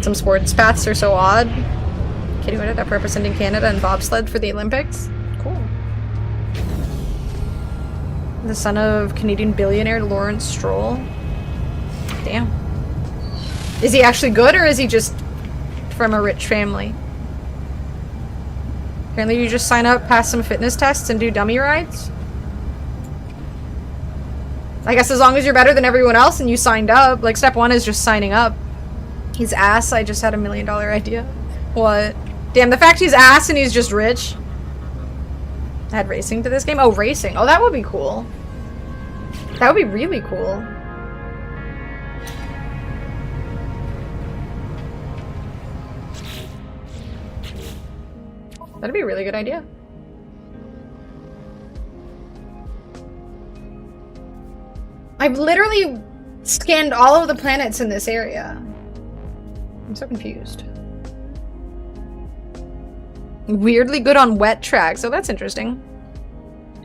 Some sports paths are so odd. Kitty Winnett up representing Canada and bobsled for the Olympics. Cool. The son of Canadian billionaire Lawrence Stroll. Damn. Is he actually good or is he just from a rich family. Apparently you just sign up, pass some fitness tests, and do dummy rides. I guess as long as you're better than everyone else and you signed up. Like, step 1 is just signing up. He's ass. I just had $1 million idea. What? Damn, the fact he's ass and he's just rich. Add racing to this game? Oh, racing. Oh, that would be cool. That would be really cool. That'd be a really good idea. I've literally scanned all of the planets in this area. I'm so confused. Weirdly good on wet tracks, so that's interesting.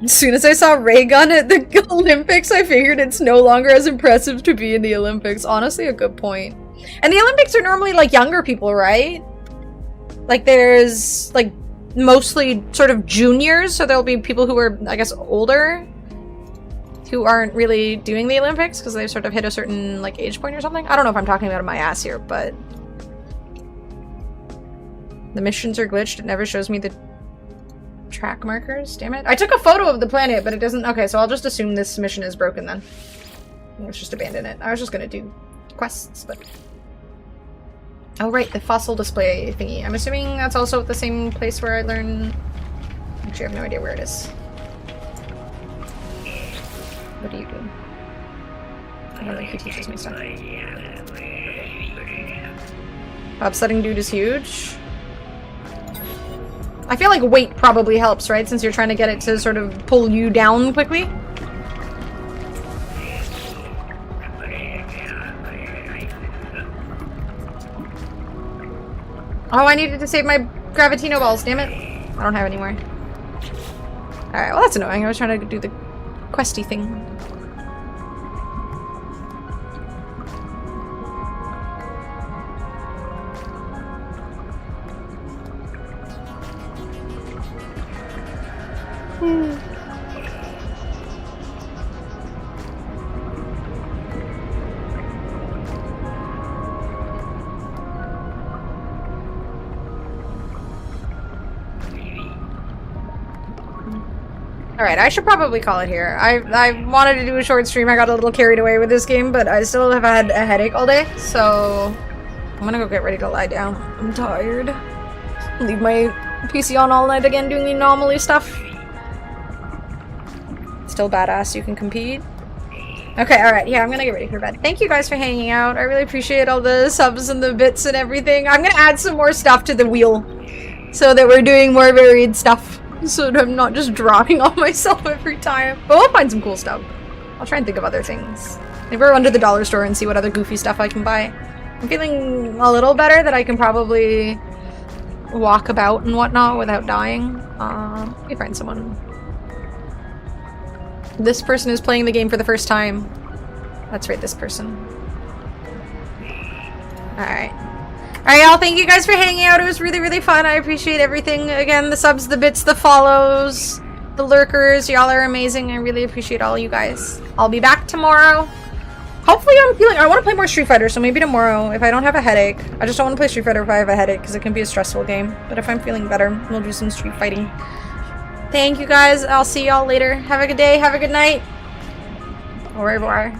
As soon as I saw ray gun at the Olympics, I figured it's no longer as impressive to be in the Olympics. Honestly, a good point. And the Olympics are normally like younger people, right? Like there's like mostly sort of juniors, so there'll be people who are, I guess, older who aren't really doing the Olympics because they've sort of hit a certain like age point or something. I don't know if I'm talking about my ass here, but the missions are glitched. It never shows me the track markers. Damn it. I took a photo of the planet, but it doesn't. Okay, so I'll just assume this mission is broken then. Let's just abandon it. I was just gonna do quests, but... Oh, right, the fossil display thingy. I'm assuming that's also at the same place where I learn... Actually, I have no idea where it is. What do you do? I don't think he teaches me stuff. Upsetting dude is huge. I feel like weight probably helps, right? Since you're trying to get it to sort of pull you down quickly. Oh, I needed to save my Gravitino balls, damn it. I don't have any more. Alright, well that's annoying. I was trying to do the questy thing. Alright, I should probably call it here. I wanted to do a short stream. I got a little carried away with this game, but I still have had a headache all day, so I'm gonna go get ready to lie down. I'm tired. Leave my PC on all night again doing the anomaly stuff. Still badass, you can compete. Okay, alright, yeah, I'm gonna get ready for bed. Thank you guys for hanging out. I really appreciate all the subs and the bits and everything. I'm gonna add some more stuff to the wheel so that we're doing more varied stuff. So that I'm not just dropping on myself every time. But we'll find some cool stuff. I'll try and think of other things. Maybe we'll run to the dollar store and see what other goofy stuff I can buy. I'm feeling a little better that I can probably walk about and whatnot without dying. Let me find someone. This person is playing the game for the first time. That's right, this person. Alright. Alright, y'all, thank you guys for hanging out. It was really, really fun. I appreciate everything. Again, the subs, the bits, the follows, the lurkers. Y'all are amazing. I really appreciate all you guys. I'll be back tomorrow. Hopefully I want to play more Street Fighter, so maybe tomorrow if I don't have a headache. I just don't want to play Street Fighter if I have a headache because it can be a stressful game. But if I'm feeling better, we'll do some street fighting. Thank you guys. I'll see y'all later. Have a good day. Have a good night. Au revoir.